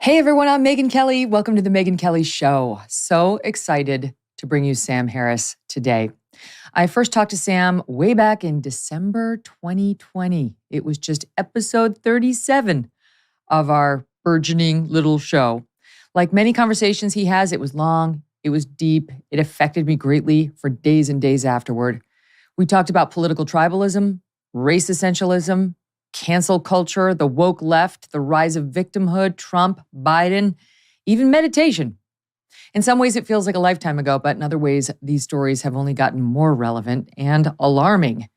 Hey everyone, I'm Megyn Kelly. Welcome to the Megyn Kelly Show. So excited to bring you Sam Harris today. I first talked to Sam way back in December 2020. It was just episode 37 of our burgeoning little show. Like many conversations he has, it was long, it was deep, it affected me greatly for days and days afterward. We talked about political tribalism, race essentialism, cancel culture, the woke left, the rise of victimhood, Trump, Biden, even meditation. In some ways, it feels like a lifetime ago, but in other ways, these stories have only gotten more relevant and alarming.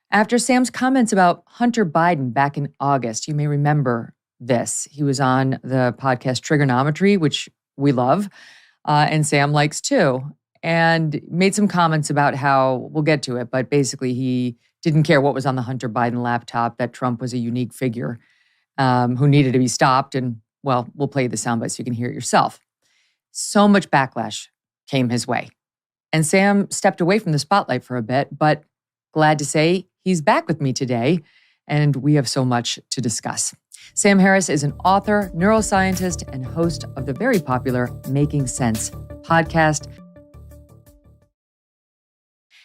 After Sam's comments about Hunter Biden back in August, you may remember this. He was on the podcast Trigonometry, which we love, and Sam likes too, and made some comments about how, we'll get to it, but basically he didn't care what was on the Hunter Biden laptop, that Trump was a unique figure who needed to be stopped. And, well, we'll play the soundbite so you can hear it yourself. So much backlash came his way. And Sam stepped away from the spotlight for a bit, but glad to say he's back with me today, and we have so much to discuss. Sam Harris is an author, neuroscientist, and host of the very popular Making Sense podcast.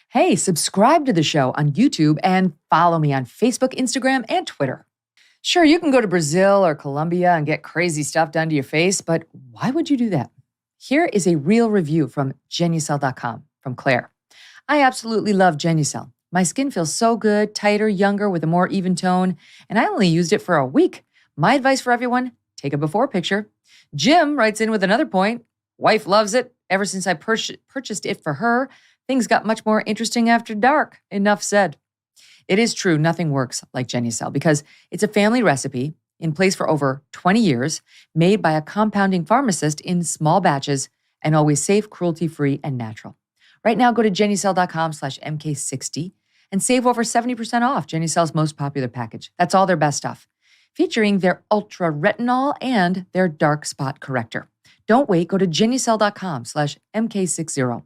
Hey, subscribe to the show on YouTube and follow me on Facebook, Instagram, and Twitter. Sure, you can go to Brazil or Colombia and get crazy stuff done to your face, but why would you do that? Here is a real review from Genucel.com from Claire. I absolutely love Genucel. My skin feels so good, tighter, younger, with a more even tone, and I only used it for a week. My advice for everyone, take a before picture. Jim writes in with another point. Wife loves it. Ever since I purchased it for her, things got much more interesting after dark. Enough said. It is true, nothing works like Genucel because it's a family recipe in place for over 20 years, made by a compounding pharmacist in small batches, and always safe, cruelty-free, and natural. Right now, go to Genucel.com/MK60 and save over 70% off Genucel's most popular package. That's all their best stuff, featuring their Ultra Retinol and their Dark Spot Corrector. Don't wait, go to Genucel.com/MK60.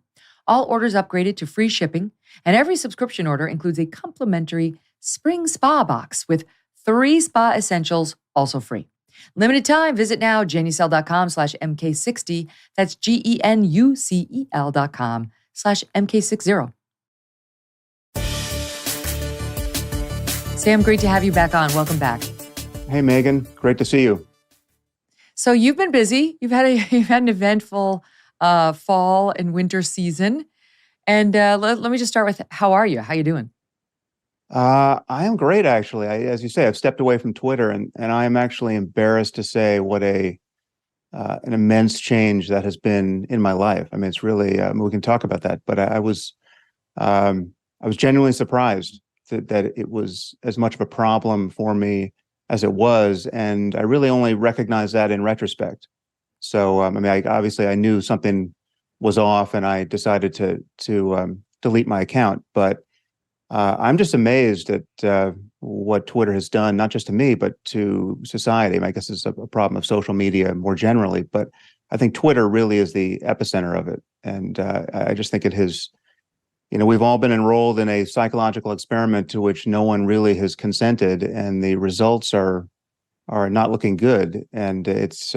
All orders upgraded to free shipping, and every subscription order includes a complimentary spring spa box with 3 spa essentials, also free. Limited time, visit now, Genucel.com/MK60. That's GENUCEL.com/MK60. Sam, great to have you back on. Welcome back. Hey, Megan. Great to see you. So you've been busy. You've had an eventful fall and winter season. And let me just start with, how are you? How you doing? I am great, actually. As you say, I've stepped away from Twitter, and I am actually embarrassed to say what an immense change that has been in my life. I mean, it's really we can talk about that, but I was genuinely surprised that it was as much of a problem for me as it was, and I really only recognize that in retrospect. So, I mean, obviously I knew something was off, and I decided to delete my account. But I'm just amazed at what Twitter has done, not just to me, but to society. I mean, I guess it's a problem of social media more generally, but I think Twitter really is the epicenter of it. And I just think it has, we've all been enrolled in a psychological experiment to which no one really has consented, and the results are not looking good. And it's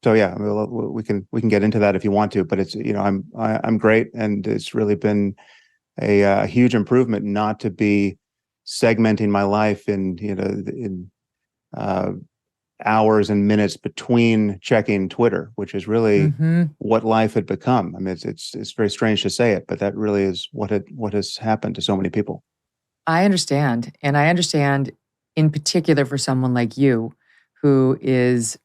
so yeah, we can get into that if you want to, but it's I'm great, and it's really been a huge improvement not to be segmenting my life in hours and minutes between checking Twitter, which is really what life had become. I mean, it's very strange to say it, but that really is what has happened to so many people. I understand, and I understand in particular for someone like you, who is,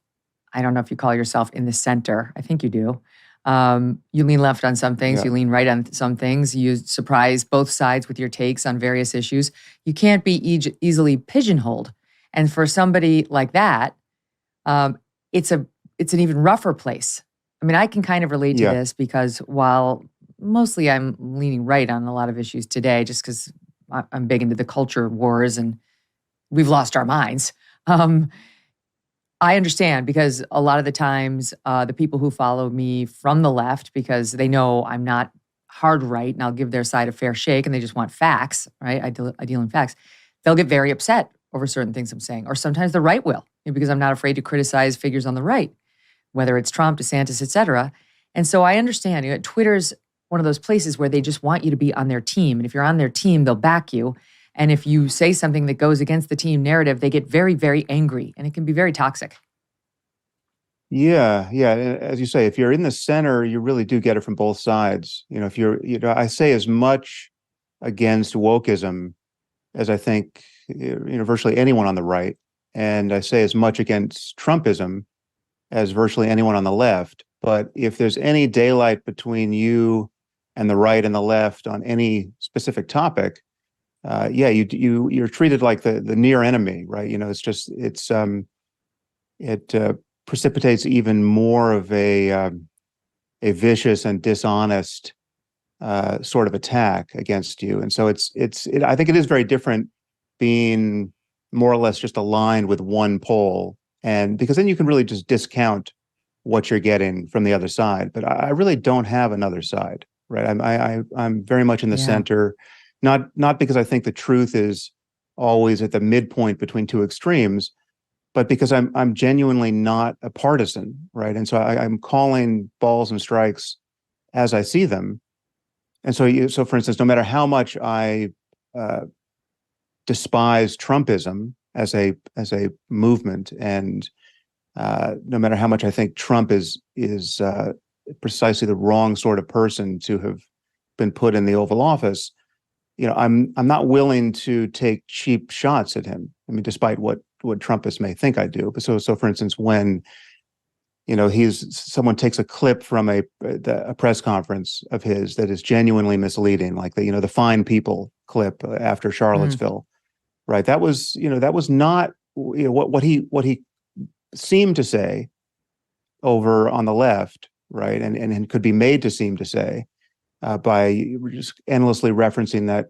I don't know if you call yourself in the center. I think you do. You lean left on some things, you lean right on some things. You surprise both sides with your takes on various issues. You can't be easily pigeonholed. And for somebody like that, it's an even rougher place. I mean, I can kind of relate to this because while mostly I'm leaning right on a lot of issues today, just because I'm big into the culture wars and we've lost our minds. I understand because a lot of the times the people who follow me from the left, because they know I'm not hard right and I'll give their side a fair shake and they just want facts, right? I deal in facts. They'll get very upset over certain things I'm saying, or sometimes the right will. because I'm not afraid to criticize figures on the right, whether it's Trump, DeSantis, et cetera. And so I understand, Twitter's one of those places where they just want you to be on their team. And if you're on their team, they'll back you. And if you say something that goes against the team narrative, they get very, very angry, and it can be very toxic. Yeah, yeah. As you say, if you're in the center, you really do get it from both sides. If I say as much against wokeism as I think, virtually anyone on the right, and I say as much against Trumpism as virtually anyone on the left. But if there's any daylight between you and the right and the left on any specific topic, you're treated like the near enemy, right? It precipitates even more of a vicious and dishonest sort of attack against you. And so I think it is very different being more or less just aligned with one pole, and because then you can really just discount what you're getting from the other side. But I really don't have another side, right? I'm very much in the center, not because I think the truth is always at the midpoint between two extremes, but because I'm genuinely not a partisan, right? And so I'm calling balls and strikes as I see them. And so for instance, no matter how much I despise Trumpism as a movement, and no matter how much I think Trump is precisely the wrong sort of person to have been put in the Oval Office, I'm not willing to take cheap shots at him. I mean, despite what Trumpists may think I do. But so for instance, when someone takes a clip from a press conference of his that is genuinely misleading, like the fine people clip after Charlottesville, right? That was not what he seemed to say over on the left, right? And could be made to seem to say by just endlessly referencing that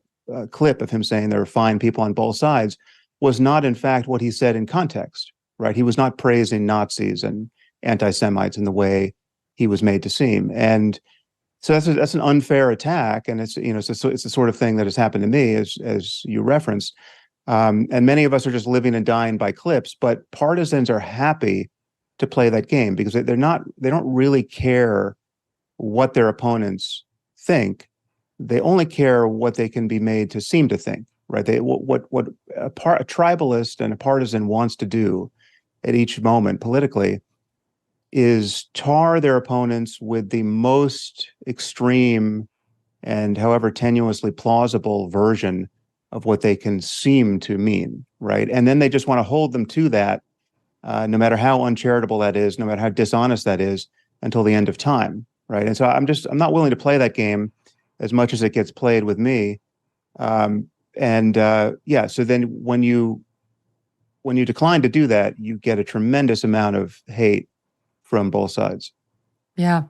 clip of him saying there are fine people on both sides, was not in fact what he said in context, right? He was not praising Nazis and anti-Semites in the way he was made to seem. And so that's an unfair attack, and it's the sort of thing that has happened to me, as you referenced. And many of us are just living and dying by clips, but partisans are happy to play that game because they don't really care what their opponents think. They only care what they can be made to seem to think, right? What a tribalist and a partisan wants to do at each moment politically is tar their opponents with the most extreme and however tenuously plausible version of what they can seem to mean, right? And then they just want to hold them to that, no matter how uncharitable that is, no matter how dishonest that is, until the end of time, right? And so I'm not willing to play that game as much as it gets played with me. So then when you decline to do that, you get a tremendous amount of hate from both sides. Yeah.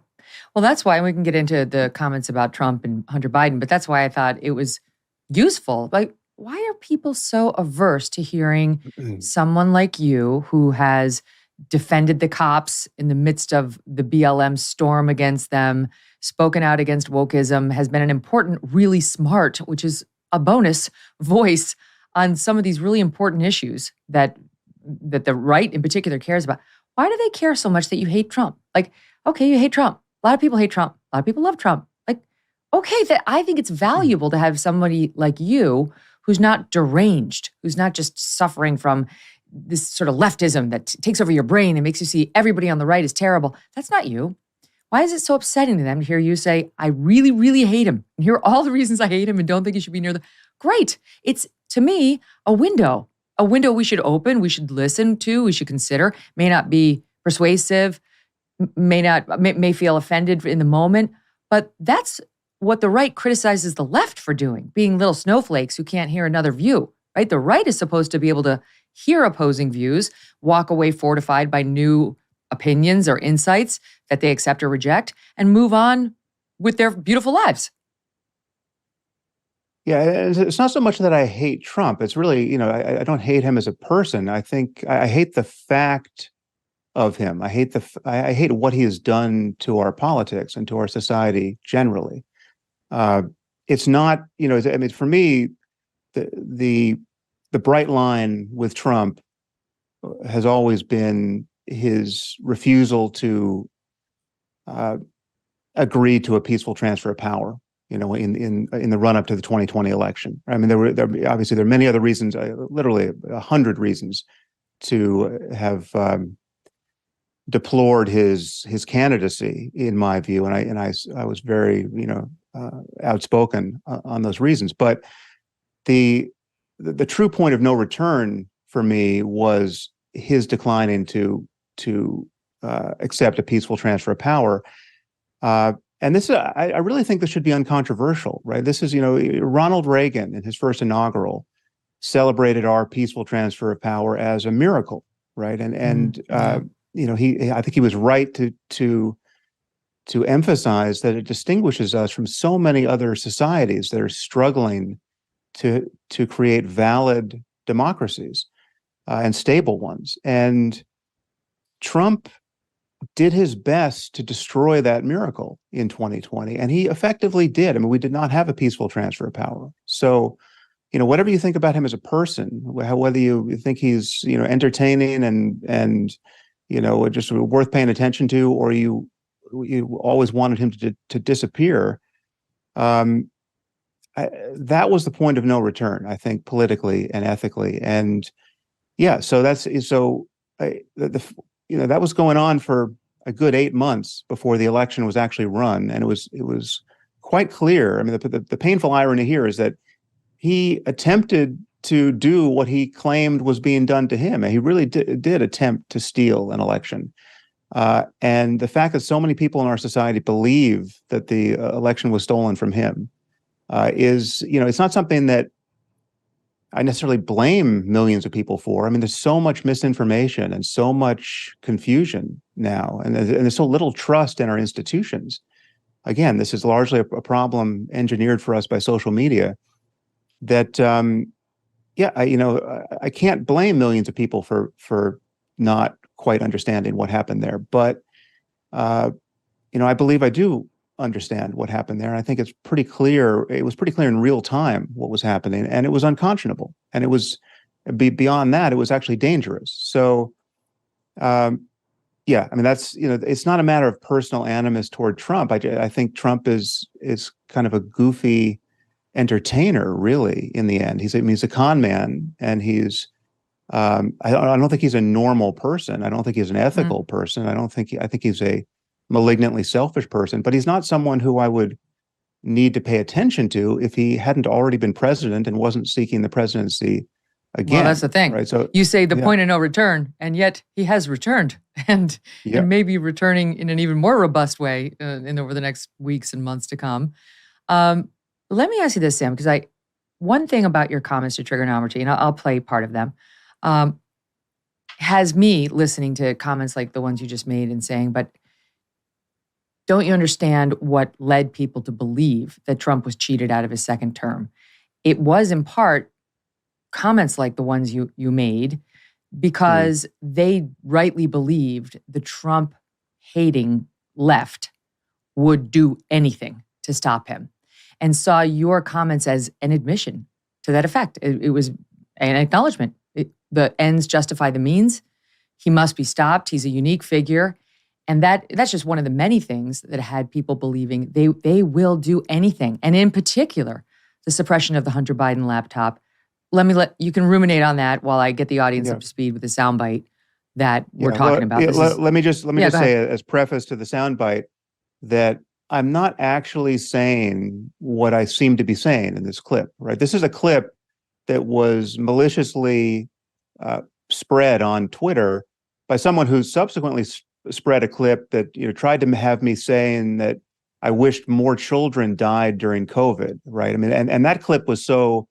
Well, that's why we can get into the comments about Trump and Hunter Biden, but that's why I thought it was useful. Like, why are people so averse to hearing someone like you who has defended the cops in the midst of the BLM storm against them, spoken out against wokeism, has been an important, really smart, which is a bonus, voice on some of these really important issues that the right in particular cares about? Why do they care so much that you hate Trump? Like, okay, you hate Trump. A lot of people hate Trump. A lot of people love Trump. Like, okay, that I think it's valuable to have somebody like you who's not deranged, who's not just suffering from this sort of leftism that takes over your brain and makes you see everybody on the right is terrible. That's not you. Why is it so upsetting to them to hear you say, I really, really hate him, and here are all the reasons I hate him and don't think he should be near them? Great. It's, to me, a window we should open, we should listen to, we should consider. May not be persuasive, may feel offended in the moment, but that's what the right criticizes the left for doing, being little snowflakes who can't hear another view, right? The right is supposed to be able to hear opposing views, walk away fortified by new opinions or insights that they accept or reject, and move on with their beautiful lives. Yeah, it's not so much that I hate Trump. It's really, I don't hate him as a person. I think I hate the fact of him. I hate what he has done to our politics and to our society generally. It's not, I mean, for me, the bright line with Trump has always been his refusal to agree to a peaceful transfer of power. In the run up to the 2020 election. I mean, obviously there are many other reasons, literally 100 reasons to have deplored his candidacy, in my view, and I was very outspoken on those reasons. But the true point of no return for me was his declining to accept a peaceful transfer of power. And this, I really think this should be uncontroversial, right? This is, Ronald Reagan in his first inaugural celebrated our peaceful transfer of power as a miracle, right? I think he was right to emphasize that it distinguishes us from so many other societies that are struggling to create valid democracies and stable ones. And Trump did his best to destroy that miracle in 2020, and he effectively did. I mean, we did not have a peaceful transfer of power. So, whatever you think about him as a person, whether you think he's entertaining and just worth paying attention to, or you always wanted him to disappear, that was the point of no return, I think, politically and ethically. And yeah, so that was going on for a good 8 months before the election was actually run, and it was quite clear. I mean, the painful irony here is that he attempted to do what he claimed was being done to him, and he really did attempt to steal an election. And the fact that so many people in our society believe that the election was stolen from him is, it's not something that I necessarily blame millions of people for. I mean, there's so much misinformation and so much confusion now, and there's so little trust in our institutions. Again, this is largely a problem engineered for us by social media. That, I can't blame millions of people for not quite understanding what happened there, but I believe I do understand what happened there. And I think it's pretty clear. It was pretty clear in real time what was happening, and it was unconscionable. And it was beyond that, it was actually dangerous. So, I mean, that's, it's not a matter of personal animus toward Trump. I think Trump is kind of a goofy entertainer, really, in the end. He's a con man, and he's, I don't think he's a normal person. I don't think he's an ethical person. I think he's a malignantly selfish person, but he's not someone who I would need to pay attention to if he hadn't already been president and wasn't seeking the presidency again. Well, that's the thing. Right? So you say the point of no return, and yet he has returned, and maybe returning in an even more robust way over the next weeks and months to come. Let me ask you this, Sam, because one thing about your comments to trigonometry, and I'll play part of them, has me listening to comments like the ones you just made and saying, but don't you understand what led people to believe that Trump was cheated out of his second term? It was in part comments like the ones you made, because they rightly believed the Trump-hating left would do anything to stop him, and saw your comments as an admission to that effect. It was an acknowledgement. The ends justify the means. He must be stopped. He's a unique figure. And that's just one of the many things that had people believing they will do anything. And in particular, the suppression of the Hunter Biden laptop. You can ruminate on that while I get the audience up to speed with the soundbite that we're talking about. Let me just say, as preface to the soundbite, that I'm not actually saying what I seem to be saying in this clip, right? This is a clip that was maliciously spread on Twitter by someone who subsequently spread a clip that tried to have me saying that I wished more children died during COVID, right? I mean, and that clip was so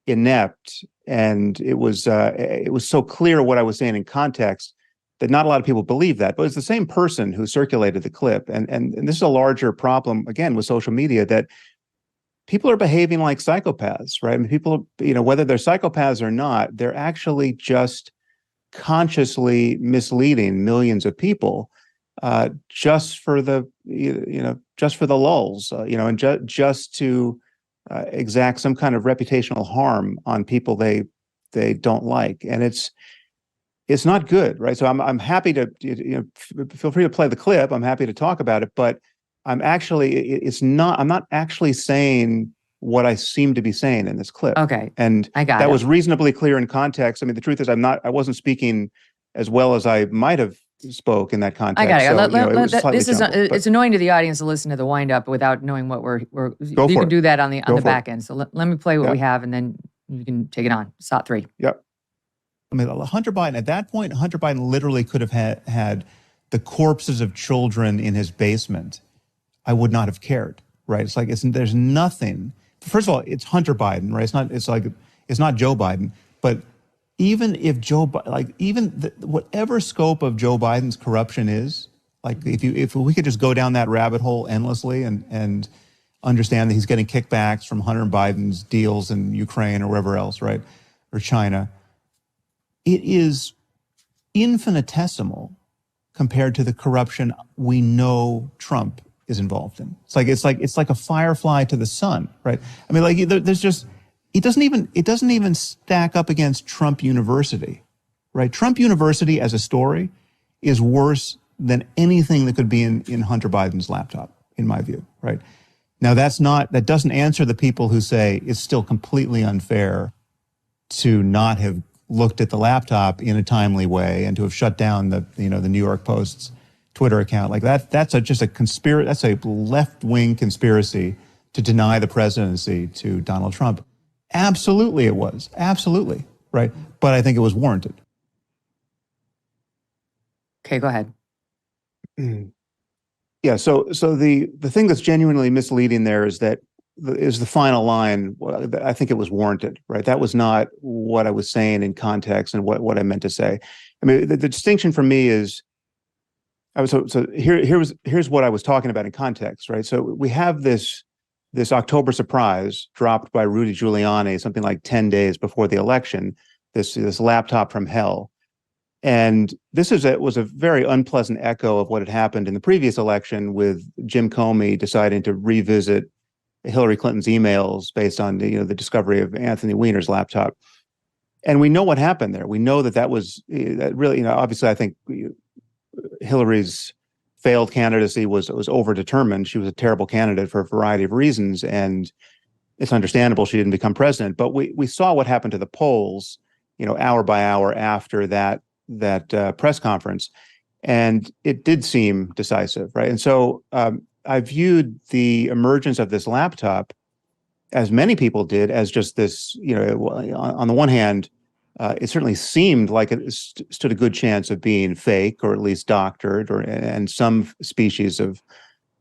inept, and it was so clear what I was saying in context that not a lot of people believe that. But it's the same person who circulated the clip, and this is a larger problem again with social media, that people are behaving like psychopaths, right? I mean, people, whether they're psychopaths or not, they're actually just consciously misleading millions of people, just for the lulls, and just to exact some kind of reputational harm on people they don't like. And it's not good, right? So I'm happy to, feel free to play the clip. I'm happy to talk about it, but I'm not actually saying what I seem to be saying in this clip. Okay. And I got that it. was reasonably clear in context. I mean, the truth is I wasn't speaking as well as I might have spoke in that context. I got it. So, it was slightly jumbled, it's annoying to the audience to listen to the wind up without knowing what go you for can it. do that on the Go for back it. end. So let me play what Yeah. we have, and then you can take it on. Shot 3. Yep. I mean, Hunter Biden, at that point, Hunter Biden literally could have had the corpses of children in his basement. I would not have cared, right? It's like, there's nothing. First of all, it's Hunter Biden, right? It's not Joe Biden. But even if whatever scope of Joe Biden's corruption is, like if we could just go down that rabbit hole endlessly and understand that he's getting kickbacks from Hunter Biden's deals in Ukraine or wherever else, right? Or China. It is infinitesimal compared to the corruption we know Trump is involved in. It's like a firefly to the sun, right? I mean, like there's just it doesn't even stack up against Trump University, right? Trump University as a story is worse than anything that could be in Hunter Biden's laptop, in my view, right? Now that doesn't answer the people who say it's still completely unfair to not have looked at the laptop in a timely way and to have shut down the New York Post's Twitter account. Like that's just a conspiracy. That's a left-wing conspiracy to deny the presidency to Donald Trump. Absolutely, it was. Absolutely, right? But I think it was warranted. Okay, go ahead. Yeah. So the thing that's genuinely misleading there is the final line. I think it was warranted, right? That was not what I was saying in context and what I meant to say. I mean, the distinction for me is, here's what I was talking about in context, right? So we have this October surprise dropped by Rudy Giuliani, something like 10 days before the election, this laptop from hell. And this was a very unpleasant echo of what had happened in the previous election with Jim Comey deciding to revisit Hillary Clinton's emails based on the discovery of Anthony Weiner's laptop. And we know what happened there. We know that was that really, obviously I think Hillary's failed candidacy was overdetermined. She was a terrible candidate for a variety of reasons, and it's understandable she didn't become president. But we saw what happened to the polls, hour by hour after that press conference, and it did seem decisive, right? And so I viewed the emergence of this laptop, as many people did, as just this. On the one hand, it certainly seemed like it stood a good chance of being fake or at least doctored, and some species of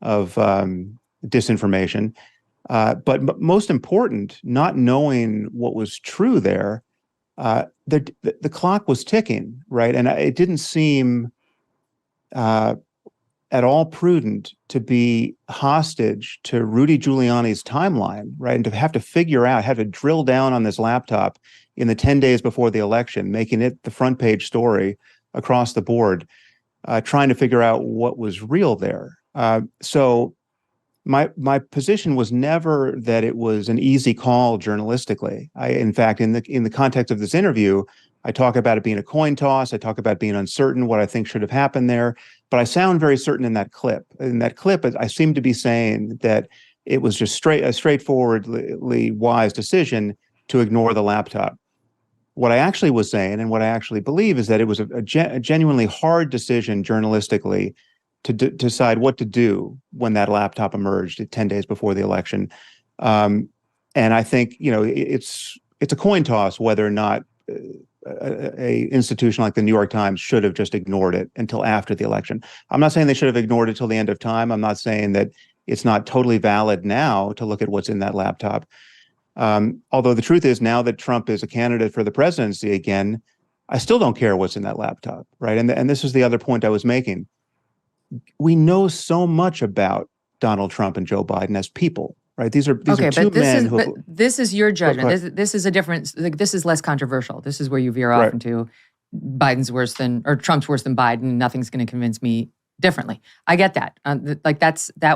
disinformation. But most important, not knowing what was true there, the clock was ticking, right? And it didn't seem at all prudent to be hostage to Rudy Giuliani's timeline, right? And to have to drill down on this laptop in the 10 days before the election, making it the front page story across the board, trying to figure out what was real there. So my position was never that it was an easy call journalistically. In fact, in the context of this interview, I talk about it being a coin toss. I talk about being uncertain what I think should have happened there. But I sound very certain in that clip. In that clip, I seem to be saying that it was just a straightforwardly wise decision to ignore the laptop. What I actually was saying, and what I actually believe, is that it was a genuinely hard decision journalistically to decide what to do when that laptop emerged 10 days before the election. And I think it's a coin toss whether or not a institution like the New York Times should have just ignored it until after the election. I'm not saying they should have ignored it till the end of time. I'm not saying that it's not totally valid now to look at what's in that laptop. Although the truth is, now that Trump is a candidate for the presidency again, I still don't care what's in that laptop, right? And this is the other point I was making. We know so much about Donald Trump and Joe Biden as people, right? These are two men but this is your judgment. This is a different. This is less controversial. This is where you veer off into Trump's worse than Biden. Nothing's going to convince me differently. I get that.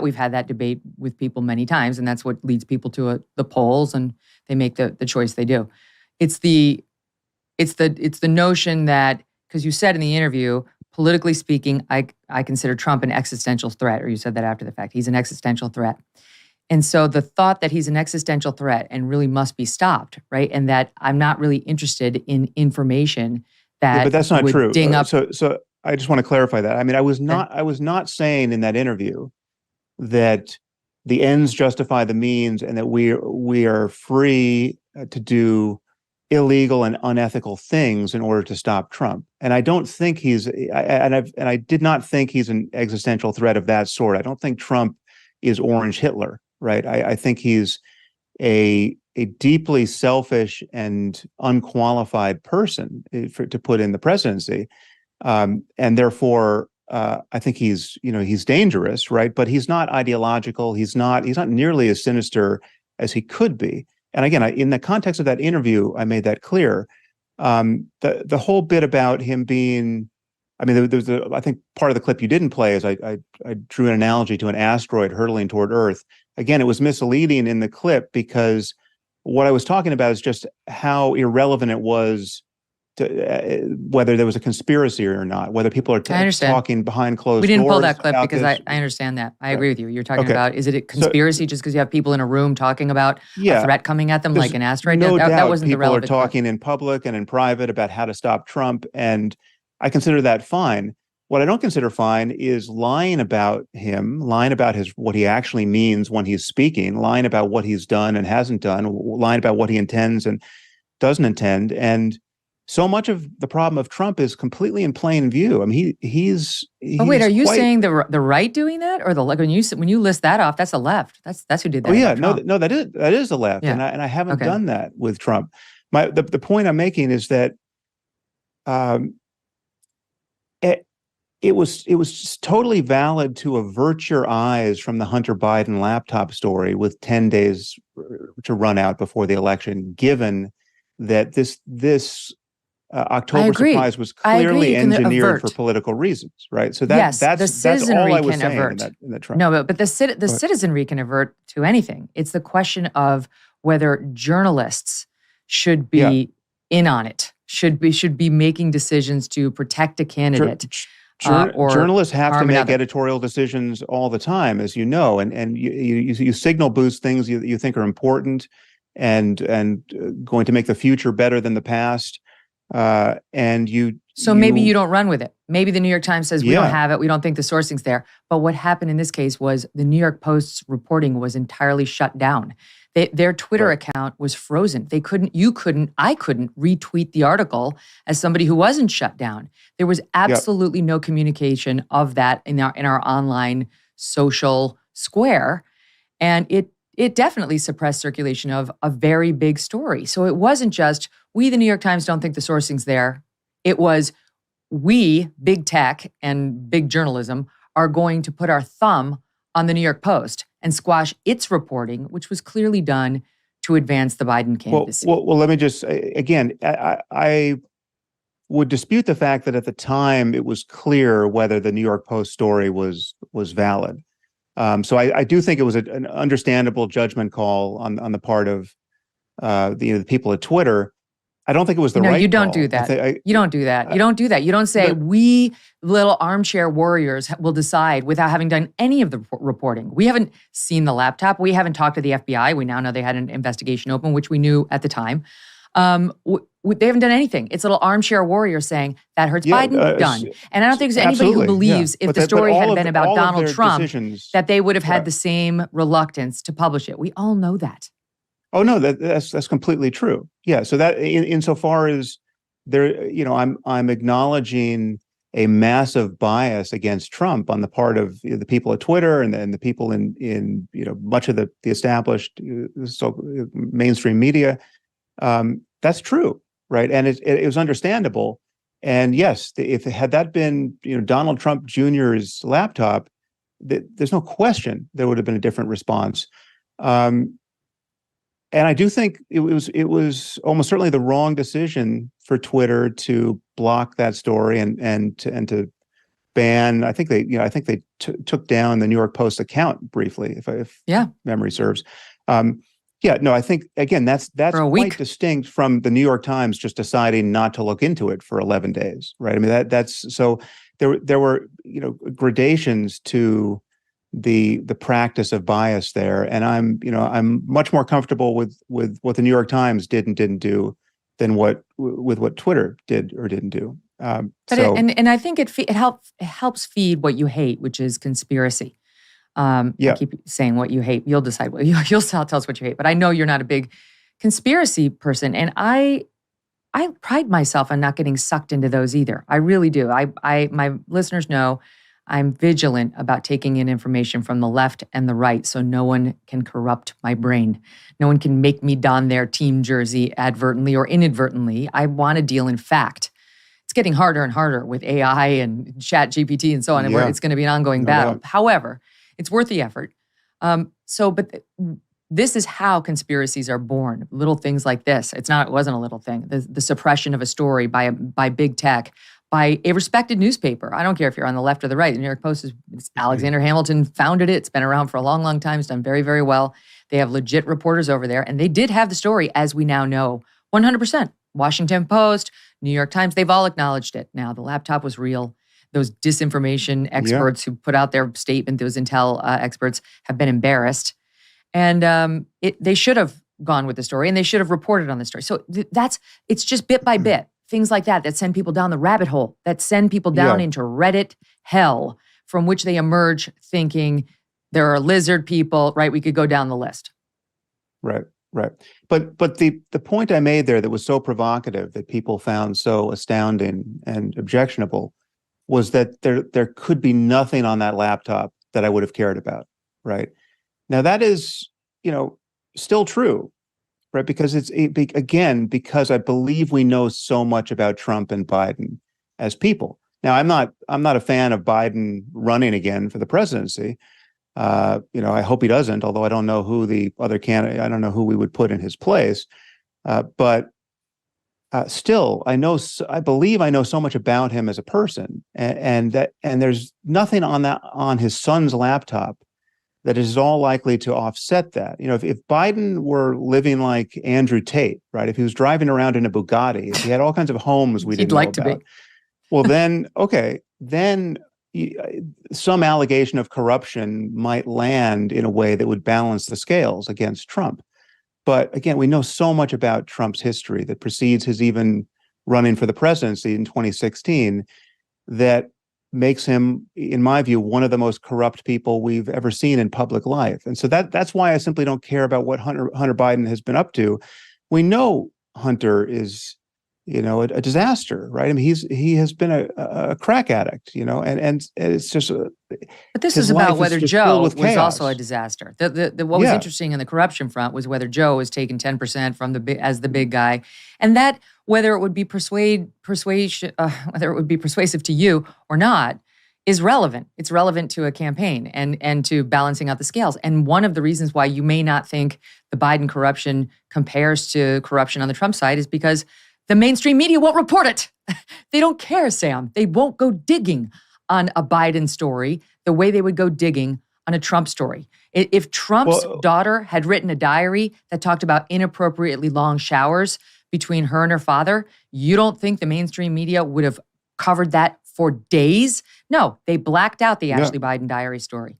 We've had that debate with people many times, and that's what leads people to the polls, and they make the choice they do. It's the notion that because you said in the interview, politically speaking, I consider Trump an existential threat, or you said that after the fact. He's an existential threat. And so the thought that he's an existential threat and really must be stopped, right? And that I'm not really interested in information that but that's not would true. ding up. So I just want to clarify that. I mean, I was not saying in that interview that the ends justify the means and that we are free to do illegal and unethical things in order to stop Trump. And I don't think I did not think he's an existential threat of that sort. I don't think Trump is Orange Hitler, right? I think he's a deeply selfish and unqualified person to put in the presidency, and therefore I think he's dangerous, right? But he's not ideological. He's not nearly as sinister as he could be. And again, in the context of that interview, I made that clear. The whole bit about him being, I mean, I think part of the clip you didn't play is I drew an analogy to an asteroid hurtling toward Earth. Again, it was misleading in the clip because what I was talking about is just how irrelevant it was to whether there was a conspiracy or not, whether people are talking behind closed doors. We didn't pull that clip because I understand that. I agree with you. You're talking about, is it a conspiracy just because you have people in a room talking about a threat coming at them like an asteroid? No doubt that wasn't the people are relevant talking in public and in private about how to stop Trump, and I consider that fine. What I don't consider fine is lying about him, lying about what he actually means when he's speaking, lying about what he's done and hasn't done, lying about what he intends and doesn't intend. And so much of the problem of Trump is completely in plain view. I mean, he's. But wait, are you saying the right doing that, or when you list that off, that's the left? That's who did that. Oh yeah, no, that is the left, yeah. and I haven't done that with Trump. The point I'm making is that it was just totally valid to avert your eyes from the Hunter Biden laptop story with 10 days to run out before the election, given that this October surprise was clearly engineered for political reasons, right? So that's all I was saying in that Trump. No, but the citizenry can avert to anything. It's the question of whether journalists should be in on it, should be making decisions to protect a candidate. Journalists have to make editorial decisions all the time, as you know, and you signal boost things you think are important and going to make the future better than the past. Maybe you don't run with it. Maybe the New York Times says we don't have it. We don't think the sourcing's there. But what happened in this case was the New York Post's reporting was entirely shut down. Their Twitter account was frozen. I couldn't retweet the article as somebody who wasn't shut down. There was absolutely no communication of that in our online social square. And it definitely suppressed circulation of a very big story. So it wasn't just, we, the New York Times, don't think the sourcing's there. It was, we, big tech and big journalism, are going to put our thumb on the New York Post and squash its reporting, which was clearly done to advance the Biden candidacy. Well, let me just, again, I would dispute the fact that at the time it was clear whether the New York Post story was valid. So I do think it was an understandable judgment call on the part of the people at Twitter. I don't think it was the right call. You don't do that. You don't do that. You don't do that. You don't say, we little armchair warriors will decide without having done any of the reporting. We haven't seen the laptop. We haven't talked to the FBI. We now know they had an investigation open, which we knew at the time. They haven't done anything. It's little armchair warriors saying, that hurts Biden, done. And I don't think there's anybody who believes if the story had been about Donald Trump, that they would have had the same reluctance to publish it. We all know that. Oh no, that's completely true. Yeah. So that insofar as there, I'm acknowledging a massive bias against Trump on the part of the people at Twitter and the people in much of the established mainstream media. That's true, right? And it was understandable. And yes, if had that been Donald Trump Jr.'s laptop, there's no question there would have been a different response. And I do think it was almost certainly the wrong decision for Twitter to block that story and to ban. I think they took down the New York Post account briefly, if memory serves. Yeah, no, I think again that's For a quite week. distinct from the New York Times just deciding not to look into it for 11 days, right? I mean that's so there were gradations to the practice of bias there, and I'm much more comfortable with what the New York Times did and didn't do than what Twitter did or didn't do. But and I think it helps feed what you hate, which is conspiracy. I Yeah. keep saying what you hate. You'll decide what you'll tell us what you hate. But I know you're not a big conspiracy person, and I pride myself on not getting sucked into those either. I really do. My listeners know I'm vigilant about taking in information from the left and the right, so no one can corrupt my brain. No one can make me don their team jersey advertently or inadvertently. I want to deal in fact. It's getting harder and harder with AI and Chat GPT and so on. And Yeah. it's going to be an ongoing battle. doubt. However, it's worth the effort. But this is how conspiracies are born. Little things like this. It wasn't a little thing. The suppression of a story by big tech, by a respected newspaper. I don't care if you're on the left or the right. The New York Post Alexander Hamilton founded it. It's been around for a long, long time. It's done very, very well. They have legit reporters over there, and they did have the story, as we now know, 100%. Washington Post, New York Times, they've all acknowledged it. Now, the laptop was real. Those disinformation experts who put out their statement, those intel experts, have been embarrassed. And they should have gone with the story, and they should have reported on the story. So it's just bit by bit, things like that send people down the rabbit hole, that send people down into Reddit hell, from which they emerge thinking there are lizard people, right? We could go down the list. Right. But the point I made there that was so provocative that people found so astounding and objectionable was that there could be nothing on that laptop that I would have cared about, right? Now that is, still true, right? Because because I believe we know so much about Trump and Biden as people. Now I'm not a fan of Biden running again for the presidency. I hope he doesn't, although I don't know who the other candidate, I don't know who we would put in his place. But still, I believe I know so much about him as a person, and there's nothing on his son's laptop that is all likely to offset that. If Biden were living like Andrew Tate, right? If he was driving around in a Bugatti, if he had all kinds of homes we didn't know about, to be. Well, then some allegation of corruption might land in a way that would balance the scales against Trump. But again, we know so much about Trump's history that precedes his even running for the presidency in 2016 that makes him, in my view, one of the most corrupt people we've ever seen in public life. And so that's why I simply don't care about what Hunter Biden has been up to. We know Hunter is a disaster, right? I mean, he has been a crack addict, and it's just. But this is about whether Joe was chaos. Also a disaster. What was interesting in the corruption front was whether Joe was taking 10% from as the big guy, and that whether it would be persuasive to you or not is relevant. It's relevant to a campaign and to balancing out the scales. And one of the reasons why you may not think the Biden corruption compares to corruption on the Trump side is because the mainstream media won't report it. They don't care, Sam. They won't go digging on a Biden story the way they would go digging on a Trump story. If Trump's daughter had written a diary that talked about inappropriately long showers between her and her father, you don't think the mainstream media would have covered that for days? No, they blacked out the Ashley Biden diary story.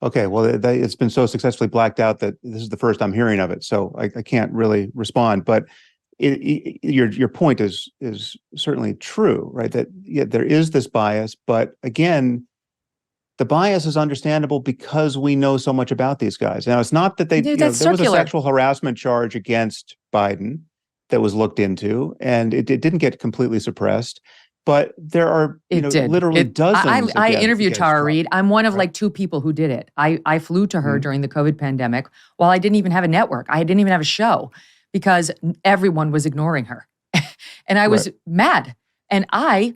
Okay, well, it's been so successfully blacked out that this is the first I'm hearing of it, so I can't really respond. But your point is certainly true, right? That there is this bias, but again, the bias is understandable because we know so much about these guys. Now, it's not that there was a sexual harassment charge against Biden that was looked into, and it didn't get completely suppressed. But there are literally dozens. I interviewed Tara Reid. I'm one of like two people who did it. I flew to her during the COVID pandemic while I didn't even have a network. I didn't even have a show because everyone was ignoring her. And I was mad. And I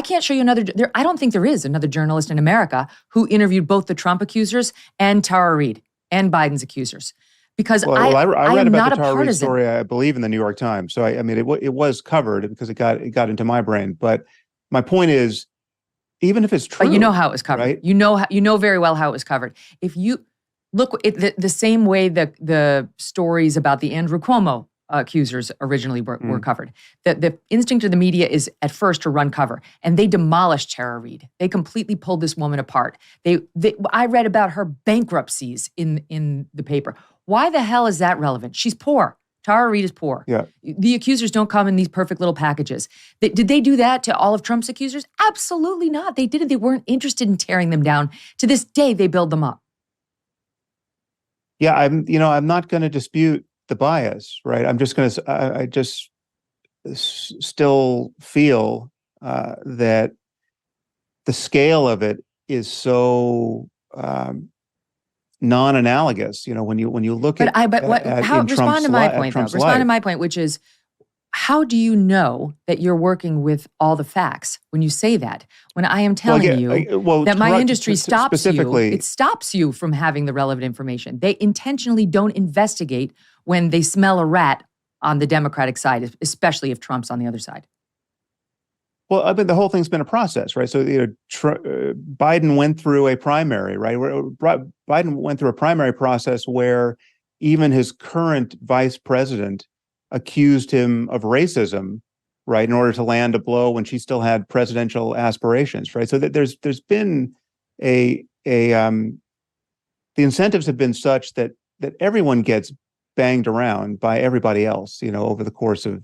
can't show you I don't think there is another journalist in America who interviewed both the Trump accusers and Tara Reid and Biden's accusers. Because I read about the Tara Reid story, I believe, in the New York Times. So I mean, it was covered because it got into my brain. But my point is, even if it's true, but you know how it was covered. Right? You know very well how it was covered. look, the same way the stories about the Andrew Cuomo accusers originally were covered. The instinct of the media is at first to run cover, and they demolished Tara Reade. They completely pulled this woman apart. I read about her bankruptcies in the paper. Why the hell is that relevant? She's poor. Tara Reade is poor. Yeah. The accusers don't come in these perfect little packages. Did they do that to all of Trump's accusers? Absolutely not. They didn't. They weren't interested in tearing them down. To this day, they build them up. Yeah, I'm not going to dispute the bias, right? I'm just going to, I just still feel that the scale of it is so non-analogous. When you look But respond to my point, though. Respond to my point, which is, how do you know that you're working with all the facts when you say that? When I am telling you that my industry stops you, it stops you from having the relevant information. They intentionally don't investigate when they smell a rat on the Democratic side, especially if Trump's on the other side. Well, I mean, the whole thing's been a process, right? So, Biden went through a primary, right? Biden went through a primary process where even his current vice president accused him of racism, right, in order to land a blow when she still had presidential aspirations, right? So that there's been the incentives have been such that everyone gets banged around by everybody else, over the course of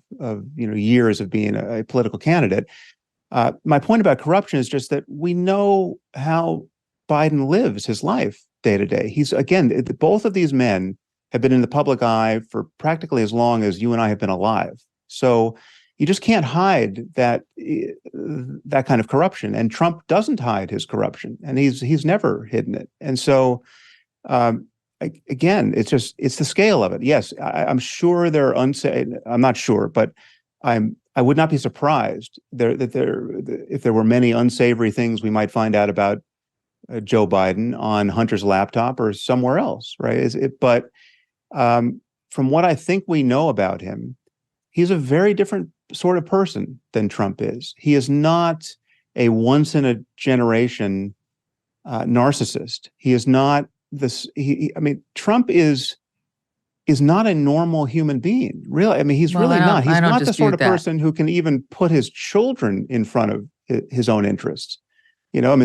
years of being a political candidate. My point about corruption is just that we know how Biden lives his life day to day. Both of these men have been in the public eye for practically as long as you and I have been alive. So you just can't hide that kind of corruption. And Trump doesn't hide his corruption, and he's never hidden it. And so, again, it's the scale of it. Yes, I'm sure there are I'm not sure, but I would not be surprised if there were many unsavory things we might find out about Joe Biden on Hunter's laptop or somewhere else, right? But from what I think we know about him, he's a very different sort of person than Trump is. He is not a once-in-a-generation narcissist. He is not this. Trump is not a normal human being. Really, I mean, he's really not. He's not the sort of person who can even put his children in front of his own interests.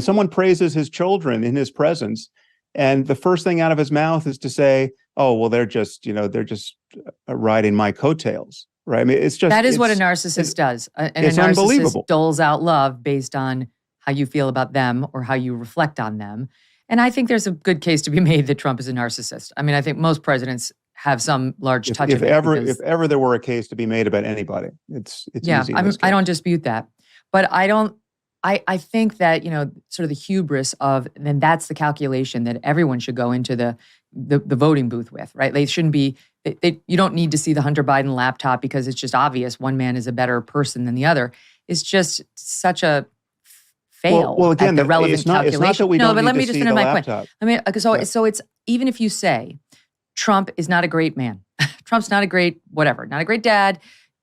Someone praises his children in his presence, and the first thing out of his mouth is to say, "Oh, well, they're just riding my coattails." Right? I mean, that is what a narcissist does. And it's a narcissist doles out love based on how you feel about them or how you reflect on them. And I think there's a good case to be made that Trump is a narcissist. I mean, I think most presidents have some large touch of it. If ever there were a case to be made about anybody, it's easy. I don't dispute that, but I think that, sort of the hubris of, then that's the calculation that everyone should go into the voting booth with, right? They shouldn't be, you don't need to see the Hunter Biden laptop because it's just obvious one man is a better person than the other. It's just such a fail. Well, again, at the relevant calculation. It's not that we don't but need let to me just see finish the my laptop. point. So it's, even if you say Trump is not a great man, Trump's not a great not a great dad,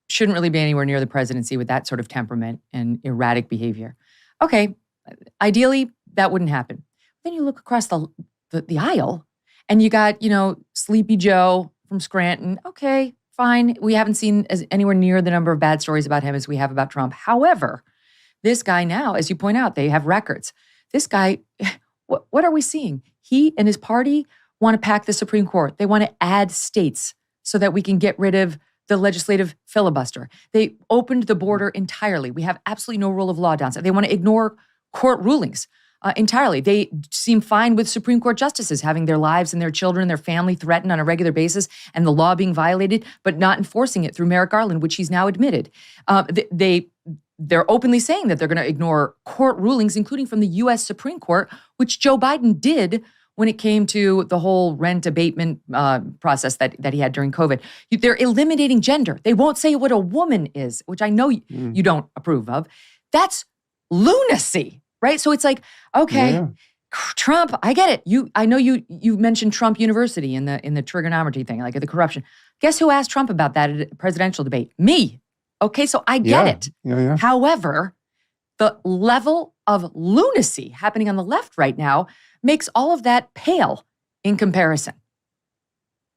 shouldn't really be anywhere near the presidency with that sort of temperament and erratic behavior. Okay, ideally, that wouldn't happen. Then you look across the aisle and you got, Sleepy Joe from Scranton. Okay, fine. We haven't seen anywhere near the number of bad stories about him as we have about Trump. However, this guy now, as you point out, they have records. This guy, what are we seeing? He and his party want to pack the Supreme Court. They want to add states so that we can get rid of the legislative filibuster. They opened the border entirely. We have absolutely no rule of law down south. They want to ignore court rulings entirely. They seem fine with Supreme Court justices having their lives and their children, their family threatened on a regular basis and the law being violated, but not enforcing it through Merrick Garland, which he's now admitted. They're openly saying that they're going to ignore court rulings, including from the U.S. Supreme Court, which Joe Biden did when it came to the whole rent abatement process that he had during COVID. They're eliminating gender. They won't say what a woman is, which I know you don't approve of. That's lunacy, right? So it's like, okay, Trump, I get it. I know you mentioned Trump University in the trigonometry thing, like the corruption. Guess who asked Trump about that at a presidential debate? Me. Okay, so I get it. Yeah. However, the level of lunacy happening on the left right now makes all of that pale in comparison?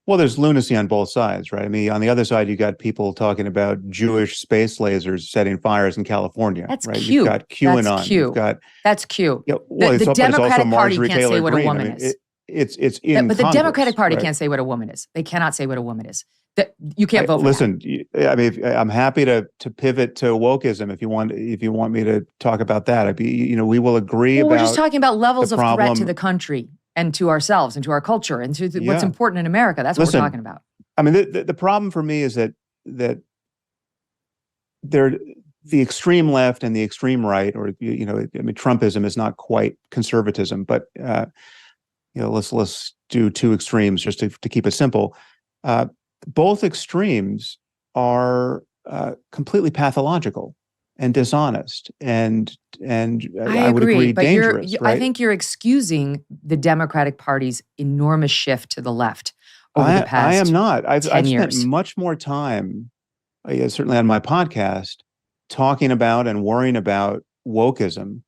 Well, there's lunacy on both sides, right? I mean, on the other side, you got people talking about Jewish space lasers setting fires in California, That's right? cute. You've got QAnon. That's You've cute. got That's cute. well, The but it's also Democratic Party Marjorie can't say Taylor what a Greene. woman I mean, is. it's in But the Congress, Democratic Party right? can't say what a woman is. They cannot say what a woman is. You can't vote for Listen, I mean, I'm happy to pivot to wokeism if you want me to talk about that. We will agree Well, about we're just talking about levels the of threat to problem. the country and to ourselves and to our culture and to what's Yeah. important in America. That's what Listen, we're talking about. I mean, the problem for me is that there the extreme left and the extreme right, or I mean, Trumpism is not quite conservatism, but let's do two extremes just to keep it simple. Both extremes are completely pathological and dishonest, and I would agree but dangerous. Right? I think you're excusing the Democratic Party's enormous shift to the left over the past I am not. I've 10 spent years. much more time, certainly on my podcast, talking about and worrying about wokeism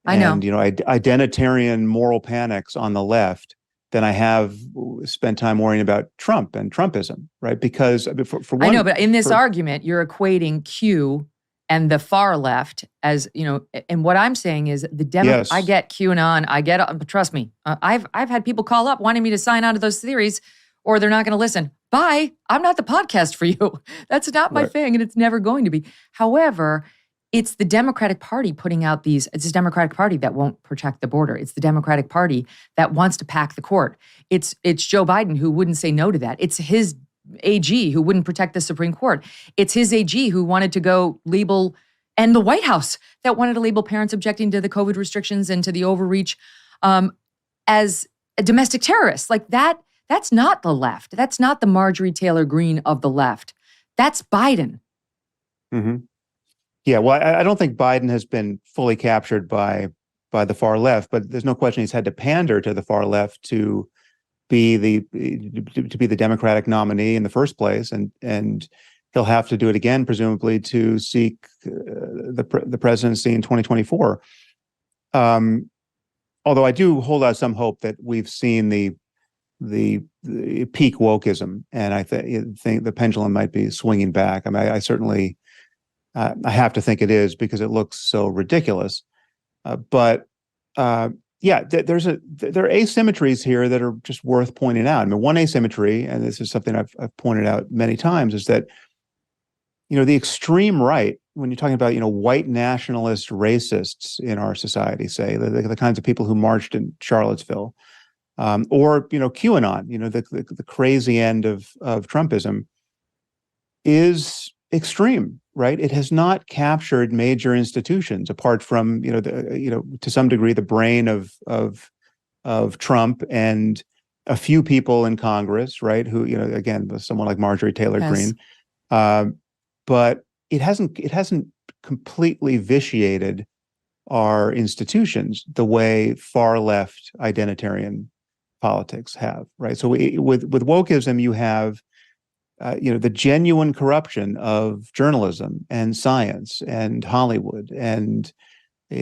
I know. and identitarian moral panics on the left than I have spent time worrying about Trump and Trumpism, right? Because for one, I know, but in this argument, you're equating Q and the far left as, and what I'm saying is Yes. I get QAnon, I get, trust me, I've had people call up wanting me to sign on to those theories, or they're not going to listen. Bye, I'm not the podcast for you. That's not my thing, and it's never going to be. However, it's the Democratic Party putting out it's the Democratic Party that won't protect the border. It's the Democratic Party that wants to pack the court. It's Joe Biden who wouldn't say no to that. It's his AG who wouldn't protect the Supreme Court. It's his AG who wanted to go label, and the White House that wanted to label parents objecting to the COVID restrictions and to the overreach as a domestic terrorist. Like that's not the left. That's not the Marjorie Taylor Greene of the left. That's Biden. Mm-hmm. Yeah, well, I don't think Biden has been fully captured by the far left, but there's no question he's had to pander to the far left to be the Democratic nominee in the first place, and he'll have to do it again, presumably, to seek the presidency in 2024. Although I do hold out some hope that we've seen the peak wokeism, and I think the pendulum might be swinging back. I mean, I certainly. I have to think it is because it looks so ridiculous. But there are asymmetries here that are just worth pointing out. I mean, one asymmetry, and this is something I've pointed out many times, is that the extreme right, when you're talking about white nationalist racists in our society, say the kinds of people who marched in Charlottesville, or QAnon, the crazy end of Trumpism, is extreme, right? It has not captured major institutions apart from to some degree the brain of Trump and a few people in Congress, right? Who again, someone like Marjorie Taylor Greene, but it hasn't completely vitiated our institutions the way far left identitarian politics have, right? So with wokeism, you have the genuine corruption of journalism and science and Hollywood and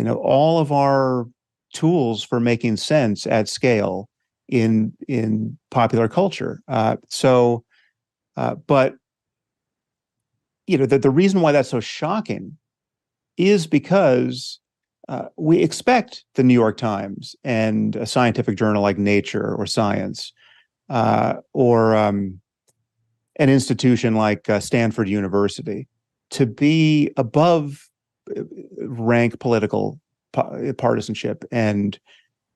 all of our tools for making sense at scale in popular culture. But the reason why that's so shocking is because we expect the New York Times and a scientific journal like Nature or Science or an institution like Stanford University to be above rank political partisanship and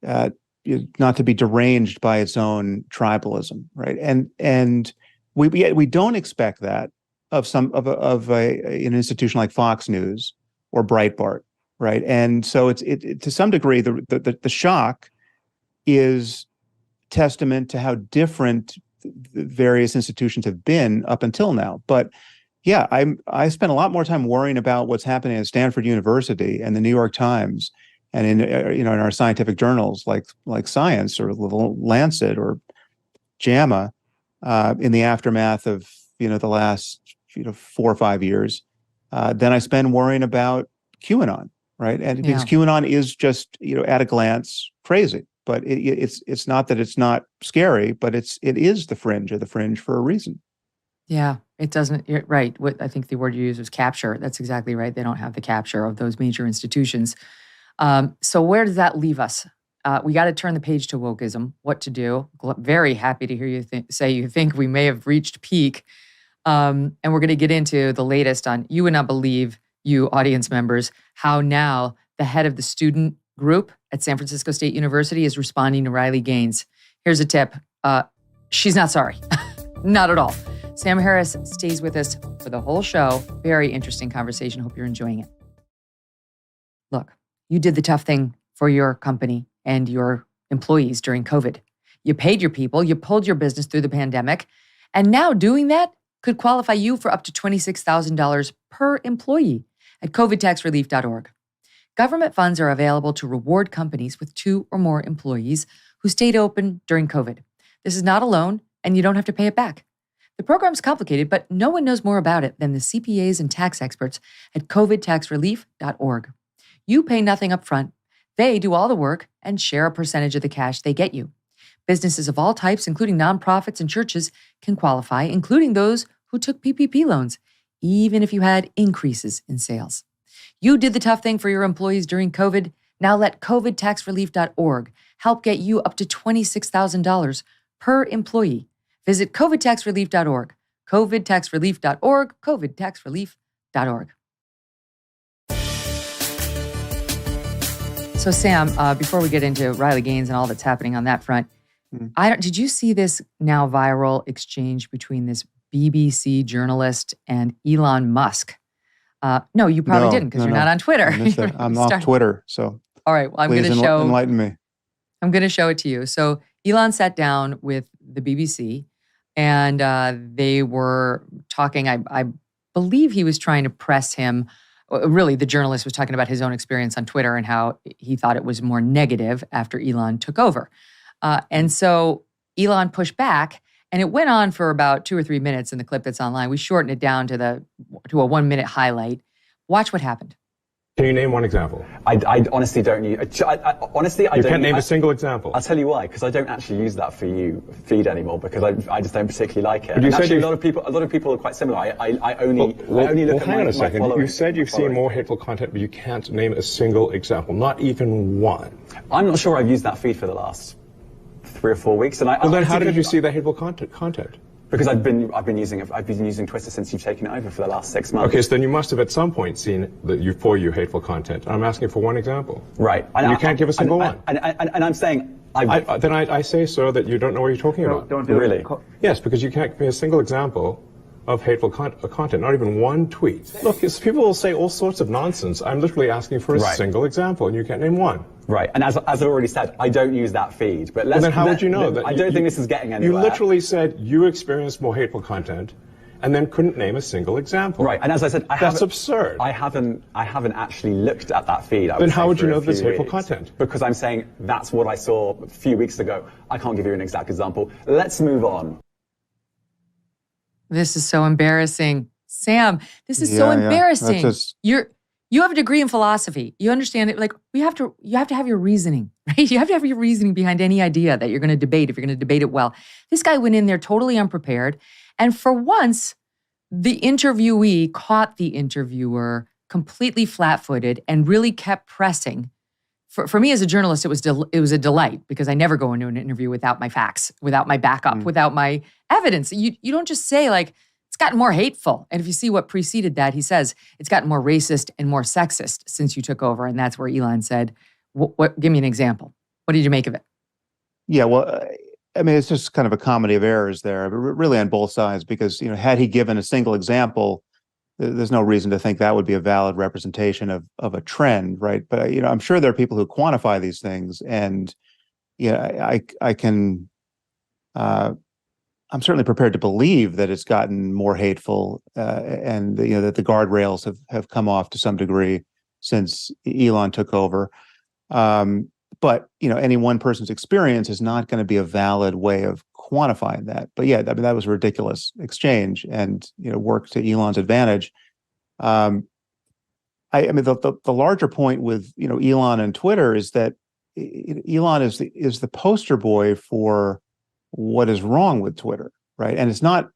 not to be deranged by its own tribalism, right? And we don't expect that of an institution like Fox News or Breitbart, right? And so it's to some degree the shock is testament to how different the various institutions have been up until now. But yeah, I spent a lot more time worrying about what's happening at Stanford University and the New York Times and in our scientific journals like Science or Lancet or JAMA in the aftermath of the last 4 or 5 years than I spend worrying about QAnon, right? And because QAnon is just at a glance crazy. but it's not that it's not scary, but it is the fringe of the fringe for a reason. Yeah, it doesn't. You're right. What I think the word you used was capture. That's exactly right. They don't have the capture of those major institutions. So where does that leave us? We got to turn the page to wokeism. What to do? Very happy to hear you say you think we may have reached peak. And we're going to get into the latest on, you would not believe, you audience members, how now the head of the student group at San Francisco State University is responding to Riley Gaines. Here's a tip. She's not sorry. Not at all. Sam Harris stays with us for the whole show. Very interesting conversation. Hope you're enjoying it. Look, you did the tough thing for your company and your employees during COVID. You paid your people, you pulled your business through the pandemic, and now doing that could qualify you for up to $26,000 per employee at covidtaxrelief.org. Government funds are available to reward companies with 2 or more employees who stayed open during COVID. This is not a loan, and you don't have to pay it back. The program's complicated, but no one knows more about it than the CPAs and tax experts at covidtaxrelief.org. You pay nothing up front. They do all the work and share a percentage of the cash they get you. Businesses of all types, including nonprofits and churches, can qualify, including those who took PPP loans, even if you had increases in sales. You did the tough thing for your employees during COVID. Now let covidtaxrelief.org help get you up to $26,000 per employee. Visit covidtaxrelief.org, covidtaxrelief.org, covidtaxrelief.org. So Sam, before we get into Riley Gaines and all that's happening on that front, did you see this now viral exchange between this BBC journalist and Elon Musk? No, you probably didn't because you're not on Twitter. I'm off Twitter, so all right. Well, I'm going to enlighten me. I'm going to show it to you. So Elon sat down with the BBC, and they were talking. I believe he was trying to press him. Really, the journalist was talking about his own experience on Twitter and how he thought it was more negative after Elon took over. And so Elon pushed back, and it went on for about 2 or 3 minutes in the clip that's online. We shortened it down to a 1-minute highlight. Watch what happened. Can you name one example? I honestly don't use. Honestly, I you don't. Can't name a single example. I'll tell you why. Because I don't actually use that for you feed anymore. Because I just don't particularly like it. But you said actually, a lot of people are quite similar. I only look at hang on a my second. following. You said you've seen more hateful content, but you can't name a single example, not even one. I'm not sure I've used that feed for the last 3 or 4 weeks. And then how did you see the hateful content? Because I've been using Twitter since you've taken it over for the last 6 months. Okay, so then you must have at some point seen for you hateful content. I'm asking for one example. Right. And you can't give a single one. And I'm saying I say, sir, that you don't know what you're talking about. Don't do really. Yes, because you can't give me a single example of hateful content, not even one tweet. Look, people will say all sorts of nonsense. I'm literally asking for a single example, and you can't name one. Right, and as I've already said, I don't use that feed. But then how would you know that? I don't think this is getting anywhere. You literally said you experienced more hateful content, and then couldn't name a single example. Right, and as I said, that's absurd. I haven't actually looked at that feed. Then how would you know there's hateful content? Because I'm saying that's what I saw a few weeks ago. I can't give you an exact example. Let's move on. This is so embarrassing. Sam, this is so embarrassing. You have a degree in philosophy. You understand it. Like, you have to have your reasoning, right? You have to have your reasoning behind any idea that you're going to debate, if you're going to debate it well. This guy went in there totally unprepared. And for once, the interviewee caught the interviewer completely flat-footed and really kept pressing. For me as a journalist, it was a delight because I never go into an interview without my facts, without my backup, without my evidence. You don't just say like, it's gotten more hateful. And if you see what preceded that, he says, it's gotten more racist and more sexist since you took over. And that's where Elon said, give me an example. What did you make of it? Yeah, well, I mean, it's just kind of a comedy of errors there, but really on both sides, because, had he given a single example, there's no reason to think that would be a valid representation of a trend, right? But, I'm sure there are people who quantify these things, and, I can, I'm certainly prepared to believe that it's gotten more hateful, and that the guardrails have come off to some degree since Elon took over. But any one person's experience is not going to be a valid way of quantifying that. But yeah, I mean, that was a ridiculous exchange, and worked to Elon's advantage. I mean, the larger point with Elon and Twitter is that Elon is the poster boy for what is wrong with Twitter, right? And it's not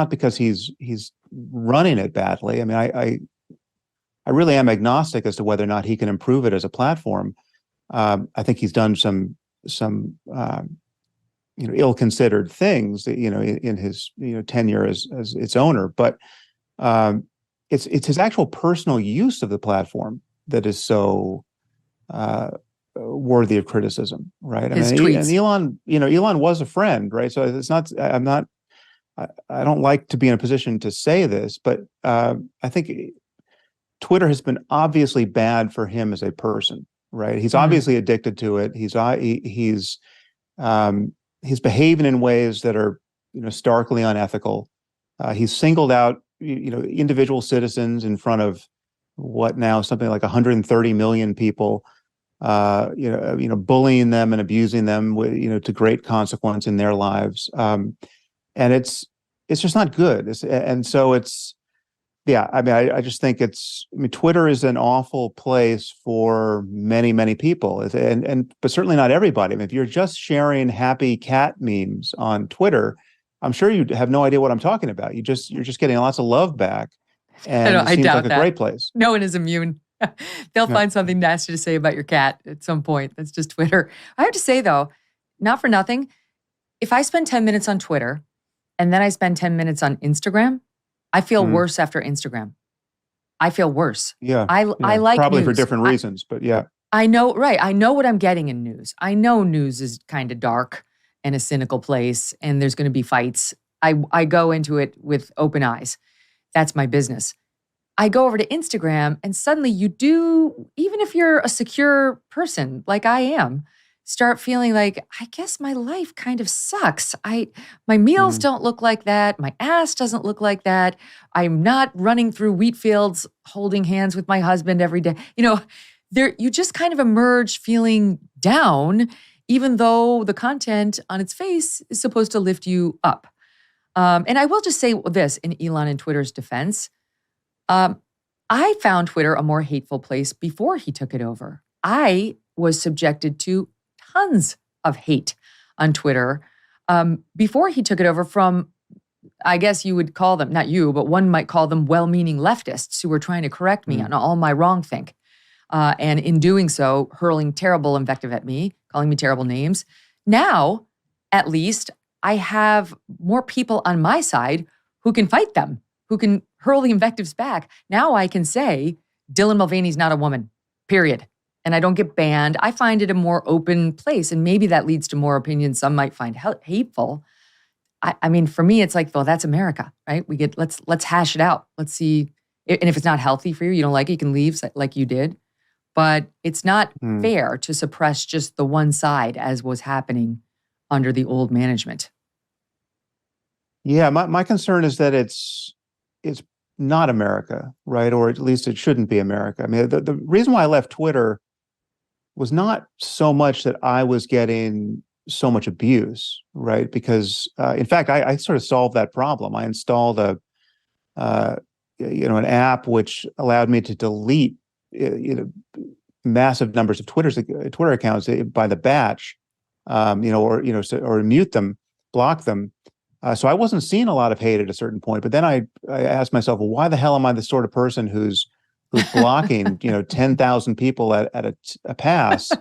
because he's running it badly. I mean, I really am agnostic as to whether or not he can improve it as a platform. I think he's done some ill-considered things, in his tenure as its owner. But it's his actual personal use of the platform that is so worthy of criticism, right? His I mean, tweets. and Elon was a friend, right? So it's not. I don't like to be in a position to say this, but I think Twitter has been obviously bad for him as a person, right? He's obviously addicted to it. He's behaving in ways that are, starkly unethical. He's singled out, individual citizens in front of what now something like 130 million people, bullying them and abusing them, to great consequence in their lives. And it's just not good. Yeah, I mean, I just think Twitter is an awful place for many, many people, but certainly not everybody. I mean, if you're just sharing happy cat memes on Twitter, I'm sure you have no idea what I'm talking about. You're just getting lots of love back, and it I seems doubt like a that. great place. No one is immune. They'll find something nasty to say about your cat at some point. That's just Twitter. I have to say, though, not for nothing, if I spend 10 minutes on Twitter and then I spend 10 minutes on Instagram, I feel worse after Instagram. I feel worse. Yeah. I like probably news. for different reasons, but yeah. I know, right. I know what I'm getting in news. I know news is kind of dark and a cynical place, and there's going to be fights. I go into it with open eyes. That's my business. I go over to Instagram, and suddenly you do, even if you're a secure person like I am, start feeling like, I guess my life kind of sucks. My meals don't look like that. My ass doesn't look like that. I'm not running through wheat fields holding hands with my husband every day. You just kind of emerge feeling down, even though the content on its face is supposed to lift you up. And I will just say this in Elon and Twitter's defense. I found Twitter a more hateful place before he took it over. I was subjected to tons of hate on Twitter before he took it over from, I guess you would call them, not you, but one might call them well-meaning leftists who were trying to correct me on all my wrongthink. And in doing so, hurling terrible invective at me, calling me terrible names. Now, at least, I have more people on my side who can fight them, who can hurl the invectives back. Now I can say, Dylan Mulvaney's not a woman, period. And I don't get banned. I find it a more open place. And maybe that leads to more opinions some might find hateful. I mean, for me, it's like, well, that's America, right? Let's hash it out. Let's see. And if it's not healthy for you, you don't like it, you can leave like you did. But it's not fair to suppress just the one side as was happening under the old management. Yeah, my concern is that it's not America, right? Or at least it shouldn't be America. I mean, the reason why I left Twitter was not so much that I was getting so much abuse, right? Because in fact, I sort of solved that problem. I installed an app which allowed me to delete massive numbers of Twitter accounts by the batch, or mute them, block them. So I wasn't seeing a lot of hate at a certain point. But then I asked myself, well, why the hell am I the sort of person who's blocking 10,000 people at a pass?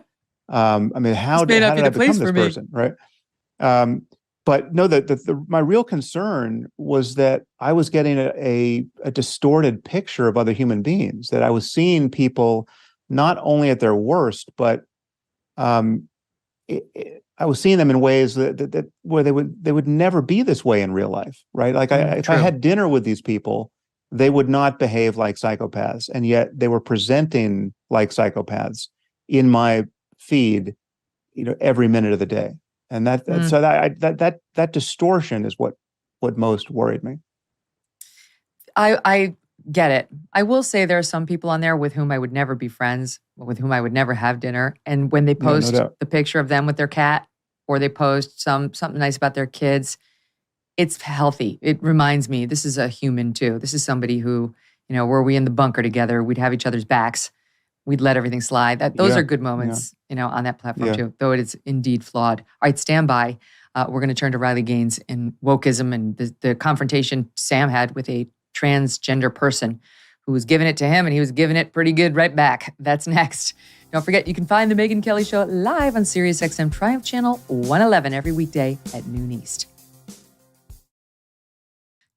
I mean, how did I become this person, right? But no, my real concern was that I was getting a distorted picture of other human beings, that I was seeing people not only at their worst, but I was seeing them in ways that where they would never be this way in real life, right? Like if I had dinner with these people, they would not behave like psychopaths, and yet they were presenting like psychopaths in my feed, every minute of the day. And that distortion is what most worried me. I get it. I will say there are some people on there with whom I would never be friends, with whom I would never have dinner. And when they post the picture of them with their cat, or they post something nice about their kids, it's healthy. It reminds me, this is a human too. This is somebody who, were we in the bunker together, we'd have each other's backs. we'd let everything slide. Those Yeah, are good moments, on that platform too, though it is indeed flawed. All right, stand by. We're going to turn to Riley Gaines and wokeism and the confrontation Sam had with a transgender person who was giving it to him, and he was giving it pretty good right back. That's next. Don't forget, you can find The Megyn Kelly Show live on SiriusXM Triumph Channel 111 every weekday at noon East.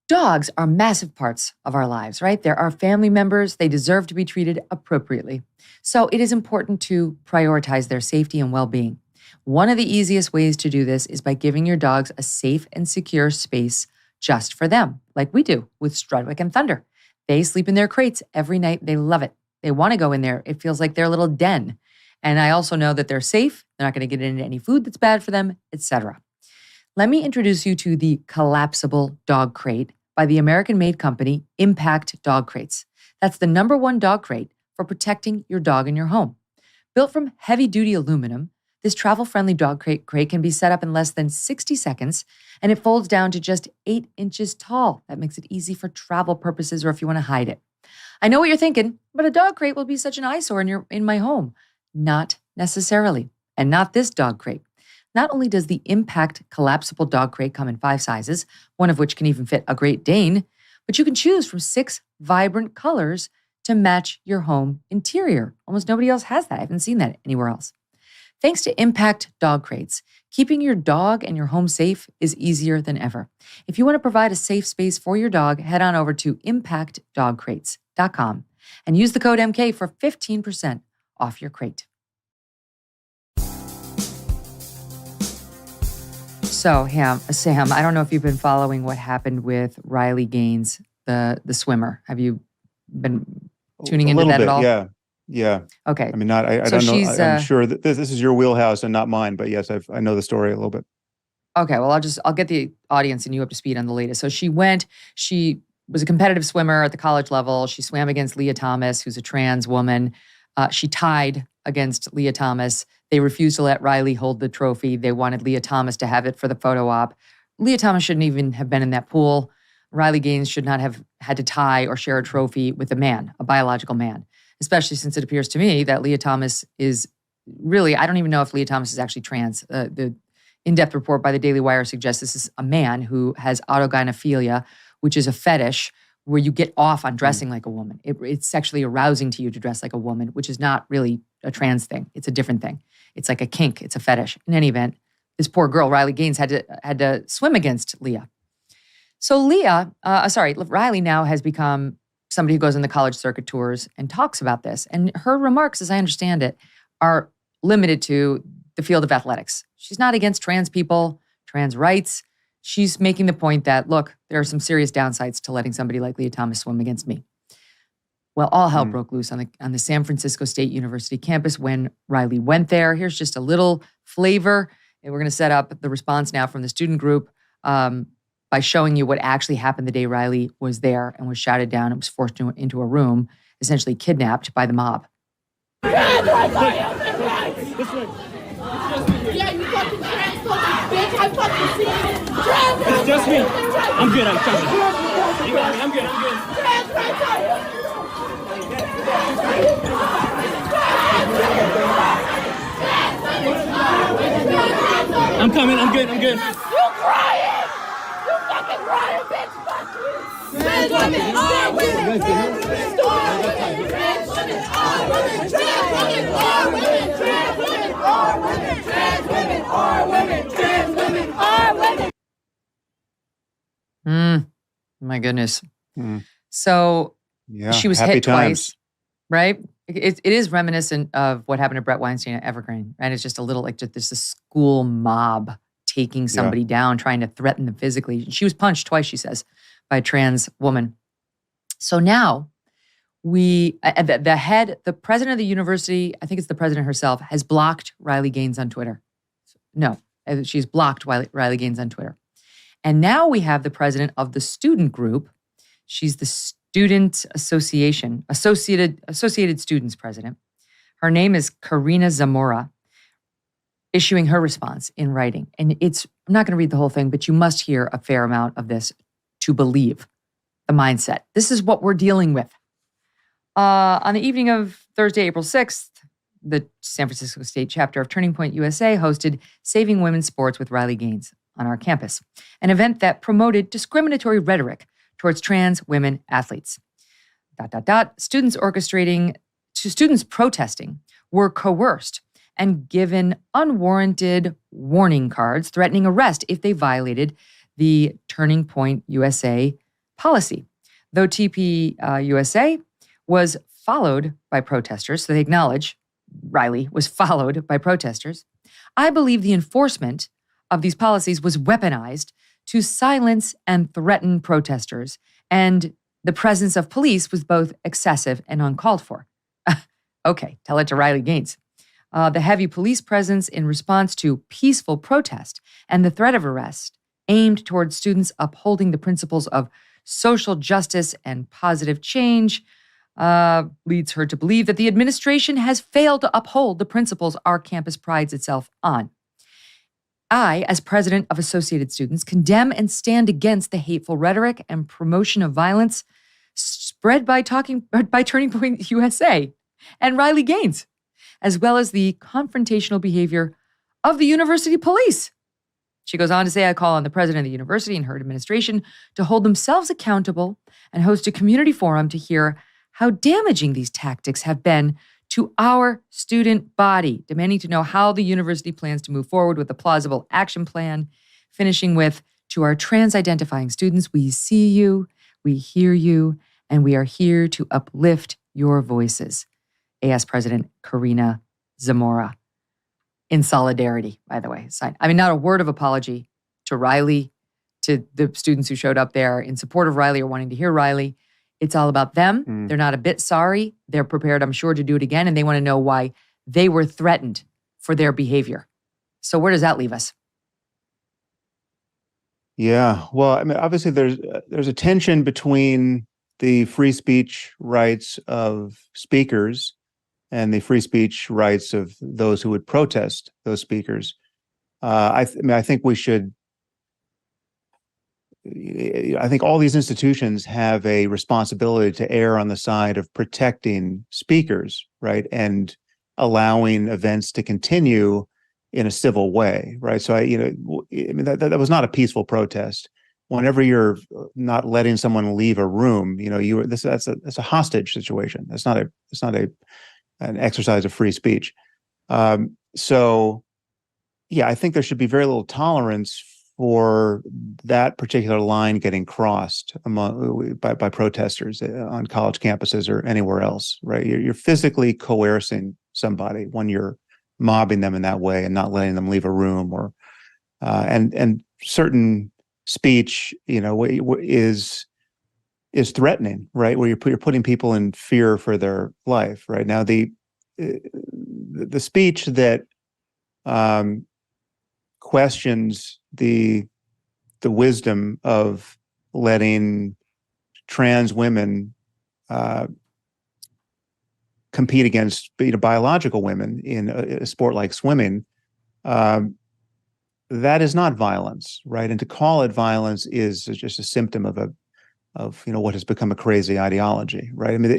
Dogs are massive parts of our lives, right? They're our family members. They deserve to be treated appropriately. So it is important to prioritize their safety and well-being. One of the easiest ways to do this is by giving your dogs a safe and secure space just for them, like we do with Strudwick and Thunder. They sleep in their crates every night. They love it. They want to go in there. It feels like their little den. And I also know that they're safe. They're not going to get into any food that's bad for them, etc. Let me introduce you to the collapsible dog crate by the American-made company Impact Dog Crates. That's the #1 dog crate for protecting your dog in your home. Built from heavy-duty aluminum, this travel-friendly dog crate can be set up in less than 60 seconds, and it folds down to just 8 inches tall. That makes it easy for travel purposes or if you want to hide it. I know what you're thinking, but a dog crate will be such an eyesore in my home. Not necessarily, and not this dog crate. Not only does the Impact collapsible dog crate come in 5 sizes, one of which can even fit a Great Dane, but you can choose from 6 vibrant colors to match your home interior. Almost nobody else has that. I haven't seen that anywhere else. Thanks to Impact Dog Crates, keeping your dog and your home safe is easier than ever. If you want to provide a safe space for your dog, head on over to impactdogcrates.com and use the code MK for 15% off your crate. So, Sam, I don't know if you've been following what happened with Riley Gaines, the swimmer. Have you been tuning into that at all? Yeah. Okay. I mean, I So don't know. she's, I'm sure that this is your wheelhouse and not mine, but yes, I know the story a little bit. Okay, well, I'll get the audience and you up to speed on the latest. So she was a competitive swimmer at the college level. She swam against Leah Thomas, who's a trans woman. She tied against Leah Thomas. They refused to let Riley hold the trophy. They wanted Leah Thomas to have it for the photo op. Leah Thomas shouldn't even have been in that pool. Riley Gaines should not have had to tie or share a trophy with a man, a biological man, especially since it appears to me that Leah Thomas is really, I don't even know if Leah Thomas is actually trans. The in-depth report by the Daily Wire suggests this is a man who has autogynephilia, which is a fetish where you get off on dressing like a woman. It's sexually arousing to you to dress like a woman, which is not really a trans thing. It's a different thing. It's like a kink. It's a fetish. In any event, this poor girl, Riley Gaines, had to swim against Leah. So Riley now has become somebody who goes on the college circuit tours and talks about this. And her remarks, as I understand it, are limited to the field of athletics. She's not against trans people, trans rights. She's making the point that, look, there are some serious downsides to letting somebody like Leah Thomas swim against me. Well, all hell broke loose on the San Francisco State University campus when Riley went there. Here's just a little flavor. And we're going to set up the response now from the student group by showing you what actually happened the day Riley was there and was shouted down and was forced into a room, essentially kidnapped by the mob. Yeah, you fucking transphobic bitch. I fucking see it. It's just me. I'm good. I'm good. Trans rights are here. I'm coming. I'm good. You crying. You fucking crying, bitch. Fuck you. Trans women are women. Trans women are women. Trans women are women. Trans women are women. Trans women are women. Trans women are women. Trans women are women. My goodness. So Yeah, she was happy hit times. twice, right? It is reminiscent of what happened to Brett Weinstein at Evergreen, right? It's just a little like just this school mob taking somebody down, trying to threaten them physically. She was punched twice, she says, by a trans woman. So now the president of the university, I think it's the president herself, has blocked Riley Gaines on Twitter. No, she's blocked Riley Gaines on Twitter. And now we have the president of the student group. She's the Student Association, Associated Students president. Her name is Karina Zamora, issuing her response in writing. And I'm not going to read the whole thing, but you must hear a fair amount of this to believe the mindset. This is what we're dealing with. On the evening of Thursday, April 6th, the San Francisco State chapter of Turning Point USA hosted Saving Women's Sports with Riley Gaines on our campus, an event that promoted discriminatory rhetoric towards trans women athletes. ... Students protesting were coerced and given unwarranted warning cards threatening arrest if they violated the Turning Point USA policy. Though TP USA was followed by protesters, so they acknowledge Riley was followed by protesters, I believe the enforcement of these policies was weaponized to silence and threaten protesters, and the presence of police was both excessive and uncalled for. Okay, tell it to Riley Gaines. The heavy police presence in response to peaceful protest and the threat of arrest aimed towards students upholding the principles of social justice and positive change leads her to believe that the administration has failed to uphold the principles our campus prides itself on. I, as president of Associated Students, condemn and stand against the hateful rhetoric and promotion of violence spread by Turning Point USA and Riley Gaines, as well as the confrontational behavior of the university police. She goes on to say, I call on the president of the university and her administration to hold themselves accountable and host a community forum to hear how damaging these tactics have been to our student body, demanding to know how the university plans to move forward with a plausible action plan, finishing with, to our trans-identifying students, we see you, we hear you, and we are here to uplift your voices. AS President Karina Zamora. In solidarity, by the way. I mean, not a word of apology to Riley, to the students who showed up there in support of Riley or wanting to hear Riley. It's all about them. They're not a bit sorry. They're prepared, I'm sure, to do it again, and they want to know why they were threatened for their behavior. So where does that leave us? Yeah, well, I mean, obviously there's a tension between the free speech rights of speakers and the free speech rights of those who would protest those speakers. I think we should. I think all these institutions have a responsibility to err on the side of protecting speakers, right, and allowing events to continue in a civil way, right? So that was not a peaceful protest. Whenever you're not letting someone leave a room, that's a hostage situation. It's not an exercise of free speech. So, yeah, I think there should be very little tolerance for that particular line getting crossed by protesters on college campuses or anywhere else, right? You're physically coercing somebody when you're mobbing them in that way and not letting them leave a room, or and certain speech, is threatening, right? Where you're putting people in fear for their life, right? Now the speech that questions the wisdom of letting trans women compete against biological women in a sport like swimming, that is not violence, right? And to call it violence is just a symptom of what has become a crazy ideology, right? I mean,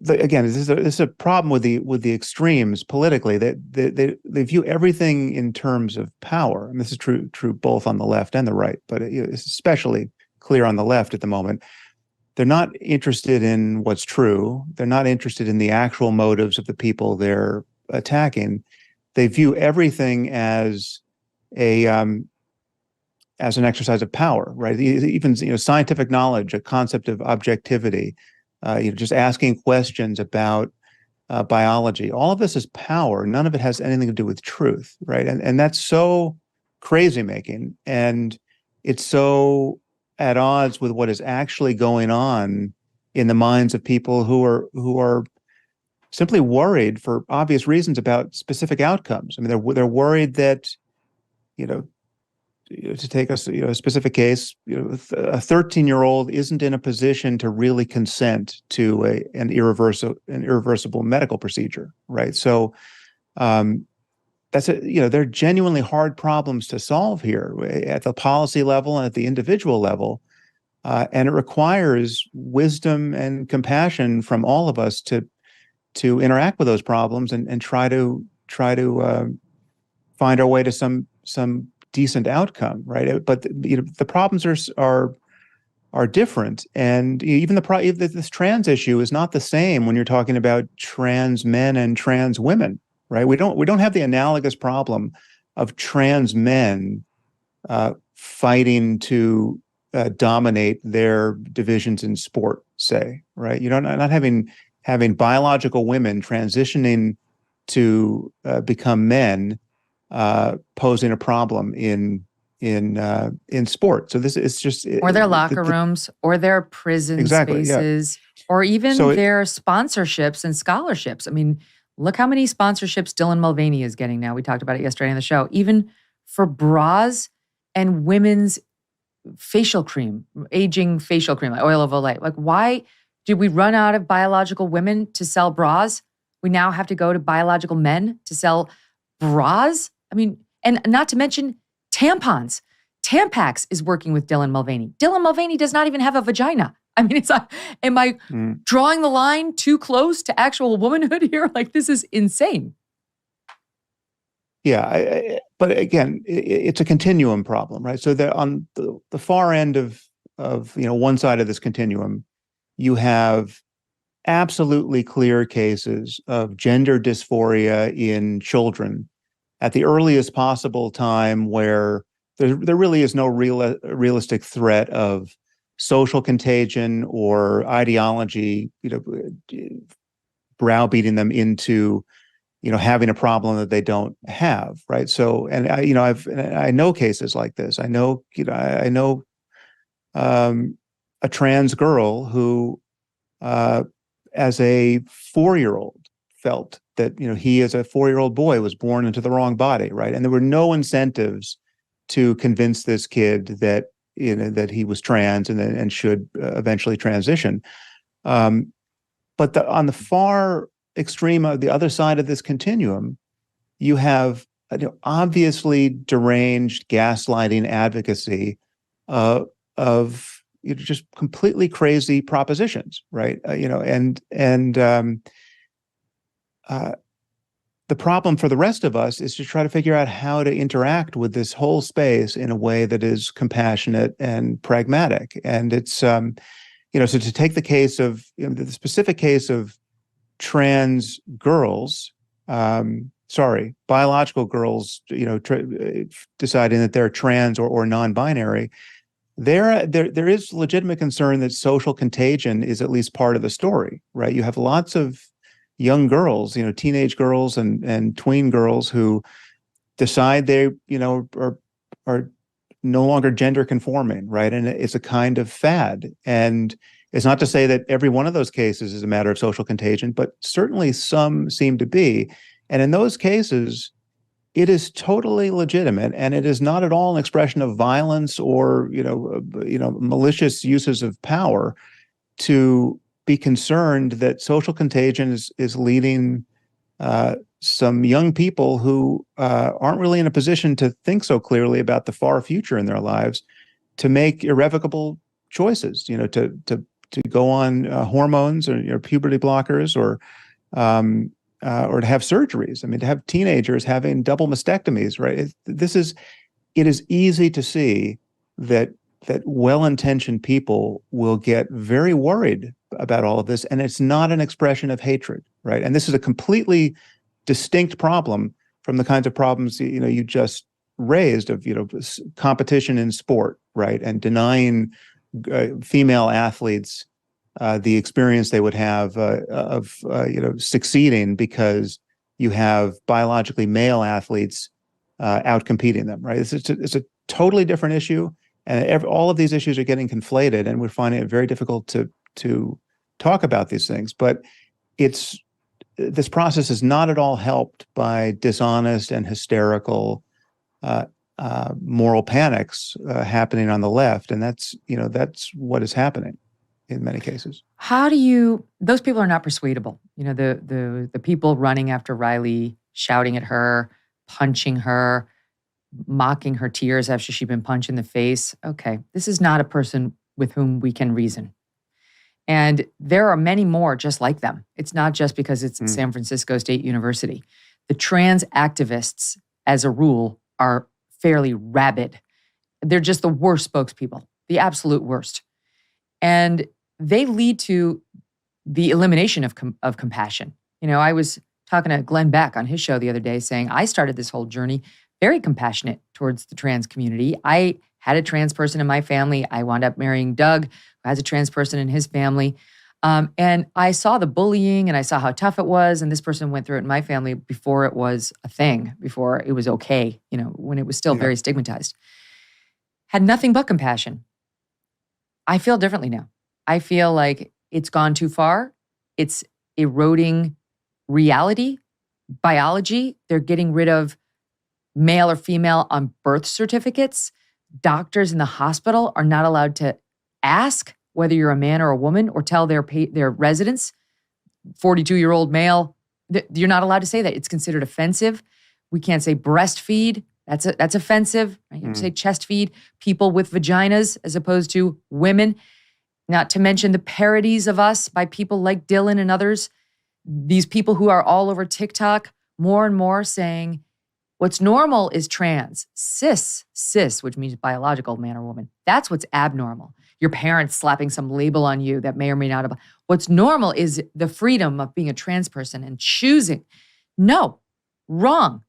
again, this is a problem with the extremes politically. They view everything in terms of power, and this is true both on the left and the right, but it's especially clear on the left at the moment. They're not interested in what's true. They're not interested in the actual motives of the people they're attacking. They view everything as an exercise of power, right? Even scientific knowledge, a concept of objectivity. Just asking questions about biology. All of this is power. None of it has anything to do with truth, right? And that's so crazy making, and it's so at odds with what is actually going on in the minds of people who are simply worried for obvious reasons about specific outcomes. I mean, they're worried that, to take a specific case, a 13-year-old isn't in a position to really consent to an irreversible medical procedure, right? So they're genuinely hard problems to solve here at the policy level and at the individual level. And it requires wisdom and compassion from all of us to interact with those problems and try to find our way to some decent outcome, right? But the problems are different, and even this trans issue is not the same when you're talking about trans men and trans women, right? We don't have the analogous problem of trans men fighting to dominate their divisions in sport, say, right? You're not having biological women transitioning to become men posing a problem in sport. So this is just or their locker rooms, or their prison spaces, or even their sponsorships and scholarships. I mean, look how many sponsorships Dylan Mulvaney is getting now. We talked about it yesterday on the show. Even for bras and women's facial cream, aging facial cream, like oil of Olay. Like, why did we run out of biological women to sell bras? We now have to go to biological men to sell bras. I mean, and not to mention tampons. Tampax is working with Dylan Mulvaney. Dylan Mulvaney does not even have a vagina. I mean, it's like, am I drawing the line too close to actual womanhood here? Like, this is insane. Yeah, but again, it's a continuum problem, right? So on the far end of one side of this continuum, you have absolutely clear cases of gender dysphoria in children at the earliest possible time, where there really is no realistic threat of social contagion or ideology, browbeating them into having a problem that they don't have, right? So, and I know cases like this. I know a trans girl who, as a 4-year-old, felt that he, as a 4-year-old boy, was born into the wrong body, right? And there were no incentives to convince this kid that that he was trans and should eventually transition. But on the far extreme of the other side of this continuum, you have obviously deranged gaslighting advocacy of just completely crazy propositions, right? The problem for the rest of us is to try to figure out how to interact with this whole space in a way that is compassionate and pragmatic. And it's so to take the case of the specific case of trans girls, biological girls, deciding that they're trans or non-binary, there is legitimate concern that social contagion is at least part of the story, right? You have lots of young girls, teenage girls and tween girls who decide they, are no longer gender conforming, right? And it's a kind of fad. And it's not to say that every one of those cases is a matter of social contagion, but certainly some seem to be. And in those cases, it is totally legitimate, and it is not at all an expression of violence or malicious uses of power to be concerned that social contagion is leading some young people who aren't really in a position to think so clearly about the far future in their lives to make irrevocable choices, to go on hormones or puberty blockers or to have surgeries. I mean, to have teenagers having double mastectomies, right? It is easy to see that well-intentioned people will get very worried about all of this, and it's not an expression of hatred, right? And this is a completely distinct problem from the kinds of problems you just raised of competition in sport, right, and denying female athletes the experience they would have of succeeding because you have biologically male athletes outcompeting them, right? It's a totally different issue, and all of these issues are getting conflated, and we're finding it very difficult to talk about these things. But this process is not at all helped by dishonest and hysterical moral panics happening on the left, and that's what is happening in many cases. Those people are not persuadable. The people running after Riley, shouting at her, punching her, mocking her tears after she'd been punched in the face. Okay, this is not a person with whom we can reason. And there are many more just like them. It's not just because it's San Francisco State University. The trans activists, as a rule, are fairly rabid. They're just the worst spokespeople, the absolute worst. And they lead to the elimination of compassion. I was talking to Glenn Beck on his show the other day saying, I started this whole journey very compassionate towards the trans community. I had a trans person in my family. I wound up marrying Doug, who has a trans person in his family. And I saw the bullying and I saw how tough it was. And this person went through it in my family before it was a thing, before it was okay, when it was still very stigmatized. Had nothing but compassion. I feel differently now. I feel like it's gone too far. It's eroding reality, biology. They're getting rid of male or female on birth certificates. Doctors in the hospital are not allowed to ask whether you're a man or a woman or tell their residents, 42-year-old male, you're not allowed to say that. It's considered offensive. We can't say breastfeed. That's offensive. You have to say chest feed people with vaginas as opposed to women. Not to mention the parodies of us by people like Dylan and others. These people who are all over TikTok more and more saying, what's normal is trans. Cis, which means biological man or woman. That's what's abnormal. Your parents slapping some label on you that may or may not have. What's normal is the freedom of being a trans person and choosing. No, wrong.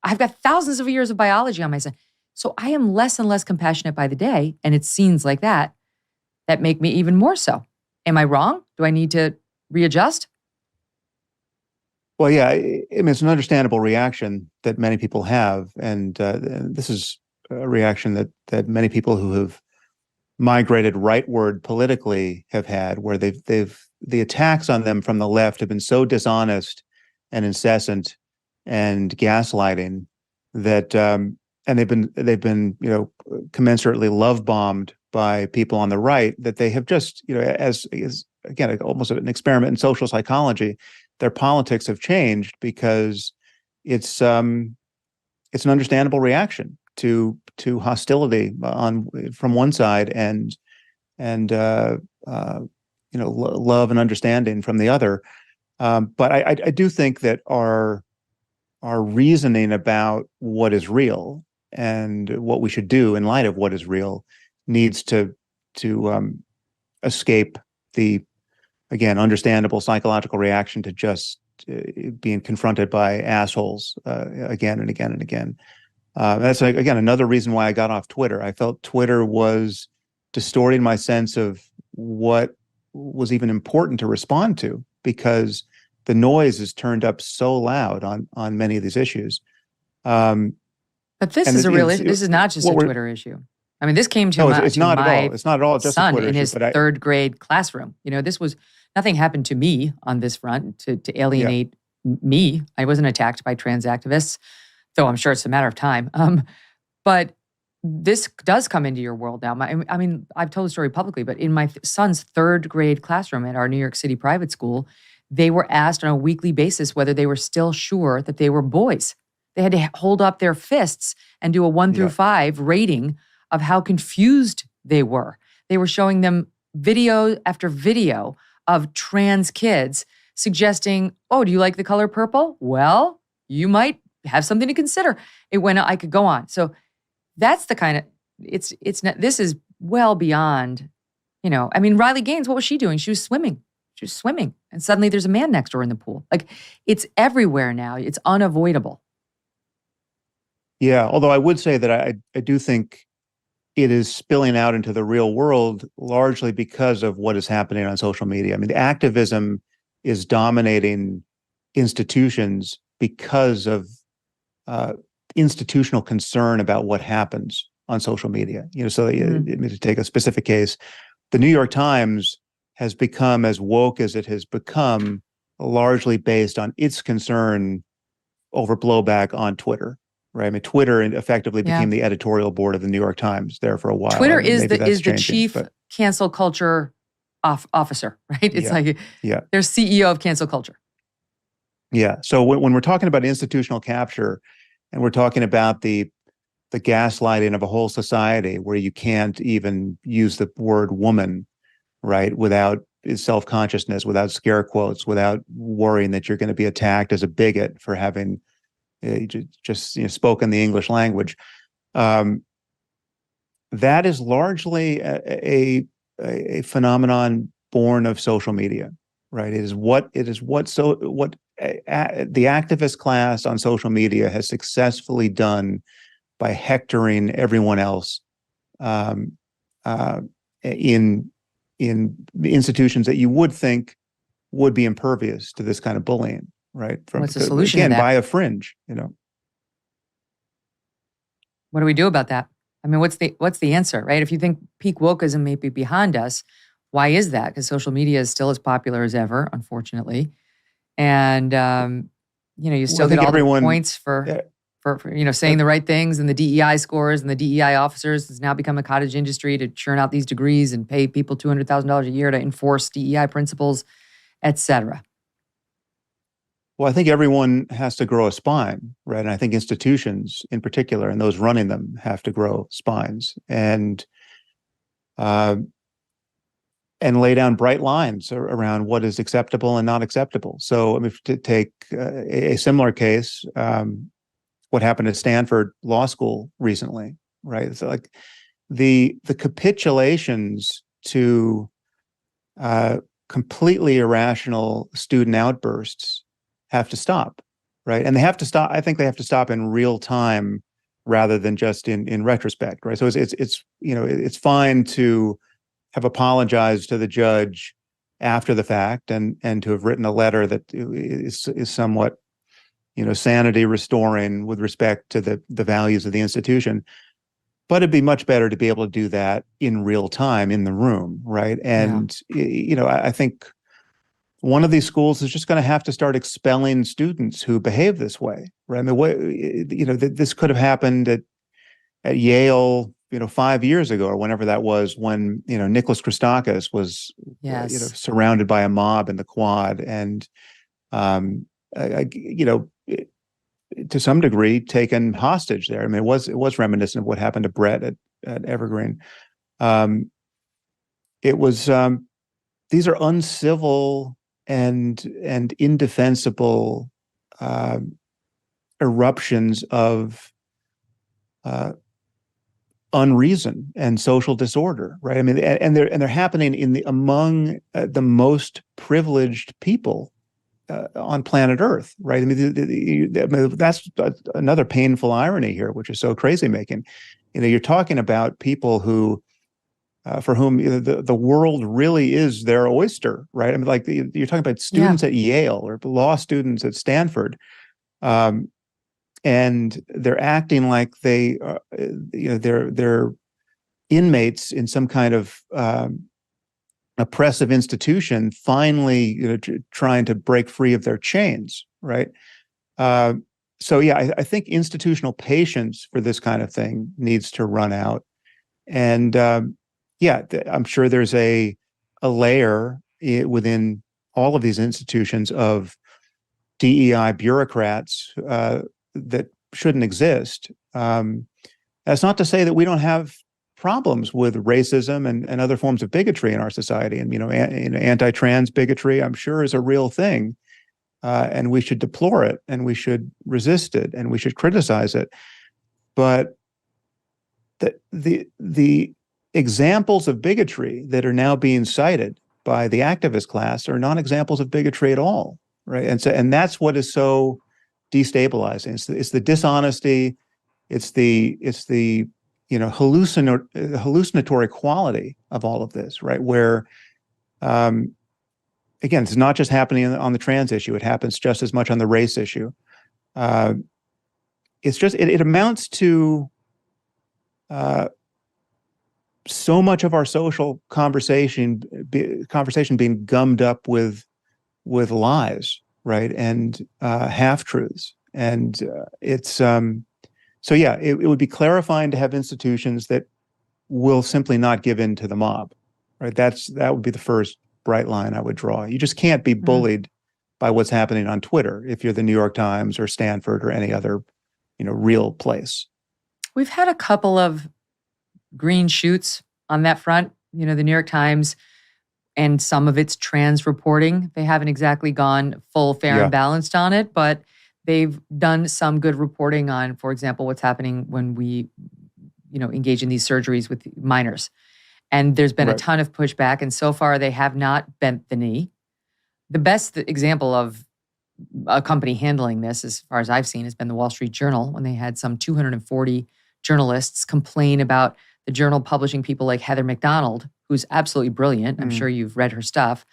I've got thousands of years of biology on my side. So I am less and less compassionate by the day. And it's scenes like that make me even more so. Am I wrong? Do I need to readjust? Well, yeah, I mean, it's an understandable reaction that many people have. And this is a reaction that many people who have migrated rightward politically have had, where the attacks on them from the left have been so dishonest and incessant and gaslighting that and they've been commensurately love bombed by people on the right, that they have just as again almost an experiment in social psychology, their politics have changed because it's an understandable reaction to hostility from one side and love and understanding from the other. But I do think that our reasoning about what is real and what we should do in light of what is real needs to escape the, again, understandable psychological reaction to just being confronted by assholes again and again and again. That's, again, another reason why I got off Twitter. I felt Twitter was distorting my sense of what was even important to respond to, because the noise is turned up so loud on many of these issues. But this is a real issue. This is not just a Twitter issue. I mean, this came to my it's not at all. It's not at all just son a Twitter in his issue, third grade classroom. This was, nothing happened to me on this front to alienate me. I wasn't attacked by trans activists, though I'm sure it's a matter of time. But this does come into your world now. I mean, I've told the story publicly, but in my son's third grade classroom at our New York City private school, they were asked on a weekly basis whether they were still sure that they were boys. They had to hold up their fists and do a 1 through 5 rating of how confused they were. They were showing them video after video of trans kids suggesting, oh, do you like the color purple? Well, you might have something to consider. I could go on. So that's the kind of, it's not, this is well beyond, I mean, Riley Gaines, what was she doing? She was swimming. And suddenly there's a man next door in the pool. Like, it's everywhere now. It's unavoidable. Yeah, although I would say that I do think it is spilling out into the real world largely because of what is happening on social media. I mean, the activism is dominating institutions because of institutional concern about what happens on social media. So to take a specific case, the New York Times has become as woke as it has become, largely based on its concern over blowback on Twitter. Right. I mean, Twitter effectively became the editorial board of the New York Times there for a while. Twitter is the chief cancel culture officer, right? It's they're CEO of cancel culture. Yeah. So when we're talking about institutional capture, and we're talking about the the gaslighting of a whole society where you can't even use the word woman, right, without self-consciousness, without scare quotes, without worrying that you're going to be attacked as a bigot for having just spoken the English language. That is largely a phenomenon born of social media, right? It is what the activist class on social media has successfully done by hectoring everyone else in institutions that you would think would be impervious to this kind of bullying, right? What's the solution again, to that? by a fringe, What do we do about that? I mean, what's the answer, right? If you think peak wokeism may be behind us, why is that? Because social media is still as popular as ever, unfortunately, and you still get all the points for saying the right things, and the DEI scores and the DEI officers has now become a cottage industry to churn out these degrees and pay people $200,000 a year to enforce DEI principles, et cetera. Well, I think everyone has to grow a spine, right? And I think institutions in particular, and those running them, have to grow spines and lay down bright lines around what is acceptable and not acceptable. So, I mean, to take a similar case, what happened at Stanford Law School recently, right? So, like the capitulations to completely irrational student outbursts have to stop, right? And they have to stop. I think they have to stop in real time rather than just in retrospect, right? So it's fine to have apologized to the judge after the fact and to have written a letter that is somewhat sanity restoring with respect to the values of the institution. But it'd be much better to be able to do that in real time in the room, right? And I think one of these schools is just going to have to start expelling students who behave this way, right? I mean, this could have happened at Yale, 5 years ago or whenever that was, when Nicholas Christakis was, surrounded by a mob in the Quad, and to some degree taken hostage there. I mean, it was reminiscent of what happened to Brett at Evergreen. It was these are uncivil and indefensible eruptions of unreason and social disorder, right? I mean, and they're happening among the most privileged people on planet Earth, right? I mean, that's another painful irony here, which is so crazy making. You're talking about people who, for whom the world really is their oyster, right? I mean, like you're talking about students at Yale or law students at Stanford, and they're acting like they're inmates in some kind of oppressive institution, finally trying to break free of their chains, right? So yeah, I think institutional patience for this kind of thing needs to run out, and I'm sure there's a layer within all of these institutions of DEI bureaucrats that shouldn't exist. That's not to say that we don't have problems with racism and other forms of bigotry in our society. And anti-trans bigotry, I'm sure, is a real thing, and we should deplore it, and we should resist it, and we should criticize it. But the examples of bigotry that are now being cited by the activist class are not examples of bigotry at all, right? And that's what is so destabilizing. It's the dishonesty, it's the hallucinatory quality of all of this, right? Where again, it's not just happening on the trans issue; it happens just as much on the race issue. It's just it amounts to so much of our social conversation being gummed up with lies, right, and half truths, and it's so yeah, it would be clarifying to have institutions that will simply not give in to the mob, right? That would be the first bright line I would draw. You just can't be bullied by what's happening on Twitter if you're the New York Times or Stanford or any other real place. We've had a couple of green shoots on that front. You know, the New York Times and some of its trans reporting, they haven't exactly gone full fair and balanced on it, but they've done some good reporting on, for example, what's happening when we, engage in these surgeries with minors. And there's been a ton of pushback, and so far they have not bent the knee. The best example of a company handling this, as far as I've seen, has been the Wall Street Journal, when they had some 240 journalists complain about the journal publishing people like Heather McDonald, who's absolutely brilliant. I'm sure you've read her stuff.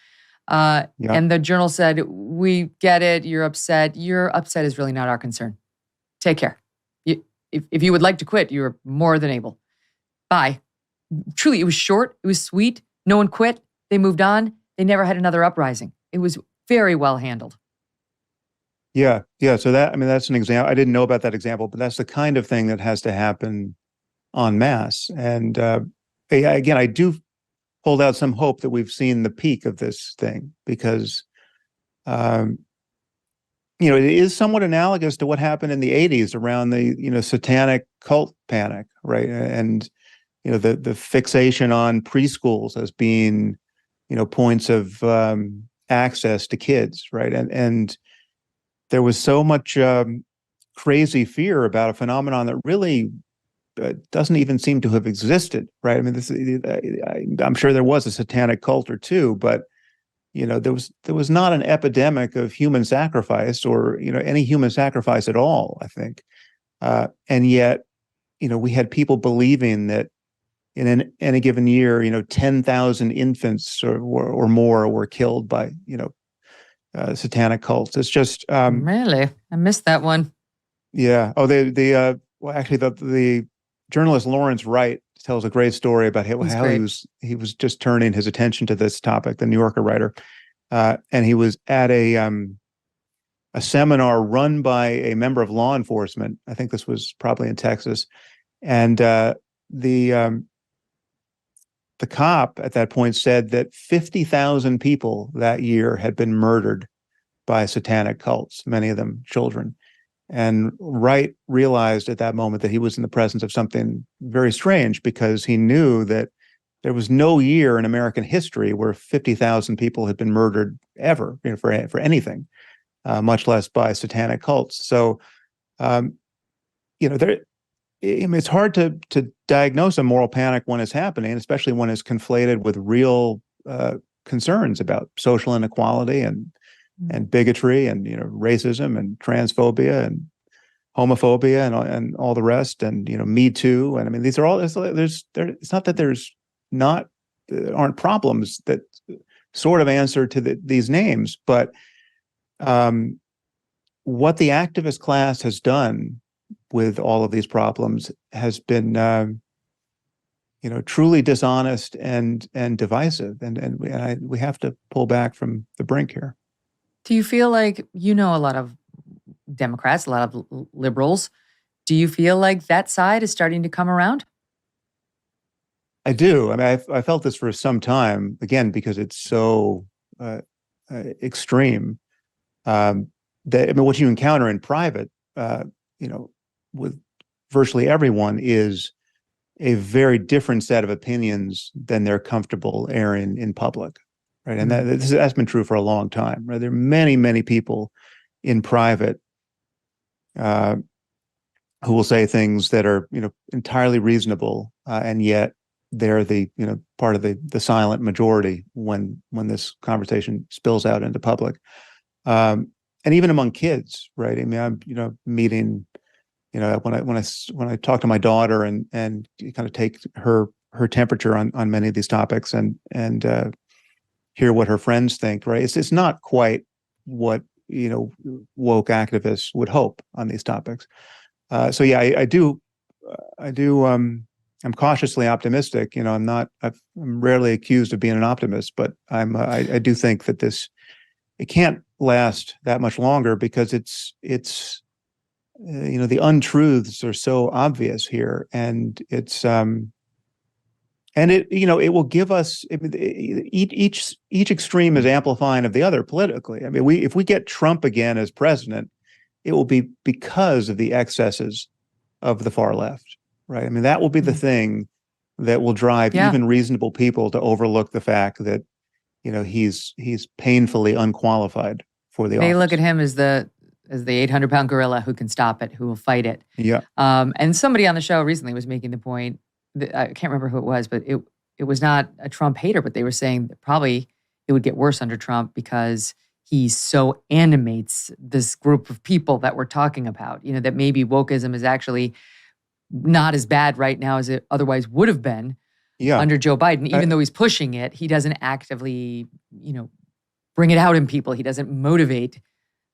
And the journal said, we get it, you're upset. Your upset is really not our concern. Take care. If you would like to quit, you're more than able. Bye. Truly, it was short. It was sweet. No one quit. They moved on. They never had another uprising. It was very well handled. Yeah. So that's an example. I didn't know about that example, but that's the kind of thing that has to happen en masse. And again, I do hold out some hope that we've seen the peak of this thing, because it is somewhat analogous to what happened in the 80s around the satanic cult panic, right? And the fixation on preschools as being points of access to kids, right? And there was so much crazy fear about a phenomenon that really doesn't even seem to have existed, right? I mean, I'm sure there was a satanic cult or two, but there was not an epidemic of human sacrifice, or any human sacrifice at all, I think, and yet we had people believing that in any given year 10,000 infants or more were killed by satanic cults. It's just really, I missed that one. Yeah. Oh, the journalist Lawrence Wright tells a great story about how he was just turning his attention to this topic, the New Yorker writer, and he was at a seminar run by a member of law enforcement. I think this was probably in Texas, and the cop at that point said that 50,000 people that year had been murdered by satanic cults, many of them children. And Wright realized at that moment that he was in the presence of something very strange, because he knew that there was no year in American history where 50,000 people had been murdered ever, for anything, much less by satanic cults. So, it's hard to diagnose a moral panic when it's happening, especially when it's conflated with real concerns about social inequality and bigotry and racism and transphobia and homophobia and all the rest, and Me Too. And I mean, these are all it's not that there aren't problems that sort of answer to these names, but what the activist class has done with all of these problems has been truly dishonest and divisive, and we have to pull back from the brink here. Do you feel like a lot of Democrats, a lot of liberals? Do you feel like that side is starting to come around? I do. I mean, I felt this for some time, again, because it's so extreme. What you encounter in private, with virtually everyone, is a very different set of opinions than they're comfortable airing in public. Right. And that's been true for a long time. Right. There are many, many people in private who will say things that are, entirely reasonable, and yet they're the, part of the silent majority when this conversation spills out into public. And even among kids, right? I mean, I'm, meeting, when I talk to my daughter and kind of take her temperature on many of these topics and hear what her friends think, right? It's not quite what woke activists would hope on these topics. So yeah, I do. I'm cautiously optimistic. I'm rarely accused of being an optimist, but I do think that it can't last that much longer, because it's the untruths are so obvious here, and it's and it will give us, each extreme is amplifying of the other politically. I mean, if we get Trump again as president, it will be because of the excesses of the far left. right? I mean, that will be the thing that will drive even reasonable people to overlook the fact that, he's painfully unqualified for the They office. look at him as the 800-pound gorilla who can stop it, who will fight it. Yeah. And somebody on the show recently was making the point, that, I can't remember who it was, but it was not a Trump hater, but they were saying that probably it would get worse under Trump because he so animates this group of people that we're talking about, that maybe wokeism is actually not as bad right now as it otherwise would have been under Joe Biden. Even though he's pushing it, he doesn't actively, bring it out in people. He doesn't motivate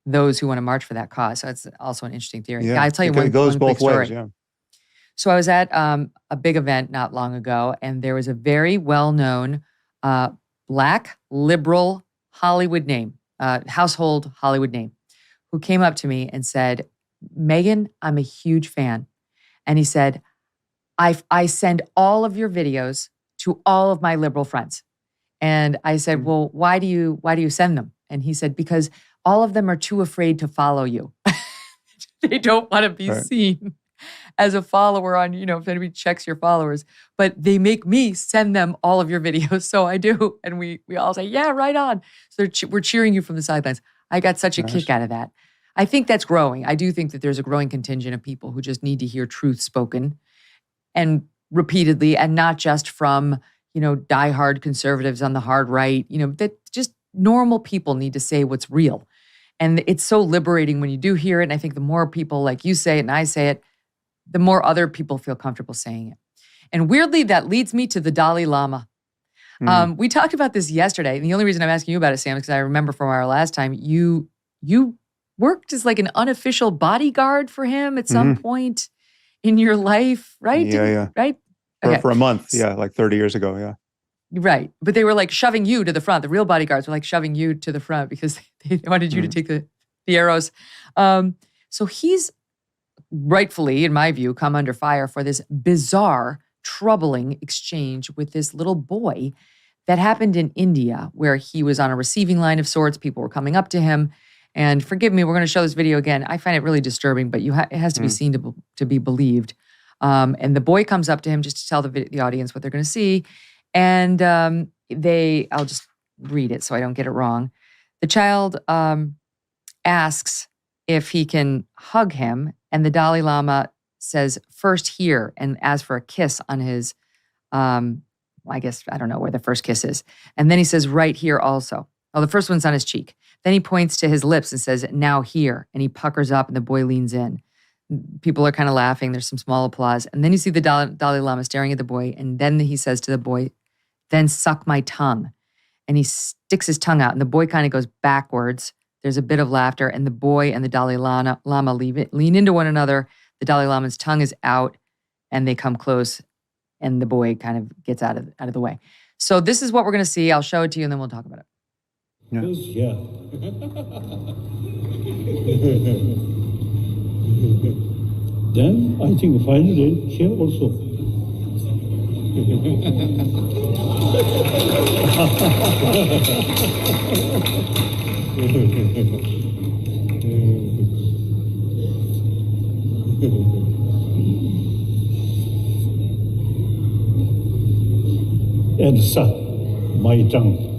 those who want to march for that cause. So it's also an interesting theory. Yeah, I'll tell you it goes one both quick story. ways, yeah. So I was at a big event not long ago, and there was a very well-known Black liberal Hollywood name, household Hollywood name, who came up to me and said, Megyn, I'm a huge fan. And he said, I send all of your videos to all of my liberal friends. And I said, well, why do you send them? And he said, because all of them are too afraid to follow you. They don't want to be seen as a follower on, if anybody checks your followers. But they make me send them all of your videos. So I do. And we all say, yeah, right on. So we're cheering you from the sidelines. I got such a kick out of that. I think that's growing. I do think that there's a growing contingent of people who just need to hear truth spoken and repeatedly, and not just from, diehard conservatives on the hard right, that just normal people need to say what's real. And it's so liberating when you do hear it. And I think the more people like you say it and I say it, the more other people feel comfortable saying it. And weirdly, that leads me to the Dalai Lama. We talked about this yesterday. And the only reason I'm asking you about it, Sam, is because I remember from our last time, you worked as like an unofficial bodyguard for him at some point in your life, right? Yeah. Right? For a month, like 30 years ago, yeah. Right. But they were like shoving you to the front. The real bodyguards were like shoving you to the front because they wanted you to take the arrows. So he's rightfully, in my view, come under fire for this bizarre, troubling exchange with this little boy that happened in India, where he was on a receiving line of sorts. People were coming up to him. And forgive me, we're going to show this video again. I find it really disturbing, but it has to be seen to be believed. And the boy comes up to him just to tell the audience what they're going to see. And I'll just read it so I don't get it wrong. The child asks if he can hug him, and the Dalai Lama says, first here, and asks for a kiss on his, I guess, I don't know where the first kiss is. And then he says, right here also. Oh, the first one's on his cheek. Then he points to his lips and says, now here. And he puckers up and the boy leans in. People are kind of laughing. There's some small applause. And then you see the Dalai Lama staring at the boy. And then he says to the boy, then suck my tongue. And he sticks his tongue out. And the boy kind of goes backwards. There's a bit of laughter. And the boy and the Dalai Lama lean into one another. The Dalai Lama's tongue is out. And they come close. And the boy kind of gets out of the way. So this is what we're going to see. I'll show it to you and then we'll talk about it. Yeah. Then I think finally here also. And suck my tongue.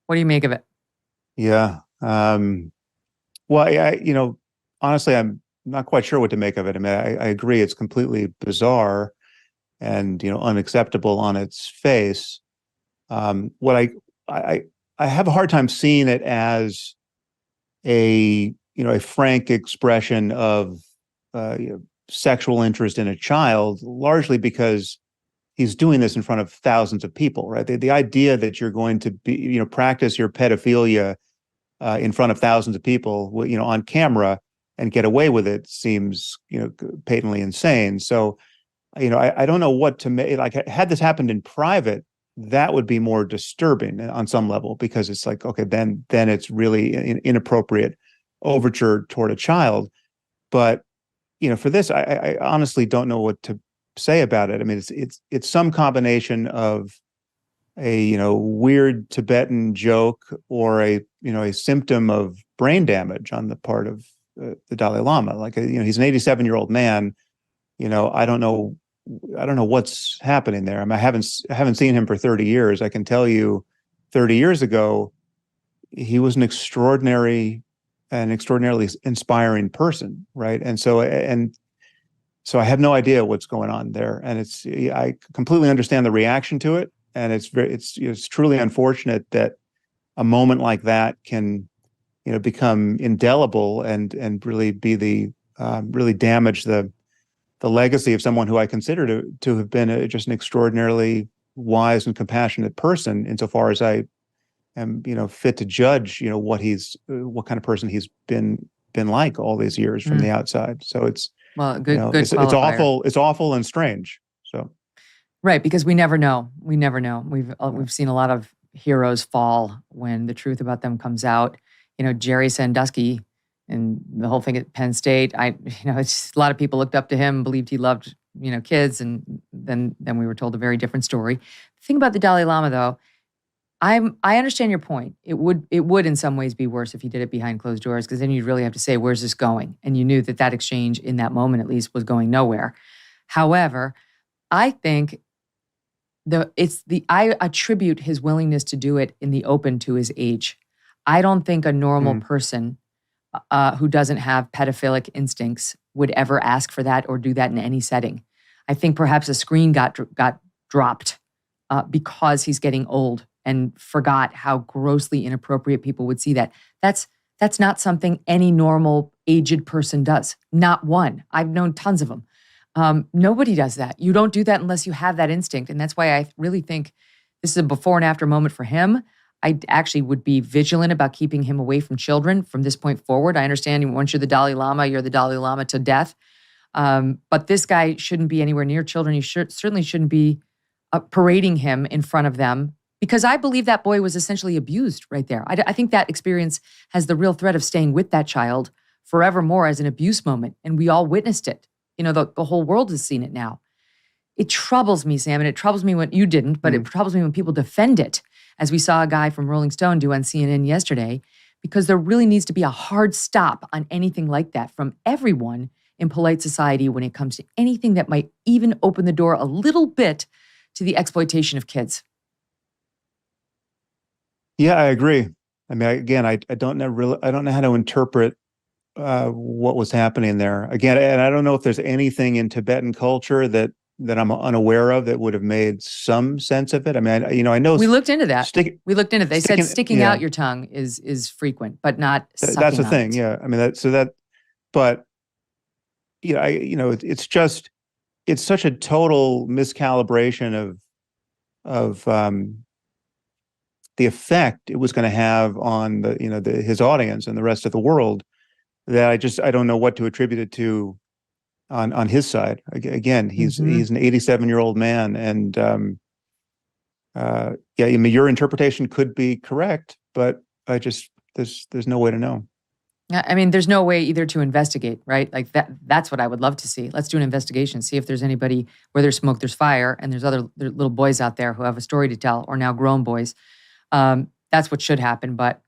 What do you make of it? Yeah. Well, honestly, I'm not quite sure what to make of it. I mean, I agree it's completely bizarre and, unacceptable on its face. What I have a hard time seeing it as a frank expression of sexual interest in a child, largely because he's doing this in front of thousands of people, right? The idea that you're going to be, practice your pedophilia in front of thousands of people, on camera and get away with it seems, patently insane. So, I don't know what to make. Like, had this happened in private, that would be more disturbing on some level, because it's like, okay, then it's really inappropriate overture toward a child. But for this, I honestly don't know what to say about it. I mean, it's some combination of weird Tibetan joke or a symptom of brain damage on the part of the Dalai Lama. Like, he's an 87-year-old man. I don't know what's happening there. I mean, I haven't seen him for 30 years. I can tell you 30 years ago, he was an extraordinarily inspiring person, right? And so I have no idea what's going on there. And I completely understand the reaction to it. And it's truly unfortunate that a moment like that can, become indelible and really be really damage the legacy of someone who I consider to have been just an extraordinarily wise and compassionate person, insofar as I am, fit to judge, what kind of person he's been like all these years from the outside. So it's it's awful. It's awful and strange. So. Right, because we never know. We never know. We've seen a lot of heroes fall when the truth about them comes out. Jerry Sandusky and the whole thing at Penn State. It's a lot of people looked up to him, believed he loved, kids, and then we were told a very different story. The thing about the Dalai Lama, though, I understand your point. It would in some ways be worse if he did it behind closed doors, because then you'd really have to say, where's this going? And you knew that exchange in that moment, at least, was going nowhere. However, I think I attribute his willingness to do it in the open to his age. I don't think a normal person who doesn't have pedophilic instincts would ever ask for that or do that in any setting. I think perhaps a screen got dropped because he's getting old and forgot how grossly inappropriate people would see that. That's not something any normal aged person does. Not one. I've known tons of them. Nobody does that. You don't do that unless you have that instinct. And that's why I really think this is a before and after moment for him. I actually would be vigilant about keeping him away from children from this point forward. I understand once you're the Dalai Lama to death. But this guy shouldn't be anywhere near children. You certainly shouldn't be parading him in front of them, because I believe that boy was essentially abused right there. I think that experience has the real threat of staying with that child forevermore as an abuse moment. And we all witnessed it. The whole world has seen it now. It troubles me, Sam, and it troubles me when you didn't, but it troubles me when people defend it, as we saw a guy from Rolling Stone do on CNN yesterday, because there really needs to be a hard stop on anything like that from everyone in polite society when it comes to anything that might even open the door a little bit to the exploitation of kids. Yeah, I agree. I mean, again, I don't know how to interpret what was happening there. Again, and I don't know if there's anything in Tibetan culture that I'm unaware of that would have made some sense of it. I mean, I know we looked into that. They said sticking out your tongue is frequent, but not sucking that's the on thing. it. Yeah, I mean but it's such a total miscalibration of the effect it was going to have on his audience and the rest of the world, that I don't know what to attribute it to on his side. Again, he's an 87-year-old man, and I mean, your interpretation could be correct, but there's no way to know. I mean, there's no way either to investigate, right? Like that's what I would love to see. Let's do an investigation, see if there's anybody where there's smoke, there's fire, and there's other little boys out there who have a story to tell, or now grown boys. That's what should happen, but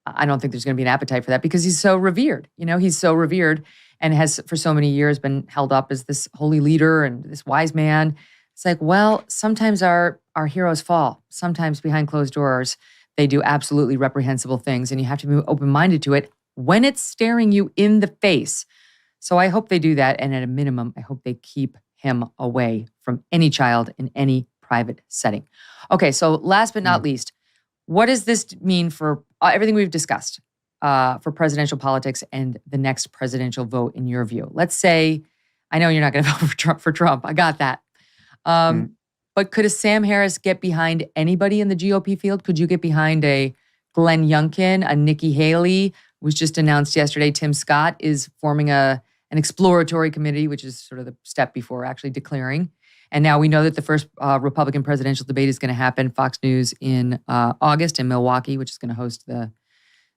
I don't think there's going to be an appetite for that, because he's so revered. He's so revered and has for so many years been held up as this holy leader and this wise man. It's like, well, sometimes our heroes fall. Sometimes behind closed doors, they do absolutely reprehensible things, and you have to be open-minded to it when it's staring you in the face. So I hope they do that, and at a minimum, I hope they keep him away from any child in any private setting. Okay, so last but not least, what does this mean for everything we've discussed for presidential politics and the next presidential vote, in your view? Let's say, I know you're not going to vote for Trump. I got that. But could a Sam Harris get behind anybody in the GOP field? Could you get behind a Glenn Youngkin, a Nikki Haley? Was just announced yesterday. Tim Scott is forming an exploratory committee, which is sort of the step before actually declaring. And now we know that the first Republican presidential debate is going to happen, Fox News, in August in Milwaukee, which is going to host the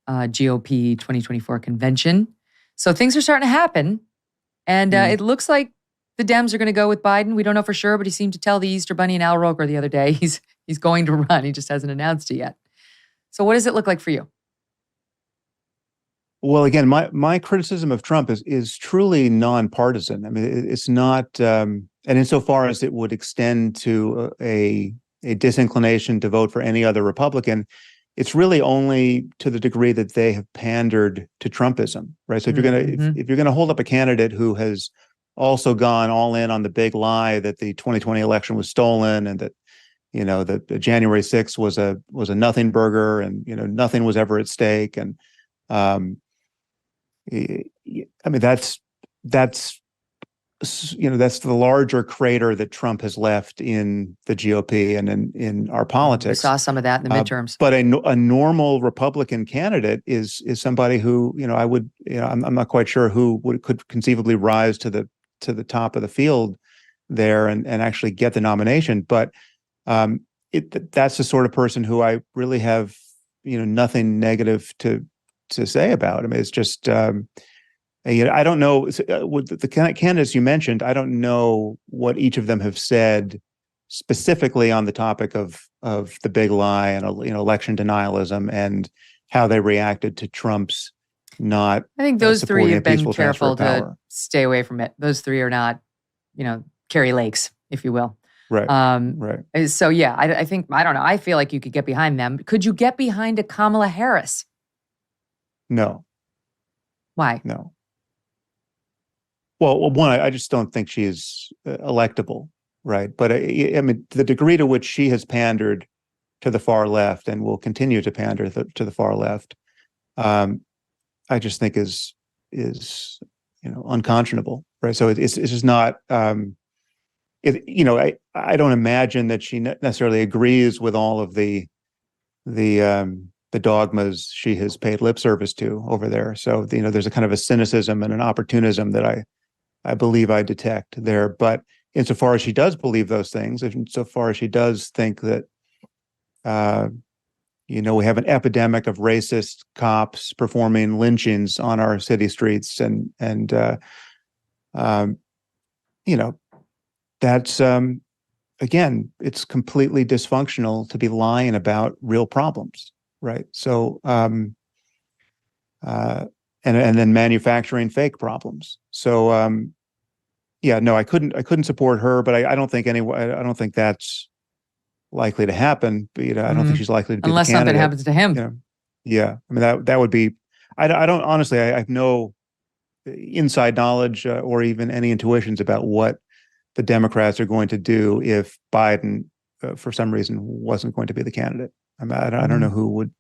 GOP 2024 convention. So things are starting to happen. And it looks like the Dems are going to go with Biden. We don't know for sure, but he seemed to tell the Easter Bunny and Al Roker the other day he's going to run. He just hasn't announced it yet. So what does it look like for you? Well, again, my criticism of Trump is truly nonpartisan. I mean, it's not, and insofar as it would extend to a disinclination to vote for any other Republican, it's really only to the degree that they have pandered to Trumpism, right? So if you're gonna hold up a candidate who has also gone all in on the big lie that the 2020 election was stolen and that that January 6th was a nothing burger and nothing was ever at stake, and I mean that's the larger crater that Trump has left in the GOP and in our politics. We saw some of that in the midterms. But a normal Republican candidate is somebody who I'm not quite sure who could conceivably rise to the top of the field there and actually get the nomination. But that's the sort of person who I really have nothing negative to say about. I mean, it's just. I don't know with the candidates you mentioned. I don't know what each of them have said specifically on the topic of the big lie and election denialism and how they reacted to Trump's not. I think those three have been careful to power. Stay away from it. Those three are not, Carrie Lakes, if you will. Right. Right. So yeah, I think I don't know. I feel like you could get behind them. Could you get behind a Kamala Harris? No. Why? No. Well, one, I just don't think she is electable, right? But I mean, the degree to which she has pandered to the far left and will continue to pander to the far left, I just think is unconscionable, right? So it's just not. I don't imagine that she necessarily agrees with all of the dogmas she has paid lip service to over there. So there's a kind of a cynicism and an opportunism that I believe I detect there. But insofar as she does believe those things, insofar as she does think that, we have an epidemic of racist cops performing lynchings on our city streets, and that's again, it's completely dysfunctional to be lying about real problems, right? So, and then manufacturing fake problems. So, I couldn't support her, but I don't think I don't think that's likely to happen. But I don't think she's likely to be unless the candidate. something happens to him. Yeah, I mean that would be. I don't honestly. I have no inside knowledge or even any intuitions about what the Democrats are going to do if Biden, for some reason, wasn't going to be the candidate. I mean, I don't know who would.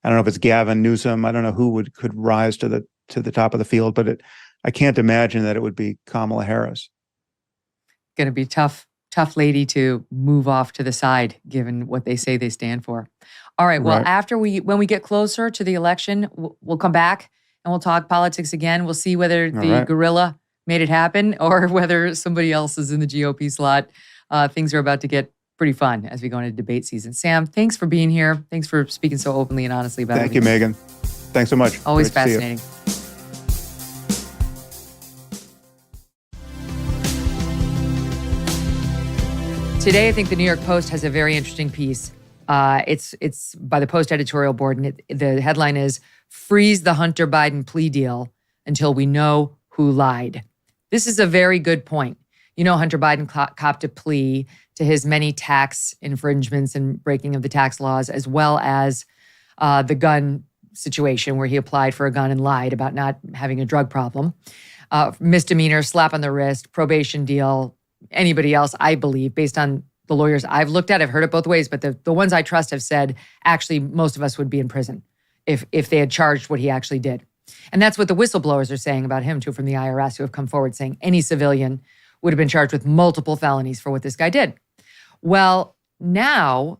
I don't know if it's Gavin Newsom. I don't know who could rise to the top of the field, but I can't imagine that it would be Kamala Harris. Going to be tough lady to move off to the side, given what they say they stand for. All right. Well, when we get closer to the election, we'll come back and we'll talk politics again. We'll see whether the gorilla made it happen or whether somebody else is in the GOP slot. Things are about to get pretty fun as we go into debate season. Sam, thanks for being here. Thanks for speaking so openly and honestly about it. Thank you, Megyn. Thanks so much. Always fascinating. Today, I think the New York Post has a very interesting piece. It's by the Post editorial board, and the headline is "Freeze the Hunter Biden plea deal until we know who lied." This is a very good point. Hunter Biden copped a plea to his many tax infringements and breaking of the tax laws, as well as the gun situation where he applied for a gun and lied about not having a drug problem. Misdemeanor, slap on the wrist, probation deal. Anybody else, I believe, based on the lawyers I've looked at, I've heard it both ways, but the ones I trust have said, actually, most of us would be in prison if they had charged what he actually did. And that's what the whistleblowers are saying about him, too, from the IRS, who have come forward saying any civilian would have been charged with multiple felonies for what this guy did. Well, now,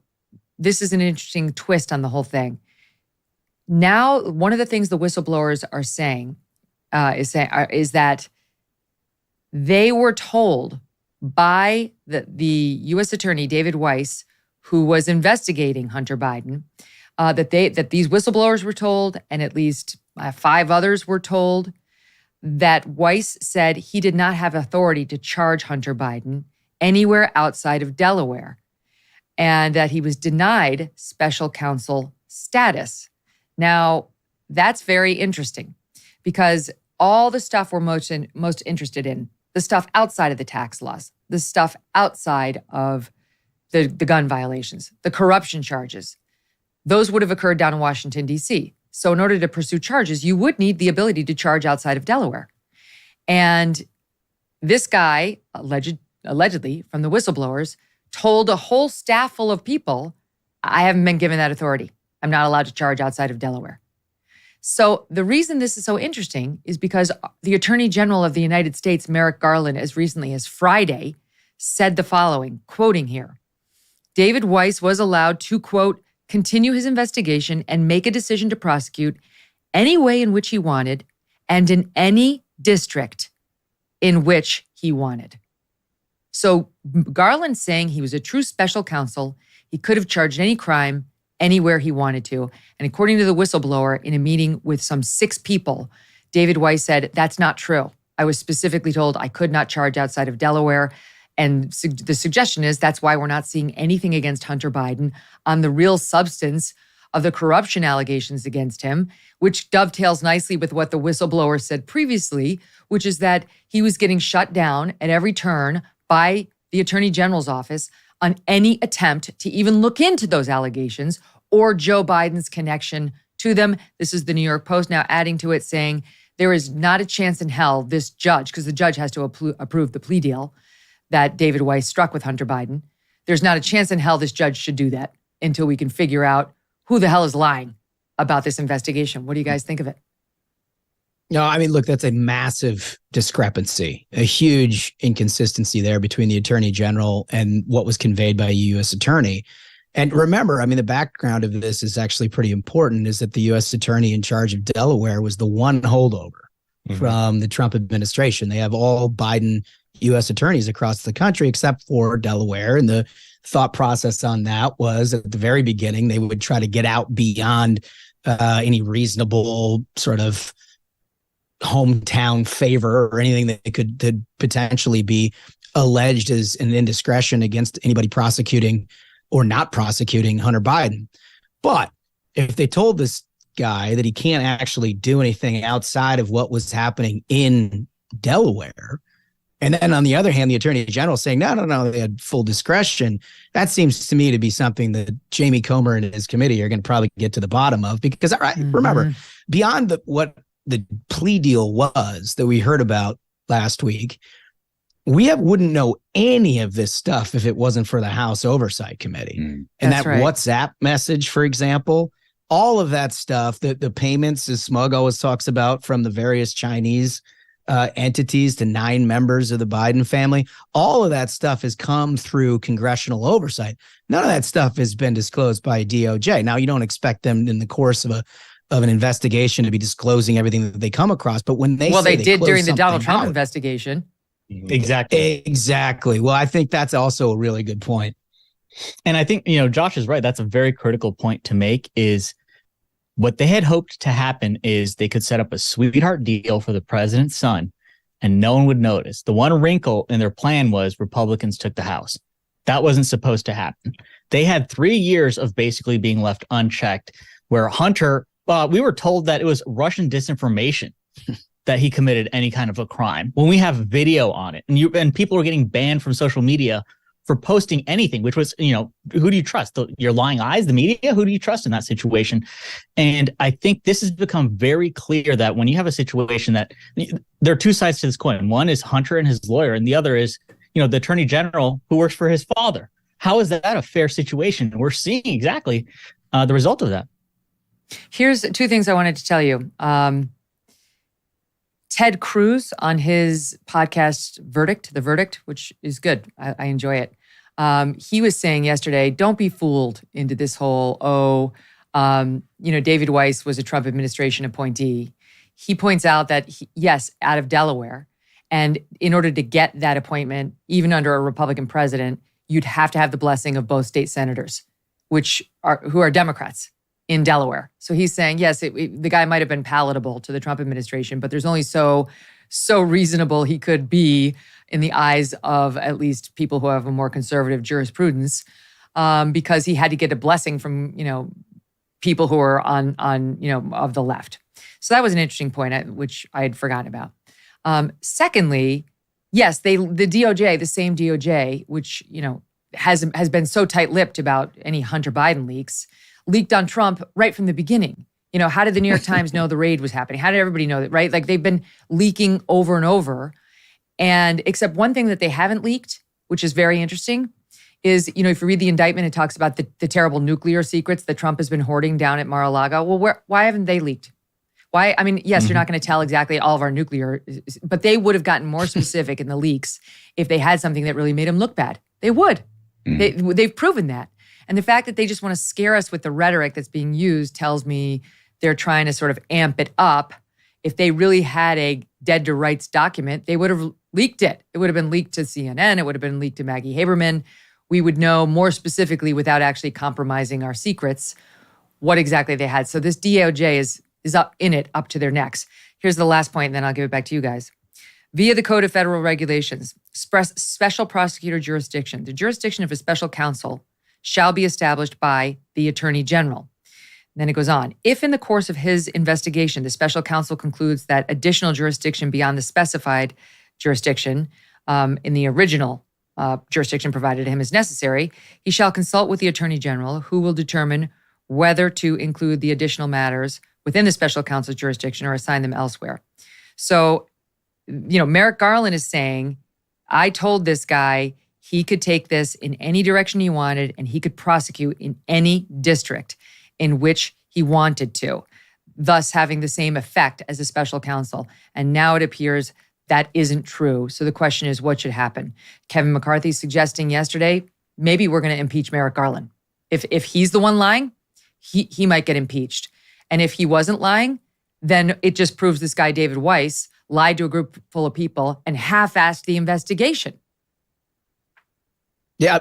this is an interesting twist on the whole thing. Now, one of the things the whistleblowers are saying is that they were told by the U.S. Attorney, David Weiss, who was investigating Hunter Biden, that these whistleblowers were told, and at least 5 others were told, that Weiss said he did not have authority to charge Hunter Biden anywhere outside of Delaware, and that he was denied special counsel status. Now, that's very interesting because all the stuff we're most interested in, the stuff outside of the tax laws, the stuff outside of the gun violations, the corruption charges, those would have occurred down in Washington, D.C. So in order to pursue charges, you would need the ability to charge outside of Delaware. And this guy, allegedly from the whistleblowers, told a whole staff full of people, I haven't been given that authority. I'm not allowed to charge outside of Delaware. So the reason this is so interesting is because the Attorney General of the United States, Merrick Garland, as recently as Friday, said the following, quoting here, David Weiss was allowed to, quote, continue his investigation and make a decision to prosecute any way in which he wanted and in any district in which he wanted. So Garland saying he was a true special counsel, he could have charged any crime anywhere he wanted to. And according to the whistleblower, in a meeting with some 6 people, David Weiss said, that's not true. I was specifically told I could not charge outside of Delaware. And the suggestion is that's why we're not seeing anything against Hunter Biden on the real substance of the corruption allegations against him, which dovetails nicely with what the whistleblower said previously, which is that he was getting shut down at every turn by the Attorney General's office on any attempt to even look into those allegations or Joe Biden's connection to them. This is the New York Post now adding to it saying there is not a chance in hell this judge, because the judge has to approve the plea deal that David Weiss struck with Hunter Biden. There's not a chance in hell this judge should do that until we can figure out who the hell is lying about this investigation. What do you guys think of it? No, I mean, look, that's a massive discrepancy, a huge inconsistency there between the Attorney General and what was conveyed by a U.S. Attorney. And remember, I mean, the background of this is actually pretty important, is that the U.S. Attorney in charge of Delaware was the one holdover from the Trump administration. They have all Biden U.S. attorneys across the country except for Delaware. And the thought process on that was at the very beginning, they would try to get out beyond any reasonable sort of hometown favor or anything that could potentially be alleged as an indiscretion against anybody prosecuting or not prosecuting Hunter Biden. But if they told this guy that he can't actually do anything outside of what was happening in Delaware, and then on the other hand, the Attorney General saying, no, they had full discretion, that seems to me to be something that Jamie Comer and his committee are going to probably get to the bottom of. Because remember, beyond what the plea deal was that we heard about last week, we wouldn't know any of this stuff if it wasn't for the House Oversight Committee. And that WhatsApp message, for example, all of that stuff, the payments, as Smug always talks about, from the various Chinese entities to 9 members of the Biden family, all of that stuff has come through congressional oversight. None of that stuff has been disclosed by DOJ. Now, you don't expect them in the course of an investigation to be disclosing everything that they come across, but when they did during the Donald Trump investigation. Exactly. Well, I think that's also a really good point. And I think, Josh is right. That's a very critical point to make, is what they had hoped to happen is they could set up a sweetheart deal for the president's son and no one would notice. The one wrinkle in their plan was Republicans took the House. That wasn't supposed to happen. They had 3 years of basically being left unchecked, where Hunter, we were told that it was Russian disinformation that he committed any kind of a crime, when we have video on it. And people were getting banned from social media for posting anything, which was, who do you trust? Your lying eyes, the media? Who do you trust in that situation? And I think this has become very clear that when you have a situation that there are 2 sides to this coin. One is Hunter and his lawyer, and the other is, the Attorney General who works for his father. How is that a fair situation? We're seeing exactly the result of that. Here's 2 things I wanted to tell you. Ted Cruz on his podcast The Verdict, which is good. I enjoy it. He was saying yesterday, don't be fooled into this whole, David Weiss was a Trump administration appointee. He points out that, yes, out of Delaware. And in order to get that appointment, even under a Republican president, you'd have to have the blessing of both state senators, who are Democrats in Delaware. So he's saying, yes, the guy might have been palatable to the Trump administration, but there's only so so reasonable he could be in the eyes of at least people who have a more conservative jurisprudence, because he had to get a blessing from, people who are on of the left. So that was an interesting point, which I had forgotten about. Secondly, yes, the DOJ, the same DOJ, which, has been so tight-lipped about any Hunter Biden leaks, leaked on Trump right from the beginning. How did the New York Times know the raid was happening? How did everybody know that, right? Like, they've been leaking over and over. And except one thing that they haven't leaked, which is very interesting, is, if you read the indictment, it talks about the terrible nuclear secrets that Trump has been hoarding down at Mar-a-Lago. Well, why haven't they leaked? Why? I mean, yes, you're not going to tell exactly all of our nuclear, but they would have gotten more specific in the leaks if they had something that really made them look bad. They would. They've proven that. And the fact that they just want to scare us with the rhetoric that's being used tells me they're trying to sort of amp it up. If they really had a dead to rights document, they would have leaked it. It would have been leaked to CNN. It would have been leaked to Maggie Haberman. We would know more specifically, without actually compromising our secrets, what exactly they had. So this DOJ is up in it, up to their necks. Here's the last point, and then I'll give it back to you guys. Via the Code of Federal Regulations, special prosecutor jurisdiction. The jurisdiction of a special counsel shall be established by the Attorney General. And then it goes on. If in the course of his investigation, the special counsel concludes that additional jurisdiction beyond the specified jurisdiction in the original jurisdiction provided to him is necessary, he shall consult with the Attorney General, who will determine whether to include the additional matters within the special counsel's jurisdiction or assign them elsewhere. So, Merrick Garland is saying, I told this guy he could take this in any direction he wanted and he could prosecute in any district in which he wanted to, thus having the same effect as a special counsel. And now it appears that isn't true. So the question is, what should happen? Kevin McCarthy suggesting yesterday, maybe we're going to impeach Merrick Garland. If he's the one lying, he might get impeached. And if he wasn't lying, then it just proves this guy, David Weiss, lied to a group full of people and half-assed the investigation. Yeah,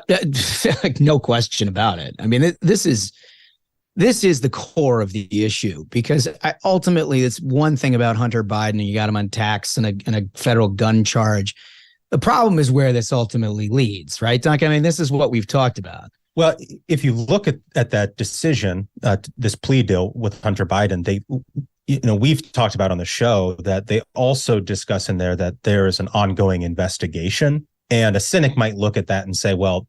no question about it. I mean, this is the core of the issue, because ultimately it's one thing about Hunter Biden, and you got him on tax and a federal gun charge. The problem is where this ultimately leads, right, Duncan? I mean, this is what we've talked about. Well, if you look at that decision, this plea deal with Hunter Biden, we've talked about on the show that they also discuss in there that there is an ongoing investigation. And a cynic might look at that and say, well,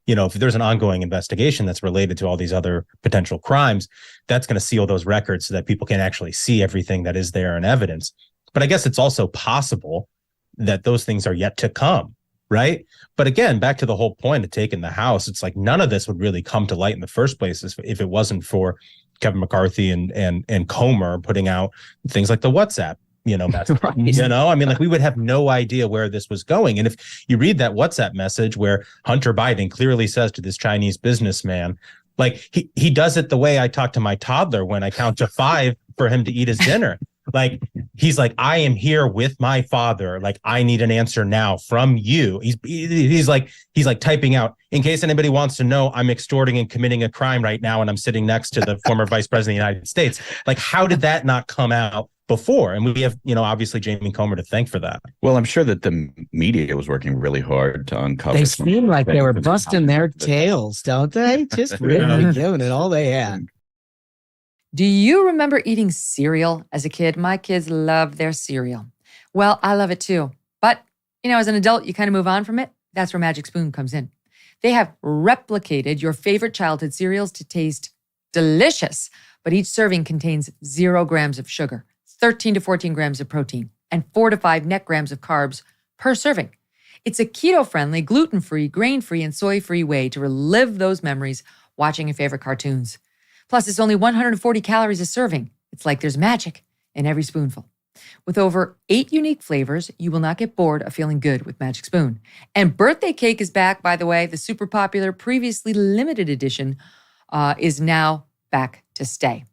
if there's an ongoing investigation that's related to all these other potential crimes, that's going to seal those records so that people can actually see everything that is there in evidence. But I guess it's also possible that those things are yet to come, right? But again, back to the whole point of taking the House, it's like none of this would really come to light in the first place if it wasn't for Kevin McCarthy and Comer putting out things like the WhatsApp, message. Right. I mean, like, we would have no idea where this was going. And if you read that WhatsApp message where Hunter Biden clearly says to this Chinese businessman, like, he does it the way I talk to my toddler when I count to 5 for him to eat his dinner. Like, he's like, I am here with my father. Like, I need an answer now from you. He's like typing out, in case anybody wants to know, I'm extorting and committing a crime right now, and I'm sitting next to the former vice president of the United States. Like, how did that not come out before? And we have, obviously Jamie Comer to thank for that. Well, I'm sure that the media was working really hard to uncover. They seem like they were busting their tails, don't they? Just really giving it all they had. Do you remember eating cereal as a kid? My kids love their cereal. Well, I love it too. But, as an adult, you kind of move on from it. That's where Magic Spoon comes in. They have replicated your favorite childhood cereals to taste delicious, but each serving contains 0 grams of sugar, 13 to 14 grams of protein, and 4 to 5 net grams of carbs per serving. It's a keto-friendly, gluten-free, grain-free, and soy-free way to relive those memories watching your favorite cartoons. Plus, it's only 140 calories a serving. It's like there's magic in every spoonful. With over 8 unique flavors, you will not get bored of feeling good with Magic Spoon. And birthday cake is back, by the way. The super popular, previously limited edition is now back to stay.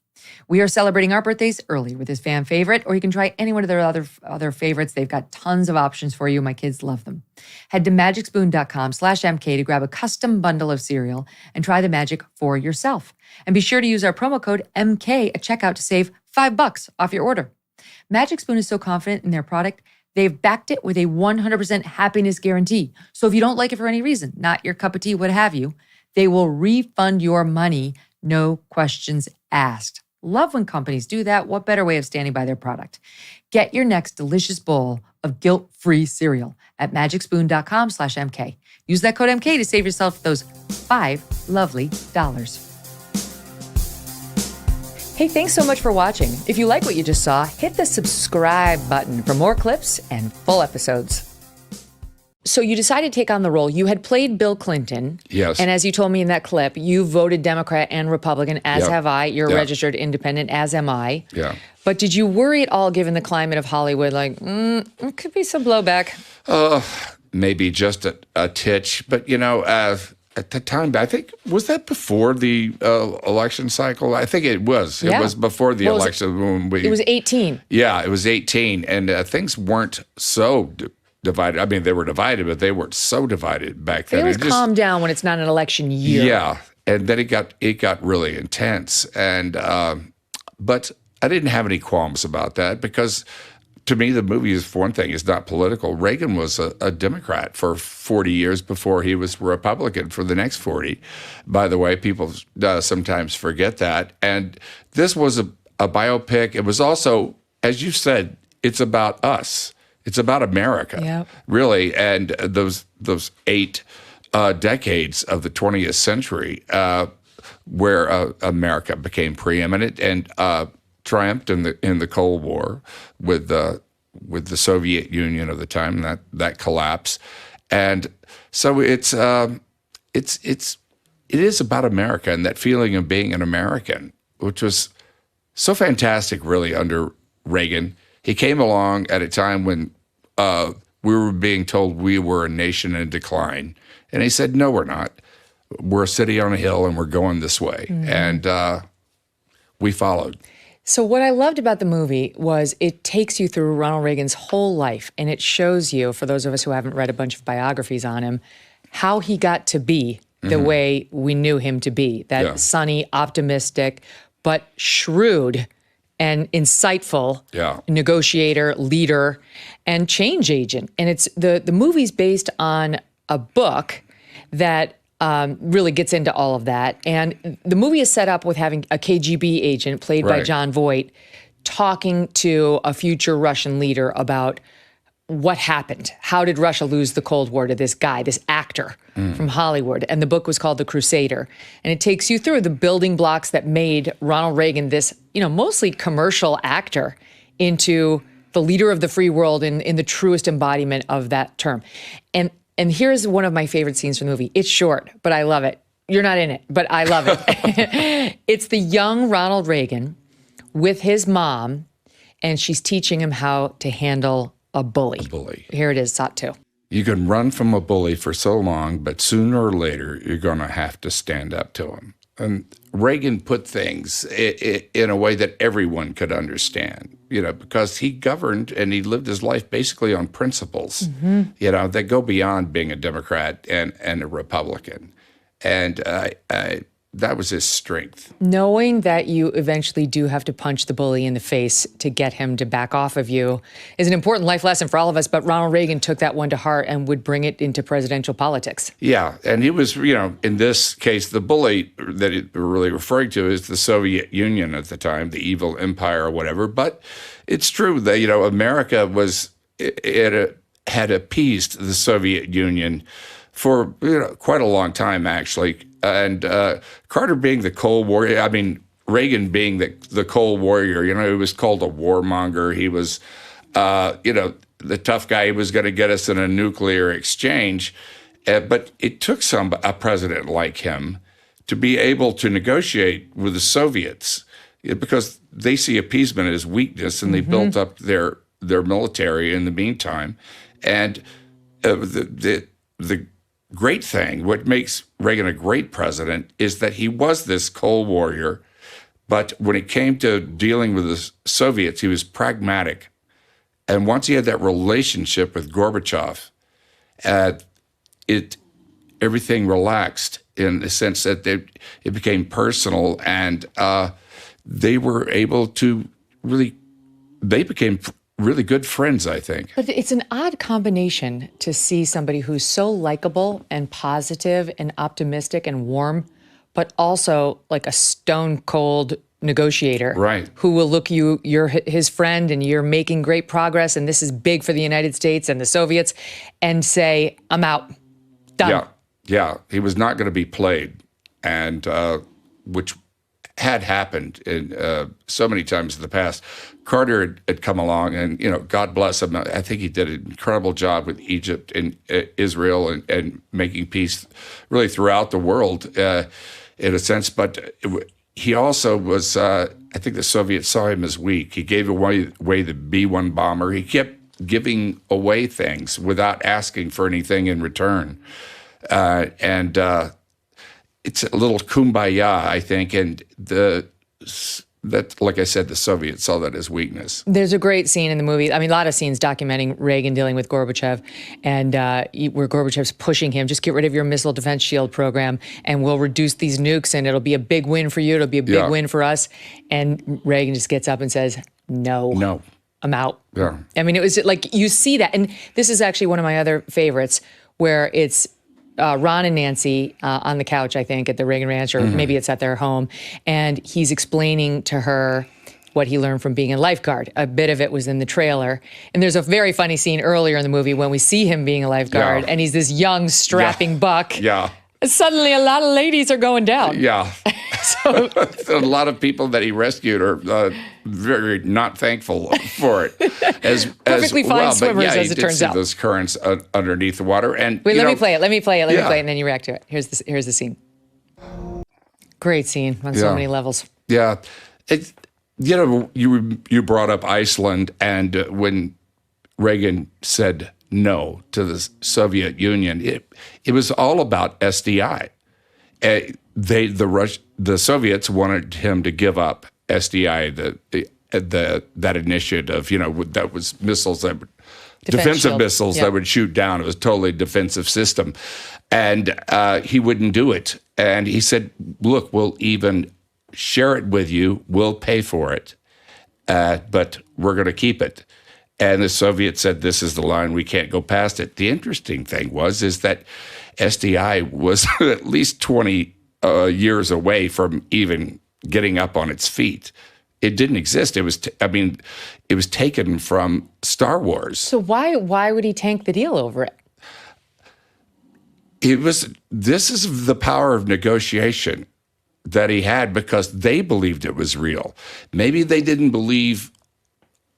We are celebrating our birthdays early with this fan favorite, or you can try any one of their other favorites. They've got tons of options for you. My kids love them. Head to magicspoon.com/MK to grab a custom bundle of cereal and try the magic for yourself. And be sure to use our promo code MK at checkout to save $5 off your order. Magic Spoon is so confident in their product, They've backed it with a 100% happiness guarantee. So if you don't like it for any reason, not your cup of tea, what have you, they will refund your money, no questions asked. Love when companies do that. What better way of standing by their product? Get your next delicious bowl of guilt-free cereal at magicspoon.com/MK. Use that code MK to save yourself those $5 lovely dollars. Hey, thanks so much for watching. If you like what you just saw, hit the subscribe button for more clips and full episodes. So you decided to take on the role. You had played Bill Clinton. Yes. And as you told me in that clip, you voted Democrat and Republican, as have I. You're a registered independent, as am I. Yeah. But did you worry at all, given the climate of Hollywood, like, it could be some blowback? Maybe just a titch. But, at the time, I think, was that before the election cycle? I think it was. Yeah. It was before the election. It was 18. Yeah, it was 18. And things weren't so divided. I mean, they were divided, but they weren't so divided back then. They always calm down when it's not an election year. Yeah. And then it got really intense. And but I didn't have any qualms about that because to me, the movie is, for one thing, is not political. Reagan was a Democrat for 40 years before he was Republican for the next 40. By the way, people sometimes forget that. And this was a biopic. It was also, as you said, it's about us. It's about America, really. And those 8 decades of the 20th century where America became preeminent and triumphed in the Cold War with the Soviet Union of the time, and that collapse. And so it is about America and that feeling of being an American, which was so fantastic, really, under Reagan. He came along at a time when we were being told we were a nation in decline. And he said, no, we're not. We're a city on a hill and we're going this way. And we followed. So what I loved about the movie was it takes you through Ronald Reagan's whole life, and it shows you, for those of us who haven't read a bunch of biographies on him, how he got to be the way we knew him to be. That sunny, optimistic, but shrewd and insightful negotiator, leader, and change agent. And it's the movie's based on a book that really gets into all of that. And the movie is set up with having a KGB agent played by John Voight talking to a future Russian leader about what happened. How did Russia lose the Cold War to this guy, this actor from Hollywood? And the book was called The Crusader. And it takes you through the building blocks that made Ronald Reagan this, mostly commercial actor into the leader of the free world in the truest embodiment of that term. And here's one of my favorite scenes from the movie. It's short, but I love it. You're not in it, but I love it. It's the young Ronald Reagan with his mom, and she's teaching him how to handle a bully. Here it is, shot 2. You can run from a bully for so long, but sooner or later, you're going to have to stand up to him. And Reagan put things in a way that everyone could understand, because he governed and he lived his life basically on principles, that go beyond being a Democrat and a Republican. And that was his strength. Knowing that you eventually do have to punch the bully in the face to get him to back off of you is an important life lesson for all of us. But Ronald Reagan took that one to heart and would bring it into presidential politics. Yeah. And he was, in this case, the bully that we're really referring to is the Soviet Union at the time, the evil empire or whatever. But it's true that, America had appeased the Soviet Union for quite a long time, actually. And Carter being the Cold Warrior, Reagan being the Cold Warrior, he was called a warmonger. He was, the tough guy. He was going to get us in a nuclear exchange. But it took a president like him to be able to negotiate with the Soviets because they see appeasement as weakness, and they built up their military in the meantime. And the great thing, what makes Reagan a great president, is that he was this Cold Warrior, but when it came to dealing with the Soviets, he was pragmatic. And once he had that relationship with Gorbachev, everything relaxed in the sense that it became personal, and they were able to they became really good friends, I think. But it's an odd combination to see somebody who's so likable and positive and optimistic and warm, but also like a stone cold negotiator, right? Who will look you're his friend and you're making great progress and this is big for the United States and the Soviets, and say, I'm out, done. Yeah. He was not going to be played, and which had happened in so many times in the past. Carter had come along, and God bless him. I think he did an incredible job with Egypt and Israel and making peace really throughout the world in a sense. But he also was, I think the Soviets saw him as weak. He gave away the B-1 bomber. He kept giving away things without asking for anything in return. And it's a little kumbaya, I think. And that, like I said, the Soviets saw that as weakness. There's a great scene in the movie. I mean, a lot of scenes documenting Reagan dealing with Gorbachev, and where Gorbachev's pushing him, just get rid of your missile defense shield program, and we'll reduce these nukes, and it'll be a big win for you. It'll be a big win for us. And Reagan just gets up and says, no, I'm out. Yeah. I mean, it was like, you see that. And this is actually one of my other favorites, where it's Ron and Nancy on the couch, I think, at the Reagan Ranch, or maybe it's at their home. And he's explaining to her what he learned from being a lifeguard. A bit of it was in the trailer. And there's a very funny scene earlier in the movie when we see him being a lifeguard, and he's this young, strapping buck. Yeah. Suddenly, a lot of ladies are going down. Yeah. So a lot of people that he rescued are very not thankful for it. Perfectly fine well. swimmers, but as it turns out. Those currents underneath the water. And wait, let me play it, and then you react to it. Here's the scene. Great scene on so many levels. Yeah. You brought up Iceland, and when Reagan said no to the Soviet Union, it was all about SDI. The Soviets wanted him to give up SDI, that initiative, that was missiles that would, defensive missiles that would shoot down. It was totally a defensive system. And he wouldn't do it. And he said, look, we'll even share it with you. We'll pay for it. But we're going to keep it. And the Soviets said, this is the line, we can't go past it. The interesting thing is that SDI was at least 20 years away from even getting up on its feet. It didn't exist. It was, it was taken from Star Wars. So why would he tank the deal over it? This is the power of negotiation that he had, because they believed it was real. Maybe they didn't believe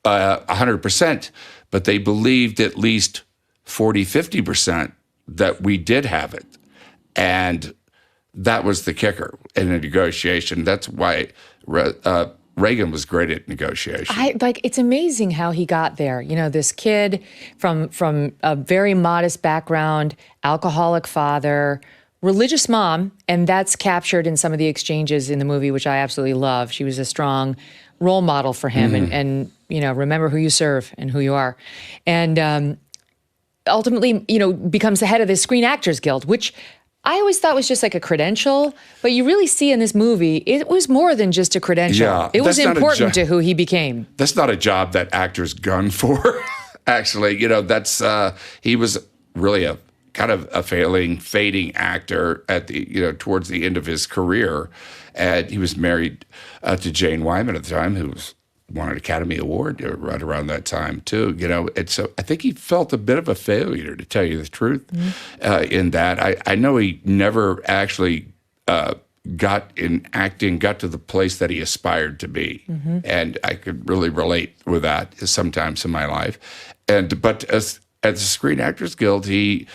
100%, but they believed at least 40, 50% that we did have it. And that was the kicker in a negotiation. That's why Reagan was great at negotiation. It's amazing how he got there. This kid from a very modest background, alcoholic father, religious mom, and that's captured in some of the exchanges in the movie, which I absolutely love. She was a strong role model for him, and remember who you serve and who you are. And ultimately, becomes the head of the Screen Actors Guild, which I always thought was just like a credential, but you really see in this movie, it was more than just a credential. Yeah, it was important to who he became. That's not a job that actors gun for, actually. He was really a kind of a fading actor at the, towards the end of his career. And he was married to Jane Wyman at the time, who won an Academy Award right around that time too, and so I think he felt a bit of a failure, to tell you the truth, in that. I know he never actually got to the place that he aspired to be, and I could really relate with that sometimes in my life. But as the Screen Actors Guild, it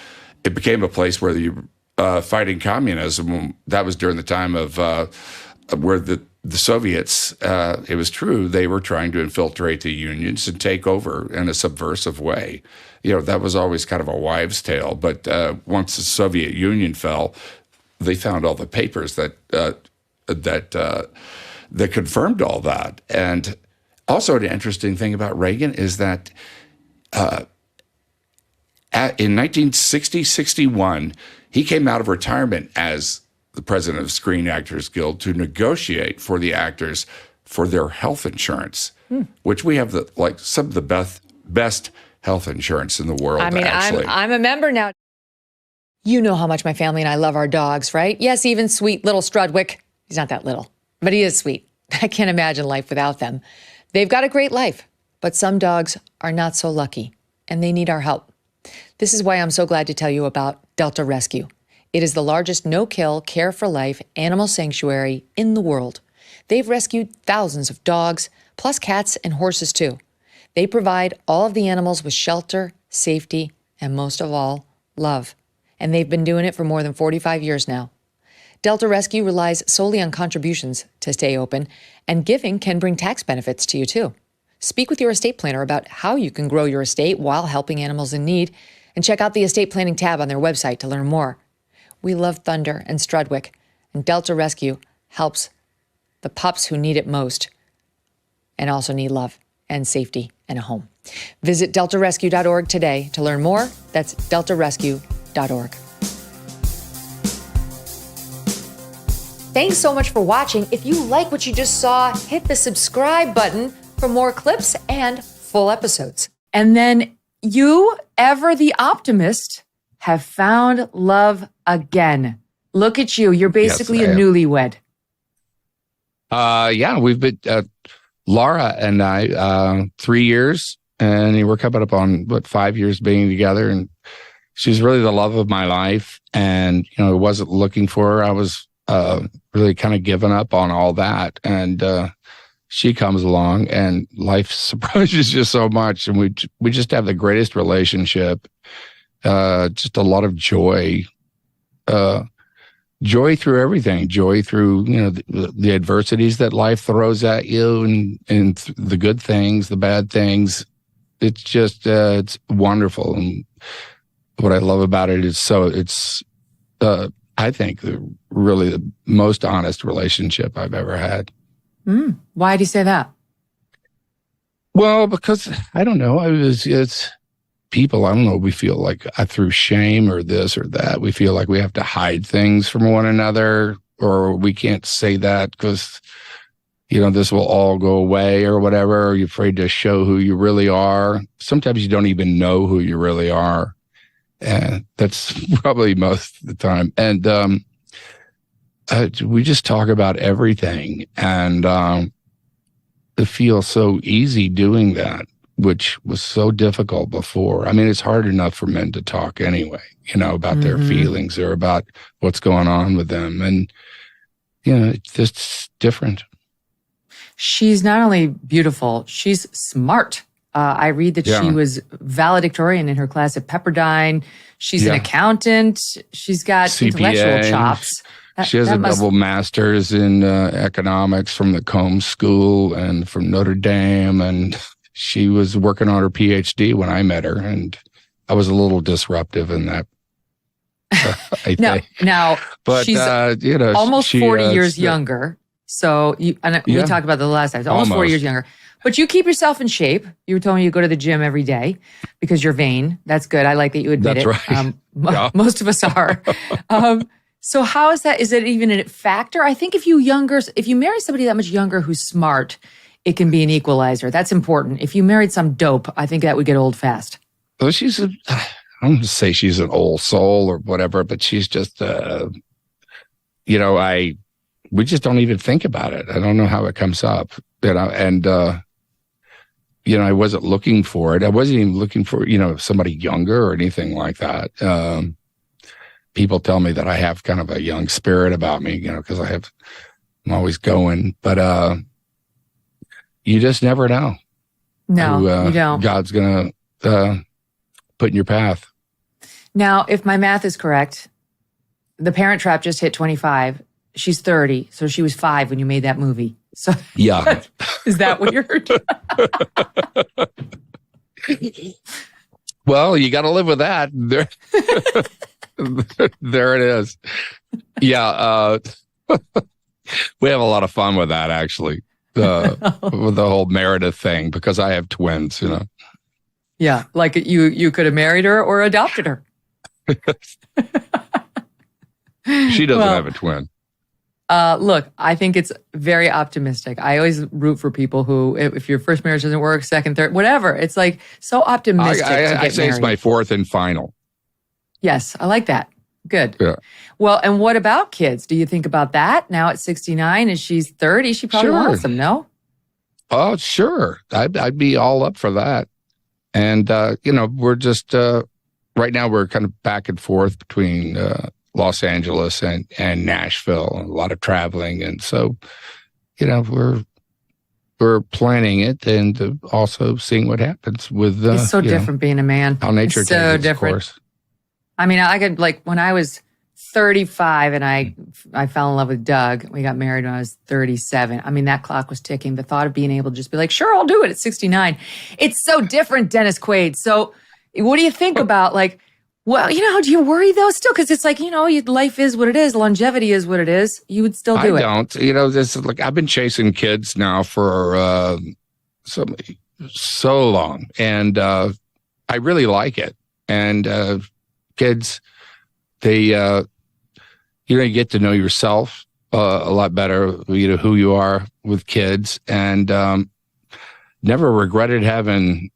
became a place where you fighting communism. That was during the time of where the Soviets, it was true, they were trying to infiltrate the unions and take over in a subversive way. That was always kind of a wives' tale. But once the Soviet Union fell, they found all the papers that confirmed all that. And also, an interesting thing about Reagan is that in 1960-61, he came out of retirement as the president of Screen Actors Guild to negotiate for the actors for their health insurance, which we have some of the best health insurance in the world. I mean, actually. I'm a member now. You know how much my family and I love our dogs, right? Yes, even sweet little Strudwick. He's not that little, but he is sweet. I can't imagine life without them. They've got a great life, but some dogs are not so lucky, and they need our help. This is why I'm so glad to tell you about Delta Rescue. It is the largest no-kill, care-for-life animal sanctuary in the world. They've rescued thousands of dogs, plus cats and horses too. They provide all of the animals with shelter, safety, and most of all, love. And they've been doing it for more than 45 years now. Delta Rescue relies solely on contributions to stay open, and giving can bring tax benefits to you too. Speak with your estate planner about how you can grow your estate while helping animals in need, and check out the estate planning tab on their website to learn more. We love Thunder and Strudwick, and Delta Rescue helps the pups who need it most and also need love and safety and a home. Visit deltarescue.org today to learn more. That's deltarescue.org. Thanks so much for watching. If you like what you just saw, hit the subscribe button for more clips and full episodes. And then you, ever the optimist, have found love again. Look at you. You're basically a newlywed. Yeah, we've been, Laura and I, 3 years, and we're coming up on, 5 years being together. And she's really the love of my life. And, I wasn't looking for her. I was really kind of given up on all that. And she comes along, and life surprises you so much. And we just have the greatest relationship. Just a lot of joy, joy through everything, joy through, the adversities that life throws at you, and the good things, the bad things. It's just, it's wonderful. And what I love about it is it's I think really the most honest relationship I've ever had. Why do you say that? Well, because I don't know. It's people, I don't know, we feel like through shame or this or that, we feel like we have to hide things from one another, or we can't say that because, this will all go away or whatever. Or you're afraid to show who you really are. Sometimes you don't even know who you really are. And that's probably most of the time. And we just talk about everything. And it feels so easy doing that, which was so difficult before. I mean, it's hard enough for men to talk anyway, about their feelings or about what's going on with them. And, it's just different. She's not only beautiful, she's smart. I read that she was valedictorian in her class at Pepperdine. She's an accountant. She's got CPA, intellectual chops. She has a double master's in economics from the Combs School and from Notre Dame. And she was working on her PhD when I met her. And I was a little disruptive in that. I think. Now, but, she's almost 40 years younger. So we talked about the last time. It's almost 40 years younger. But you keep yourself in shape. You were telling me you go to the gym every day because you're vain. That's good. I like that you admit That's it. Right. Most of us are. So how is that? Is it even a factor? I think if you marry somebody that much younger who's smart, it can be an equalizer. That's important. If you married some dope, I think that would get old fast. Well, I don't want to say she's an old soul or whatever, but she's just, we just don't even think about it. I don't know how it comes up, and, I wasn't looking for it. I wasn't even looking for, somebody younger or anything like that. People tell me that I have kind of a young spirit about me, because I'm always going, but, you just never know. No, who, you don't. God's going to, put in your path. Now, if my math is correct, The Parent Trap just hit 25. She's 30, so she was 5 when you made that movie. So yeah, is that weird? Well, you got to live with that. There it is. Yeah, we have a lot of fun with that, actually, with the whole Meredith thing, because I have twins. Yeah, like you could have married her or adopted her. She doesn't have a twin. Look, I think it's very optimistic. I always root for people who, if your first marriage doesn't work, second, third, whatever. It's like so optimistic. I say it's my fourth and final. Yes, I like that. Good. Yeah. Well, and what about kids? Do you think about that? Now at 69 and she's 30, she probably wants them, no? Oh, sure. I'd be all up for that. And, we're just, right now we're kind of back and forth between Los Angeles and Nashville, a lot of traveling. And so, we're planning it and also seeing what happens with it's so different being a man. How nature it's so changes, different. of course. I mean, I could, like, when I was 35 and I fell in love with Doug, we got married when I was 37. I mean, that clock was ticking. The thought of being able to just be like, sure, I'll do it at 69. It's so different, Dennis Quaid. So what do you think about, like, well, do you worry though still? Because it's like, life is what it is. Longevity is what it is. You would still do it. I don't. This is like, I've been chasing kids now for so long. And I really like it. And kids, they, you get to know yourself a lot better, who you are with kids, and never regretted having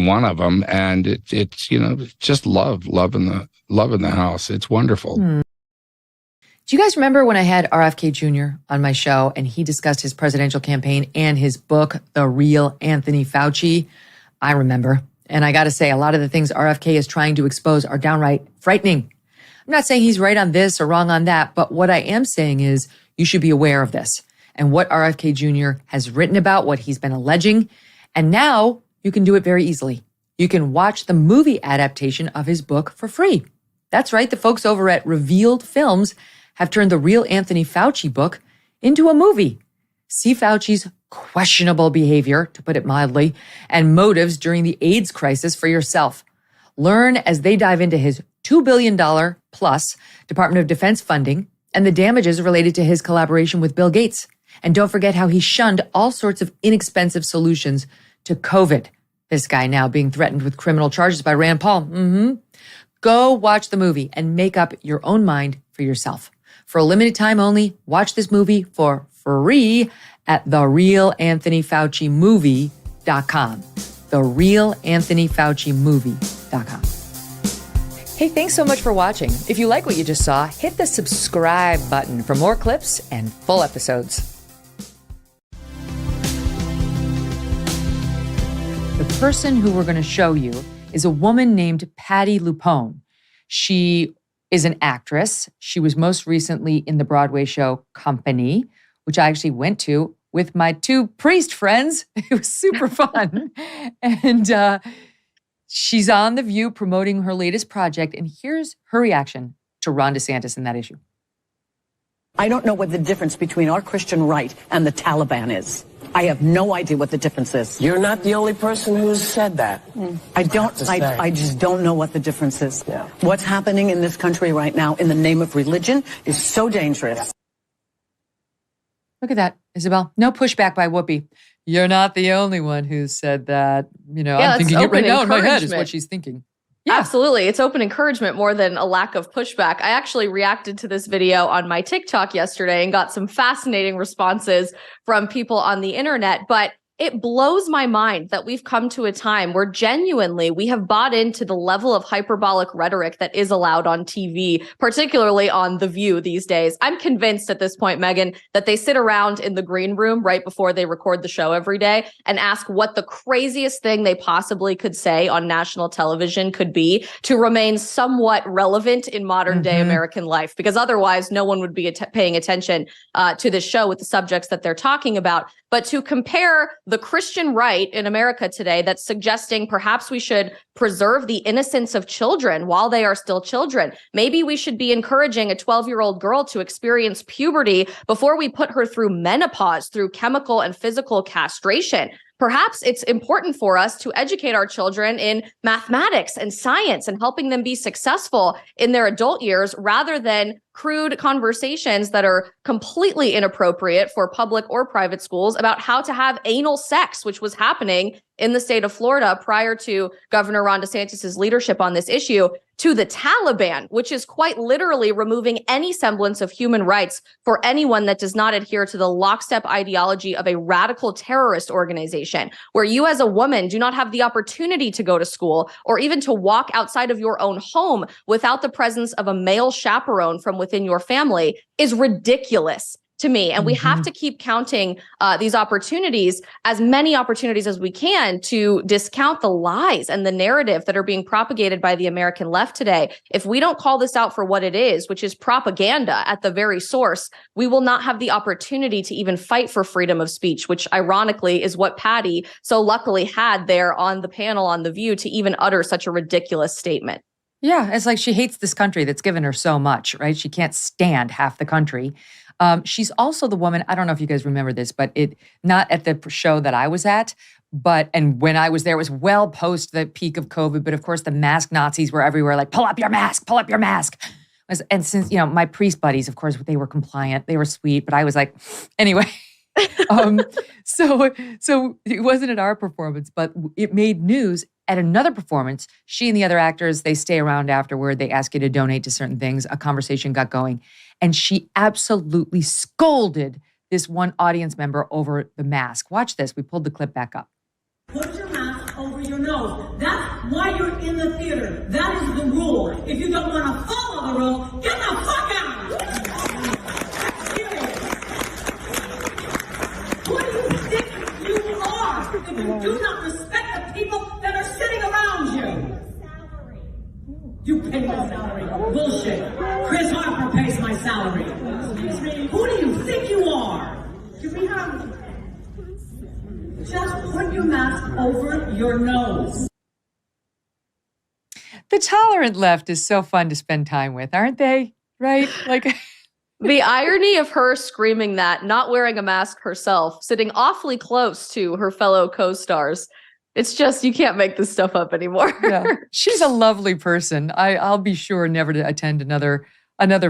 one of them. And it's just love in the house. It's wonderful. Do you guys remember when I had RFK Jr. on my show and he discussed his presidential campaign and his book, The Real Anthony Fauci? I remember. And I got to say, a lot of the things RFK is trying to expose are downright frightening. I'm not saying he's right on this or wrong on that, but what I am saying is you should be aware of this and what RFK Jr. has written about, what he's been alleging. And now you can do it very easily. You can watch the movie adaptation of his book for free. That's right. The folks over at Revealed Films have turned the Real Anthony Fauci book into a movie. See Fauci's questionable behavior, to put it mildly, and motives during the AIDS crisis for yourself. Learn as they dive into his $2 billion plus Department of Defense funding and the damages related to his collaboration with Bill Gates. And don't forget how he shunned all sorts of inexpensive solutions to COVID. This guy now being threatened with criminal charges by Rand Paul. Go watch the movie and make up your own mind for yourself. For a limited time only, watch this movie for free at therealanthonyfaucimovie.com. therealanthonyfaucimovie.com. Hey, thanks so much for watching. If you like what you just saw, hit the subscribe button for more clips and full episodes. The person who we're going to show you is a woman named Patti LuPone. She is an actress. She was most recently in the Broadway show Company, which I actually went to with my two priest friends. It was super fun. And she's on The View promoting her latest project. And here's her reaction to Ron DeSantis in that issue. I don't know what the difference between our Christian right and the Taliban is. I have no idea what the difference is. You're not the only person who's said that. I just don't know what the difference is. Yeah. What's happening in this country right now in the name of religion is so dangerous. Look at that, Isabel. No pushback by Whoopi. You're not the only one who said that. I'm thinking it right now in my head is what she's thinking. Yeah. Absolutely. It's open encouragement more than a lack of pushback. I actually reacted to this video on my TikTok yesterday and got some fascinating responses from people on the internet. But it blows my mind that we've come to a time where genuinely we have bought into the level of hyperbolic rhetoric that is allowed on TV, particularly on The View these days. I'm convinced at this point, Megyn, that they sit around in the green room right before they record the show every day and ask what the craziest thing they possibly could say on national television could be to remain somewhat relevant in modern day American life, because otherwise no one would be paying attention to this show with the subjects that they're talking about. But to compare the Christian right in America today that's suggesting perhaps we should preserve the innocence of children while they are still children. Maybe we should be encouraging a 12-year-old girl to experience puberty before we put her through menopause, through chemical and physical castration. Perhaps it's important for us to educate our children in mathematics and science and helping them be successful in their adult years rather than crude conversations that are completely inappropriate for public or private schools about how to have anal sex, which was happening in the state of Florida prior to Governor Ron DeSantis' leadership on this issue. to the Taliban, which is quite literally removing any semblance of human rights for anyone that does not adhere to the lockstep ideology of a radical terrorist organization, where you as a woman do not have the opportunity to go to school or even to walk outside of your own home without the presence of a male chaperone from within your family, is ridiculous to me. And we have to keep counting these opportunities, as many opportunities as we can, to discount the lies and the narrative that are being propagated by the American left today. If we don't call this out for what it is, which is propaganda at the very source, we will not have the opportunity to even fight for freedom of speech, which ironically is what Patty so luckily had there on the panel on The View to even utter such a ridiculous statement. Yeah, it's like she hates this country that's given her so much, right? She can't stand half the country. She's also the woman, I don't know if you guys remember this, but not at the show that I was at, and when I was there, it was well post the peak of COVID, but of course the mask Nazis were everywhere, like, pull up your mask, pull up your mask. And since, my priest buddies, of course, they were compliant, they were sweet, but I was like, anyway. So it wasn't at our performance, but it made news at another performance. She and the other actors, they stay around afterward. They ask you to donate to certain things. A conversation got going. And she absolutely scolded this one audience member over the mask. Watch this. We pulled the clip back up. Put your mask over your nose. That's why you're in the theater. That is the rule. If you don't want to follow the rule, get the fuck out! Who do you think you are if you do not respect the people that are sitting around you? You pay my salary. Bullshit. Chris Harper pays my salary. Excuse me. Who do you think you are? Just put your mask over your nose. The tolerant left is so fun to spend time with, aren't they? Right? Like the irony of her screaming that, not wearing a mask herself, sitting awfully close to her fellow co-stars. It's just, you can't make this stuff up anymore. Yeah. She's a lovely person. I'll be sure never to attend another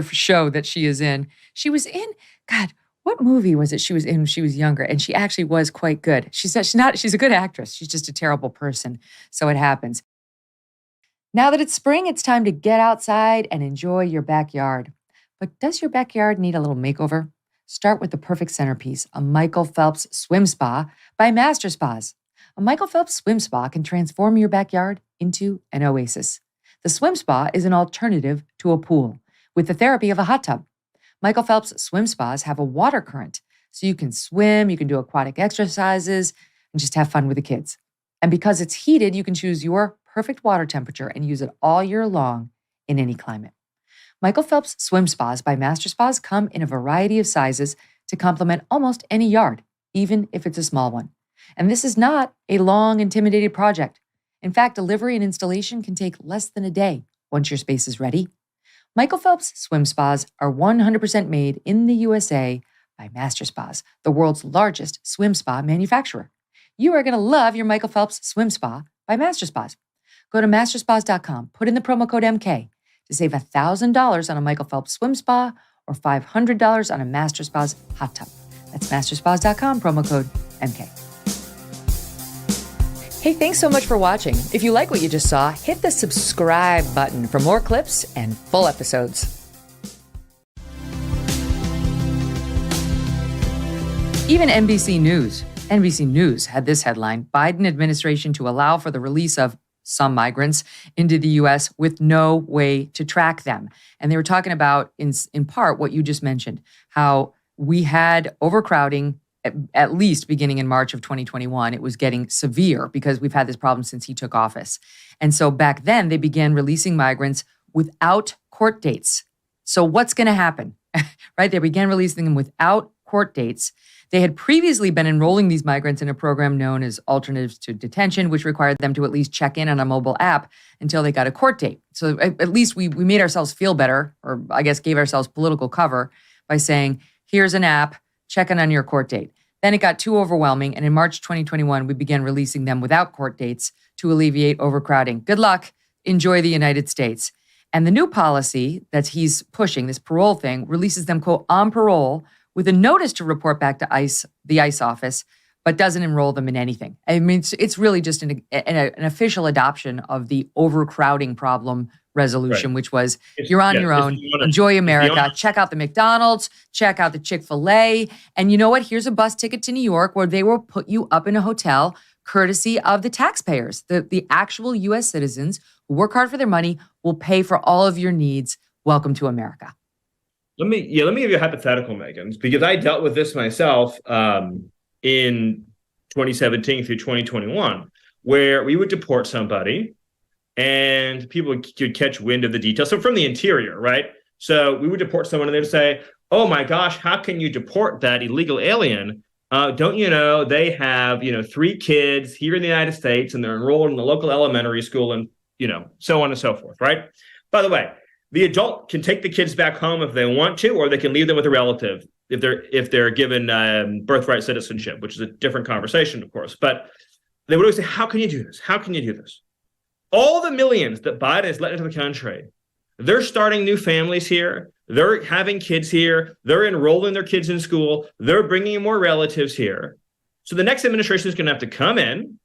show that she is in. She was in, God, what movie was it she was in when she was younger? And she actually was quite good. She's a good actress. She's just a terrible person. So it happens. Now that it's spring, it's time to get outside and enjoy your backyard. But does your backyard need a little makeover? Start with the perfect centerpiece, a Michael Phelps Swim Spa by Master Spas. A Michael Phelps Swim Spa can transform your backyard into an oasis. The swim spa is an alternative to a pool with the therapy of a hot tub. Michael Phelps Swim Spas have a water current, so you can swim, you can do aquatic exercises, and just have fun with the kids. And because it's heated, you can choose your perfect water temperature and use it all year long in any climate. Michael Phelps Swim Spas by Master Spas come in a variety of sizes to complement almost any yard, even if it's a small one. And this is not a long, intimidating project. In fact, delivery and installation can take less than a day once your space is ready. Michael Phelps Swim Spas are 100% made in the USA by Master Spas, the world's largest swim spa manufacturer. You are going to love your Michael Phelps Swim Spa by Master Spas. Go to masterspas.com, put in the promo code MK to save $1,000 on a Michael Phelps Swim Spa or $500 on a Master Spas hot tub. That's masterspas.com, promo code MK. Hey, thanks so much for watching. If you like what you just saw, hit the subscribe button for more clips and full episodes. Even NBC News had this headline: Biden administration to allow for the release of some migrants into the U.S. with no way to track them. And they were talking about, in part, what you just mentioned, how we had overcrowding at least beginning in March of 2021. It was getting severe because we've had this problem since he took office. And so back then, they began releasing migrants without court dates. So what's going to happen, right? They began releasing them without court dates. They had previously been enrolling these migrants in a program known as Alternatives to Detention, which required them to at least check in on a mobile app until they got a court date. So at least we made ourselves feel better, or I guess gave ourselves political cover by saying, here's an app, check in on your court date. Then it got too overwhelming, and in March 2021, we began releasing them without court dates to alleviate overcrowding. Good luck. Enjoy the United States. And the new policy that he's pushing, this parole thing, releases them, quote, on parole with a notice to report back to the ICE office, but doesn't enroll them in anything. I mean, it's really just an official adoption of the overcrowding problem resolution, Right. which was you're on your own, enjoy America, check out the McDonald's, check out the Chick-fil-A. And you know what? Here's a bus ticket to New York where they will put you up in a hotel courtesy of the taxpayers. The actual U.S. citizens who work hard for their money will pay for all of your needs. Welcome to America. Let me give you a hypothetical, Megan, because I dealt with this myself in 2017 through 2021, where we would deport somebody and people could catch wind of the details. So from the interior, right? So we would deport someone and they'd say, oh my gosh, how can you deport that illegal alien? Don't you know they have, 3 kids here in the United States and they're enrolled in the local elementary school and, so on and so forth, right? By the way, the adult can take the kids back home if they want to, or they can leave them with a relative if they're given birthright citizenship, which is a different conversation, of course. But they would always say, how can you do this? How can you do this? All the millions that Biden has let into the country, they're starting new families here. They're having kids here. They're enrolling their kids in school. They're bringing more relatives here. So the next administration is going to have to come in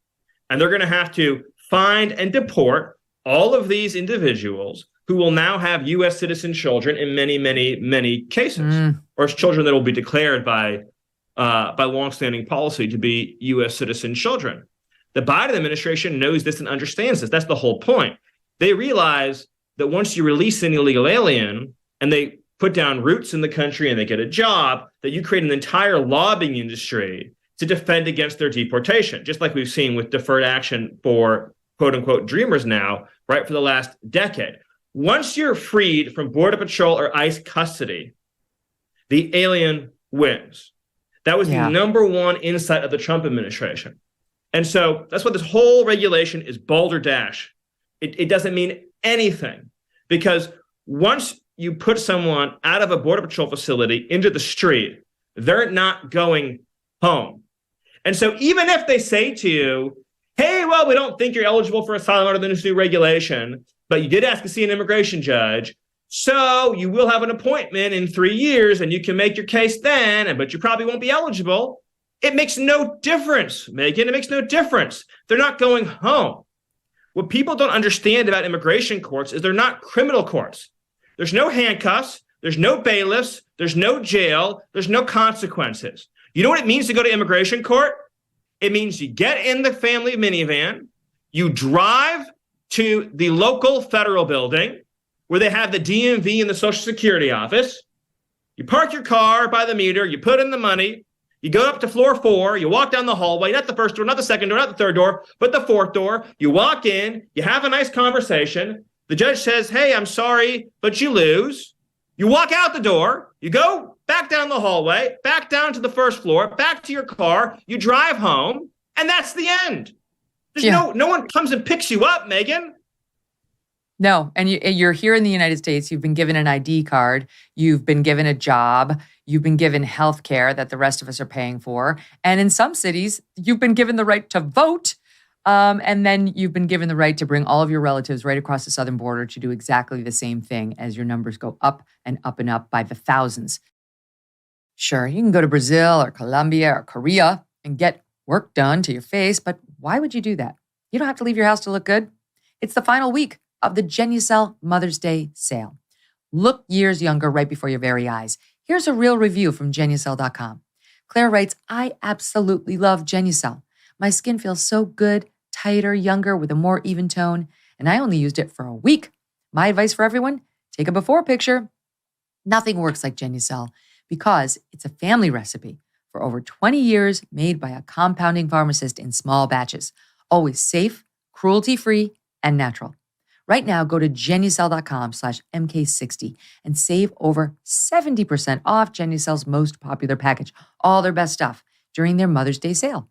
and they're going to have to find and deport all of these individuals who will now have U.S. citizen children in many, many, many cases, or children that will be declared by longstanding policy to be U.S. citizen children. The Biden administration knows this and understands this. That's the whole point. They realize that once you release an illegal alien and they put down roots in the country and they get a job, that you create an entire lobbying industry to defend against their deportation, just like we've seen with deferred action for quote unquote dreamers now, right, for the last decade. Once you're freed from Border Patrol or ICE custody, the alien wins. That was the number one insight of the Trump administration. And so that's what this whole regulation is balderdash. It doesn't mean anything, because once you put someone out of a Border Patrol facility into the street, they're not going home. And so even if they say to you, hey, well, we don't think you're eligible for asylum under this new regulation, but you did ask to see an immigration judge, so you will have an appointment in 3 years and you can make your case then, but you probably won't be eligible. It makes no difference, Megan. It makes no difference. They're not going home. What people don't understand about immigration courts is they're not criminal courts. There's no handcuffs. There's no bailiffs. There's no jail. There's no consequences. You know what it means to go to immigration court? It means you get in the family minivan, you drive to the local federal building where they have the DMV and the Social Security office. You park your car by the meter, you put in the money, you go up to floor 4, you walk down the hallway, not the first door, not the second door, not the third door, but the fourth door. You walk in, you have a nice conversation. The judge says, hey, I'm sorry, but you lose. You walk out the door, you go back down the hallway, back down to the first floor, back to your car, you drive home, and that's the end. There's no one comes and picks you up, Megan. No, and you're here in the United States. You've been given an ID card. You've been given a job. You've been given health care that the rest of us are paying for. And in some cities, you've been given the right to vote. And then you've been given the right to bring all of your relatives right across the southern border to do exactly the same thing as your numbers go up and up and up by the thousands. Sure, you can go to Brazil or Colombia or Korea and get work done to your face, but why would you do that? You don't have to leave your house to look good. It's the final week of the Genucel Mother's Day sale. Look years younger right before your very eyes. Here's a real review from Genucel.com. Claire writes, I absolutely love Genucel. My skin feels so good, tighter, younger, with a more even tone, and I only used it for a week. My advice for everyone, take a before picture. Nothing works like Genucel because it's a family recipe for over 20 years, made by a compounding pharmacist in small batches. Always safe, cruelty-free, and natural. Right now, go to Genucel.com/MK60 and save over 70% off Genucel's most popular package, all their best stuff, during their Mother's Day sale.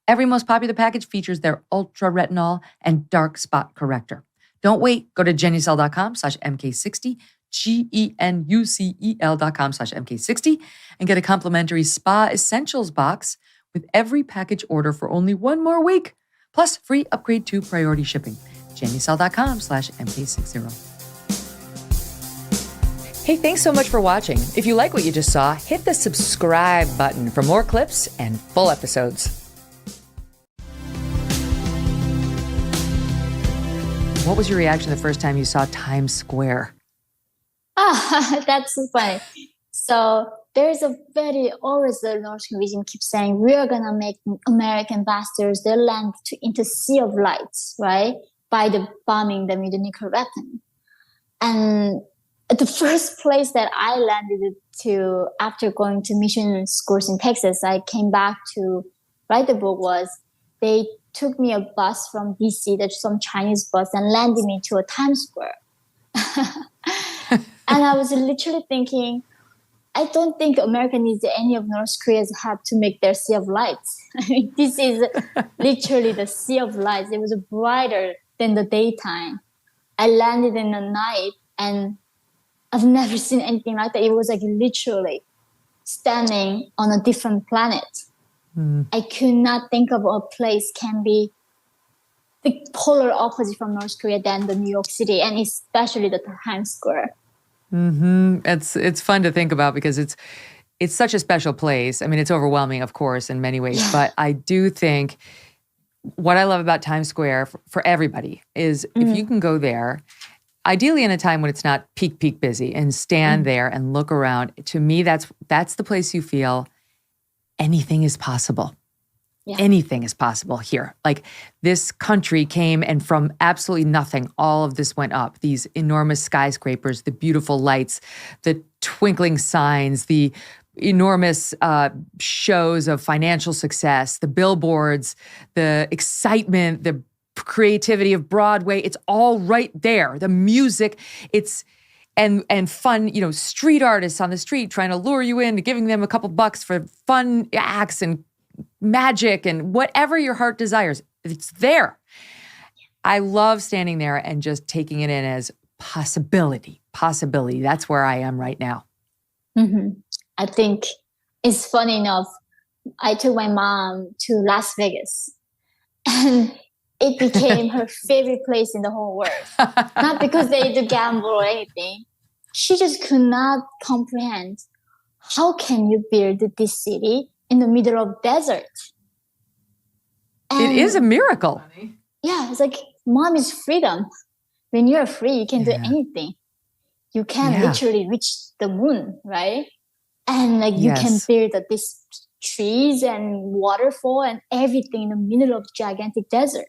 Every most popular package features their Ultra Retinol and Dark Spot Corrector. Don't wait. Go to Genucel.com/MK60, GENUCEL.com/MK60, and get a complimentary Spa Essentials box with every package order for only 1 more week, plus free upgrade to priority shipping. Genucel.com/MK60. Hey, thanks so much for watching. If you like what you just saw, hit the subscribe button for more clips and full episodes. what was your reaction the first time you saw Times Square? That's so funny. So there's always the North Korean keeps saying, we are going to make American bastards, their land into sea of lights, right? By the bombing them with a nuclear weapon. And the first place that I landed to after going to mission schools in Texas, I came back to write the book was they took me a bus from DC, that's some Chinese bus, and landed me to a Times Square. And I was literally thinking, I don't think America needs any of North Korea's help to make their sea of lights. I mean, this is literally the sea of lights. It was brighter than the daytime. I landed in the night and I've never seen anything like that. It was like literally standing on a different planet. I could not think of a place can be the polar opposite from North Korea than the New York City, and especially the Times Square. It's fun to think about because it's such a special place. I mean, it's overwhelming, of course, in many ways, but I do think what I love about Times Square for everybody is if you can go there, ideally in a time when it's not peak busy, and stand there and look around. To me, that's the place you feel anything is possible. Yeah. Anything is possible here. Like this country came and from absolutely nothing, all of this went up. These enormous skyscrapers, the beautiful lights, the twinkling signs, the enormous shows of financial success, the billboards, the excitement, the creativity of Broadway. It's all right there. The music, and fun, street artists on the street trying to lure you in, giving them a couple bucks for fun acts and magic and whatever your heart desires. It's there. I love standing there and just taking it in as possibility. That's where I am right now. I think it's funny enough. I took my mom to Las Vegas and it became her favorite place in the whole world. Not because they do gamble or anything. She just could not comprehend how can you build this city in the middle of desert. And it is a miracle. Yeah, it's like mom is freedom. When you're free, you can do anything. You can literally reach the moon, right? And like you can build these trees and waterfall and everything in the middle of gigantic desert.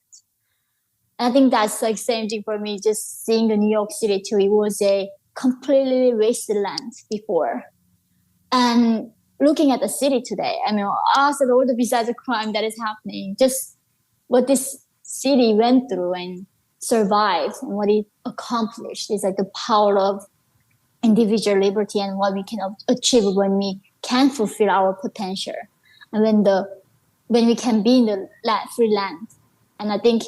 I think that's like same thing for me, just seeing the New York City too. It was a completely wasteland before. And looking at the city today, I mean, also all the besides the crime that is happening, just what this city went through and survived and what it accomplished is like the power of individual liberty and what we can achieve when we can fulfill our potential and when we can be in the free land. And I think,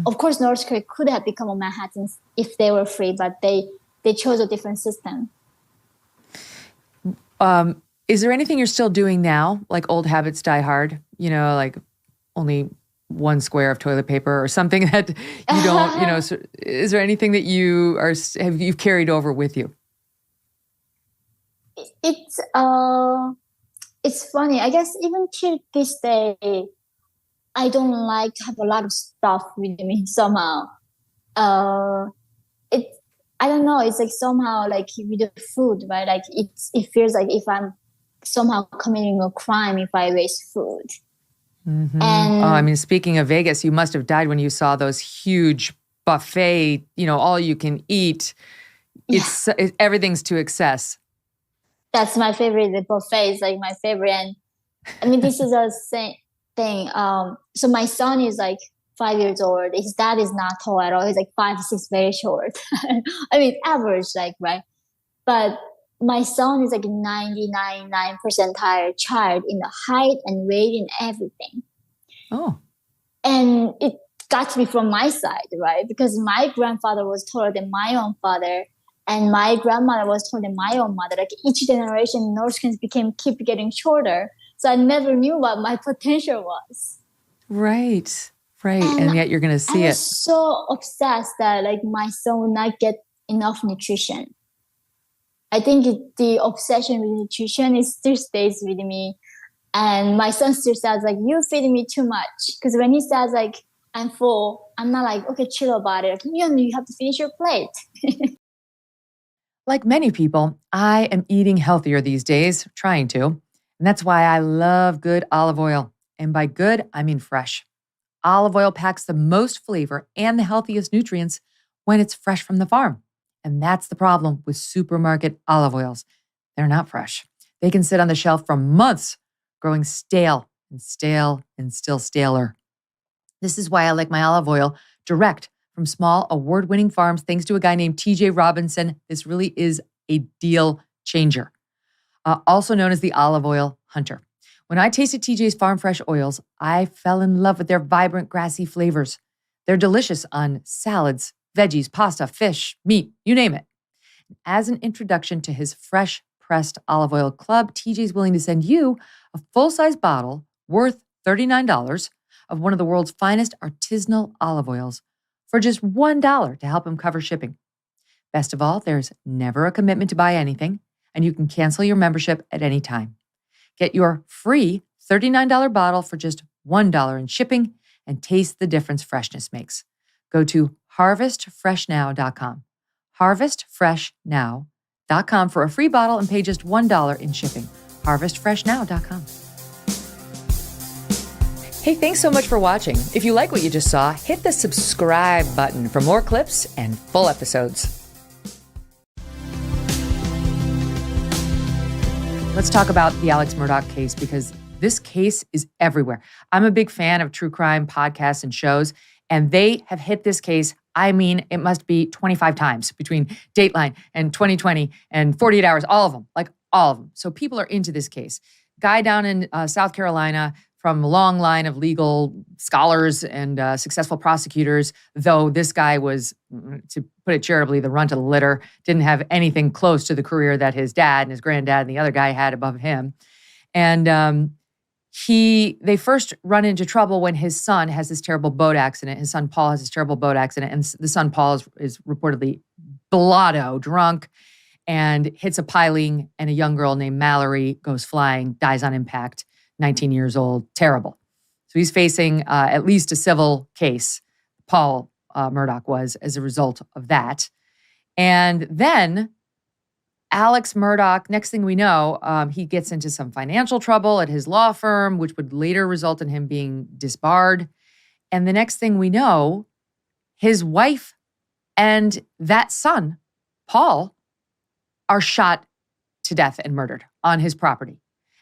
of course, North Korea could have become a Manhattan if they were free, but they chose a different system. Is there anything you're still doing now? Like old habits die hard, like only one square of toilet paper or something that you don't, so is there anything that you've carried over with you? It's funny. I guess even till this day, I don't like to have a lot of stuff with me somehow. I don't know. It's like somehow like with the food, right? Like it feels like if I'm somehow committing a crime if I waste food. And speaking of Vegas, you must have died when you saw those huge buffet, all you can eat. Everything's to excess. That's my favorite. The buffet is like my favorite. And I mean, this is a same thing. So my son is like 5 years old. His dad is not tall at all. He's like 5'6", very short. I mean, average, like, right? But my son is like 99 percentile child in the height and weight and everything. Oh. And it got to be from my side, right? Because my grandfather was taller than my own father. And my grandmother was taller than my own mother. Like each generation, North Koreans keep getting shorter. So I never knew what my potential was. Right. And yet you're going to see I was so obsessed that like my son would not get enough nutrition. I think the obsession with nutrition still stays with me. And my son still says like, you feed me too much. Because when he says like, I'm full. I'm not like, okay, chill about it. Like, you have to finish your plate. Like many people, I am eating healthier these days, trying to. And that's why I love good olive oil. And by good, I mean fresh. Olive oil packs the most flavor and the healthiest nutrients when it's fresh from the farm. And that's the problem with supermarket olive oils. They're not fresh. They can sit on the shelf for months, growing stale and stale and still staler. This is why I like my olive oil direct from small award-winning farms, thanks to a guy named TJ Robinson. This really is a deal changer. Also known as the olive oil hunter. When I tasted TJ's farm fresh oils, I fell in love with their vibrant, grassy flavors. They're delicious on salads, veggies, pasta, fish, meat, you name it. As an introduction to his fresh pressed olive oil club, TJ's willing to send you a full-size bottle worth $39 of one of the world's finest artisanal olive oils for just $1 to help him cover shipping. Best of all, there's never a commitment to buy anything, and you can cancel your membership at any time. Get your free $39 bottle for just $1 in shipping and taste the difference freshness makes. Go to harvestfreshnow.com. Harvestfreshnow.com for a free bottle and pay just $1 in shipping. Harvestfreshnow.com. Hey, thanks so much for watching. If you like what you just saw, hit the subscribe button for more clips and full episodes. Let's talk about the Alex Murdaugh case, because this case is everywhere. I'm a big fan of true crime podcasts and shows, and they have hit this case. I mean, it must be 25 times between Dateline and 2020 and 48 Hours, all of them, like all of them. So people are into this case. Guy down in South Carolina, from a long line of legal scholars and successful prosecutors, though this guy was, to put it charitably, the runt of the litter, didn't have anything close to the career that his dad and his granddad and the other guy had above him. And they first run into trouble when his son has this terrible boat accident. His son Paul has this terrible boat accident, and the son Paul is reportedly blotto, drunk, and hits a piling, and a young girl named Mallory goes flying, dies on impact. 19 years old, terrible. So he's facing at least a civil case, Paul Murdaugh was, as a result of that. And then Alex Murdaugh, next thing we know, he gets into some financial trouble at his law firm, which would later result in him being disbarred. And the next thing we know, his wife and that son, Paul, are shot to death and murdered on his property.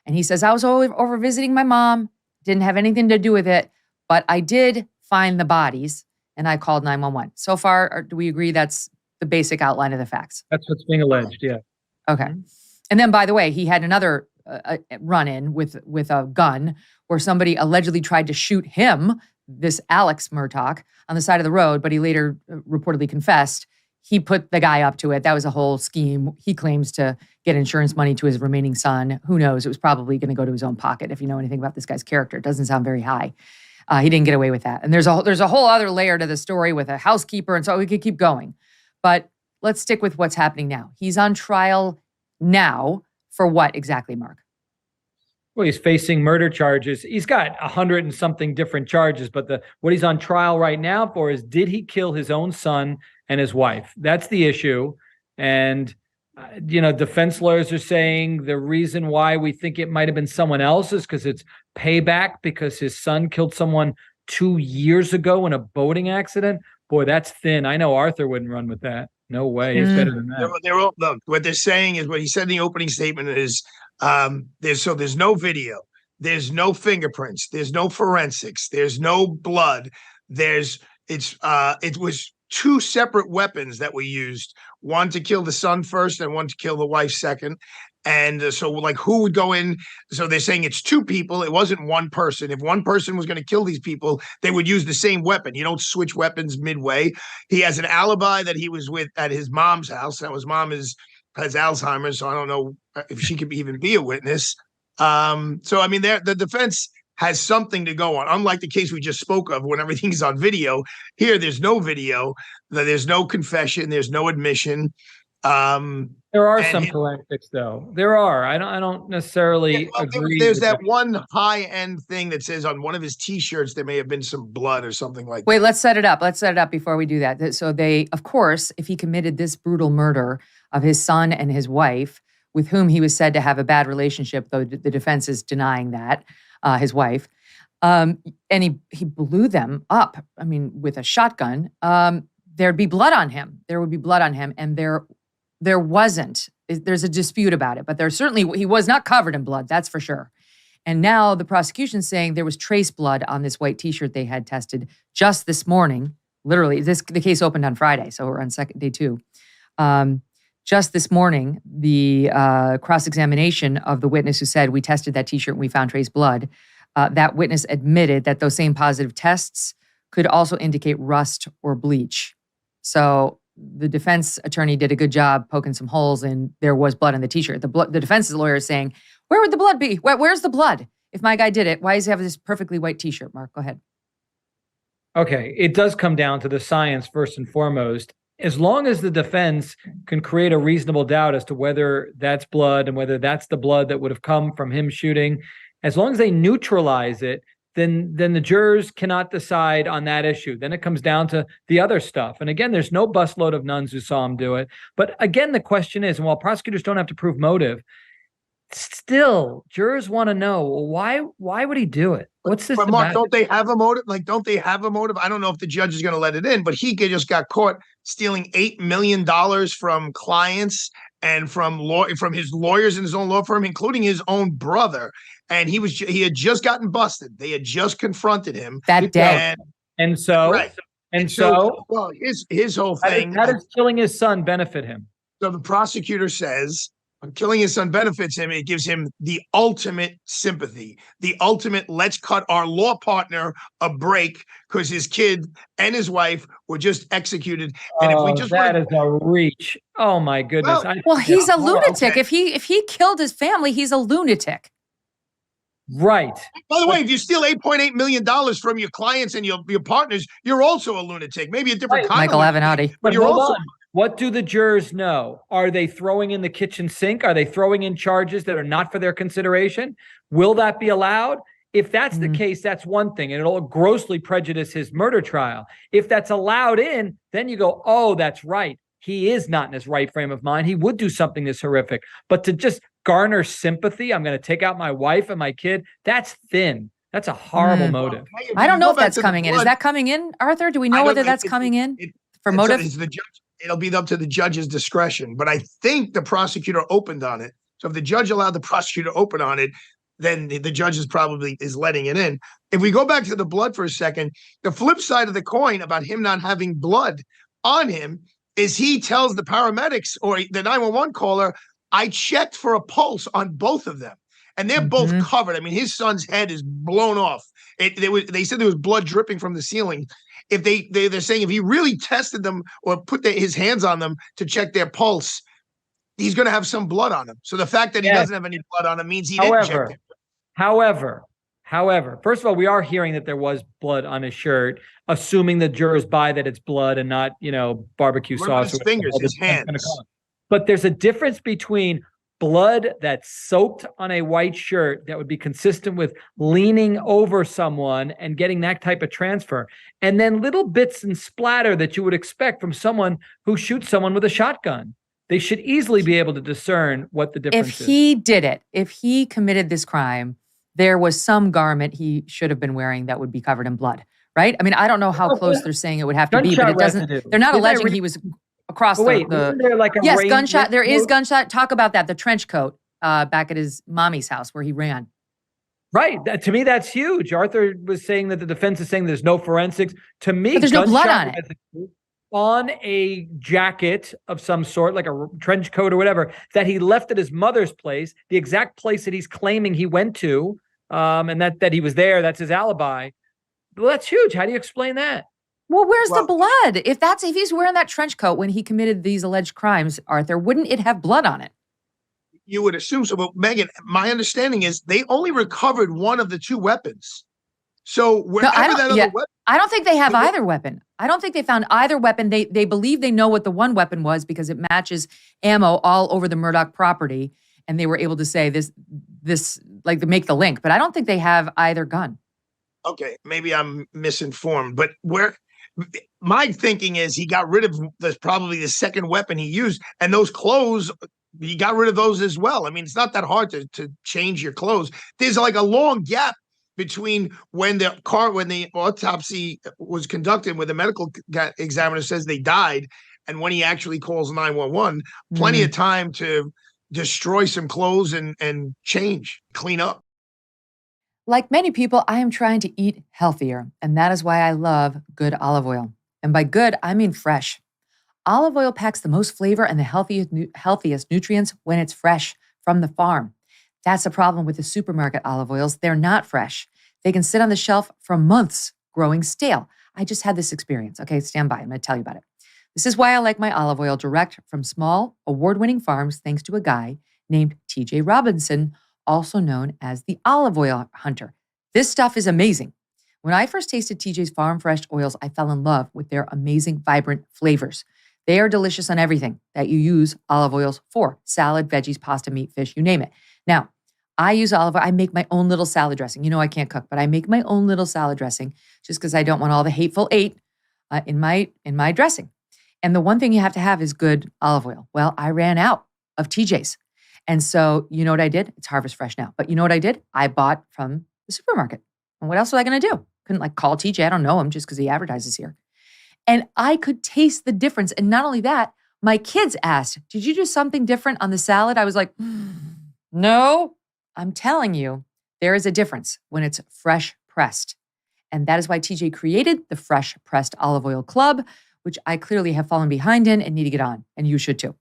And he says, I was over visiting my mom, didn't have anything to do with it, but I did find the bodies and I called 911. So far, do we agree that's the basic outline of the facts? That's what's being alleged, yeah. Okay. And then, by the way, he had another run-in with a gun where somebody allegedly tried to shoot him, this Alex Murdaugh, on the side of the road, but he later reportedly confessed. He put the guy up to it. That was a whole scheme. He claims to get insurance money to his remaining son. Who knows? It was probably going to go to his own pocket. If you know anything about this guy's character, it doesn't sound very high. He didn't get away with that. And there's a whole other layer to the story with a housekeeper, and so we could keep going. But let's stick with what's happening now. He's on trial now for what exactly, Mark? Well, he's facing murder charges. He's got 100 and something different charges, but what he's on trial right now for is, did he kill his own son and his wife? That's the issue. And, defense lawyers are saying the reason why we think it might have been someone else is because it's payback because his son killed someone 2 years ago in a boating accident. Boy, that's thin. I know Arthur wouldn't run with that. No way. It's better than that. Look, what they're saying is, what he said in the opening statement is, there's no video, there's no fingerprints, there's no forensics, there's no blood. It was two separate weapons that we used, one to kill the son first and one to kill the wife second. And so who would go in? So they're saying it's two people. It wasn't one person. If one person was going to kill these people, they would use the same weapon. You don't switch weapons midway. He has an alibi that he was at his mom's house. Now his mom has Alzheimer's, so I don't know if she could even be a witness. The defense has something to go on. Unlike the case we just spoke of when everything's on video, here there's no video, there's no confession, there's no admission. There are some forensics, though. There are. I don't necessarily agree. There's that one high-end thing that says on one of his T-shirts there may have been some blood or something like that. Wait, let's set it up. Let's set it up before we do that. So they, of course, if he committed this brutal murder of his son and his wife, with whom he was said to have a bad relationship, though the defense is denying that, his wife, and he blew them up, I mean, with a shotgun, there'd be blood on him. There would be blood on him, and there wasn't. There's a dispute about it, but he was not covered in blood, that's for sure. And now the prosecution's saying there was trace blood on this white T-shirt they had tested just this morning. Literally, the case opened on Friday, so we're on day 2. Just this morning, the cross-examination of the witness who said, we tested that T-shirt and we found trace blood, that witness admitted that those same positive tests could also indicate rust or bleach. So the defense attorney did a good job poking some holes, and there was blood on the T-shirt. The defense's lawyer is saying, where would the blood be? Where's the blood? If my guy did it, why does he have this perfectly white T-shirt? Mark, go ahead. Okay, it does come down to the science first and foremost. As long as the defense can create a reasonable doubt as to whether that's blood and whether that's the blood that would have come from him shooting, as long as they neutralize it, then the jurors cannot decide on that issue. Then it comes down to the other stuff. And again, there's no busload of nuns who saw him do it. But again, the question is, and while prosecutors don't have to prove motive, still, jurors want to know, well, why would he do it? What's this? But Mark, don't they have a motive? Don't they have a motive? I don't know if the judge is going to let it in, but he just got caught stealing $8 million from clients and from his lawyers in his own law firm, including his own brother. And he had just gotten busted. They had just confronted him that day. And so well, his whole thing. How does killing his son benefit him? So the prosecutor says, killing his son benefits him. It gives him the ultimate sympathy, the ultimate, let's cut our law partner a break because his kid and his wife were just executed. And if we just that is a reach. Oh my goodness. Well, he's a lunatic. Okay. If he killed his family, he's a lunatic. Right. By the way, if you steal $8.8 million from your clients and your partners, you're also a lunatic. Maybe a different kind Michael Avenatti. But you're also. What do the jurors know? Are they throwing in the kitchen sink? Are they throwing in charges that are not for their consideration? Will that be allowed? If that's the case, that's one thing, and it'll grossly prejudice his murder trial. If that's allowed in, then you go, oh, that's right. He is not in his right frame of mind. He would do something this horrific. But to just garner sympathy, I'm going to take out my wife and my kid, that's thin. That's a horrible motive. I don't know if that's coming in. Is that coming in, Arthur? Do we know whether that's coming in for motive? It'll be up to the judge's discretion, but I think the prosecutor opened on it. So if the judge allowed the prosecutor to open on it, then the judge is letting it in. If we go back to the blood for a second, the flip side of the coin about him not having blood on him is he tells the paramedics or the 911 caller, I checked for a pulse on both of them. And they're both covered. I mean, his son's head is blown off. They said there was blood dripping from the ceiling. If they're saying if he really tested them or put his hands on them to check their pulse, he's going to have some blood on him. So the fact that he doesn't have any blood on him means he didn't check it. However, first of all, we are hearing that there was blood on his shirt, assuming the jurors buy that it's blood and not, barbecue sauce. His fingers, his hands. But there's a difference between blood that's soaked on a white shirt that would be consistent with leaning over someone and getting that type of transfer, and then little bits and splatter that you would expect from someone who shoots someone with a shotgun. They should easily be able to discern what the difference is. If he did it, if he committed this crime, there was some garment he should have been wearing that would be covered in blood, right? I mean, I don't know how close they're saying it would have to be, but it doesn't. They're not alleging he was across the gunshot. There is gunshot. Talk about that. The trench coat back at his mommy's house where he ran. Right. To me, that's huge. Arthur was saying that the defense is saying there's no forensics. To me, but there's no blood on it. On a jacket of some sort, like a trench coat or whatever, that he left at his mother's place, the exact place that he's claiming he went to, and that he was there. That's his alibi. Well, that's huge. How do you explain that? Well, where's the blood? If he's wearing that trench coat when he committed these alleged crimes, Arthur, wouldn't it have blood on it? You would assume so. But Megyn, my understanding is they only recovered one of the two weapons. So wherever that other weapon, I don't think they have either weapon. I don't think they found either weapon. They believe they know what the one weapon was because it matches ammo all over the Murdoch property, and they were able to say this like to make the link. But I don't think they have either gun. Okay, maybe I'm misinformed, but my thinking is he got rid of probably the second weapon he used, and those clothes, he got rid of those as well. I mean, it's not that hard to change your clothes. There's like a long gap between when the autopsy was conducted, when the medical examiner says they died, and when he actually calls 911. Plenty of time to destroy some clothes and change, clean up. Like many people, I am trying to eat healthier, and that is why I love good olive oil. And by good, I mean fresh. Olive oil packs the most flavor and the healthiest nutrients when it's fresh from the farm. That's the problem with the supermarket olive oils. They're not fresh. They can sit on the shelf for months, growing stale. I just had this experience. Okay, stand by. I'm going to tell you about it. This is why I like my olive oil direct from small, award-winning farms, thanks to a guy named TJ Robinson, also known as the olive oil hunter. This stuff is amazing. When I first tasted TJ's farm fresh oils, I fell in love with their amazing, vibrant flavors. They are delicious on everything that you use olive oils for: salad, veggies, pasta, meat, fish, you name it. Now, I use olive oil. I make my own little salad dressing. You know I can't cook, but I make my own little salad dressing just because I don't want all the hateful eight in my dressing. And the one thing you have to have is good olive oil. Well, I ran out of TJ's. And so, you know what I did? It's Harvest Fresh now. But you know what I did? I bought from the supermarket. And what else was I going to do? Couldn't call TJ. I don't know him just because he advertises here. And I could taste the difference. And not only that, my kids asked, did you do something different on the salad? I was like, no, I'm telling you, there is a difference when it's fresh pressed. And that is why TJ created the Fresh Pressed Olive Oil Club, which I clearly have fallen behind in and need to get on. And you should too.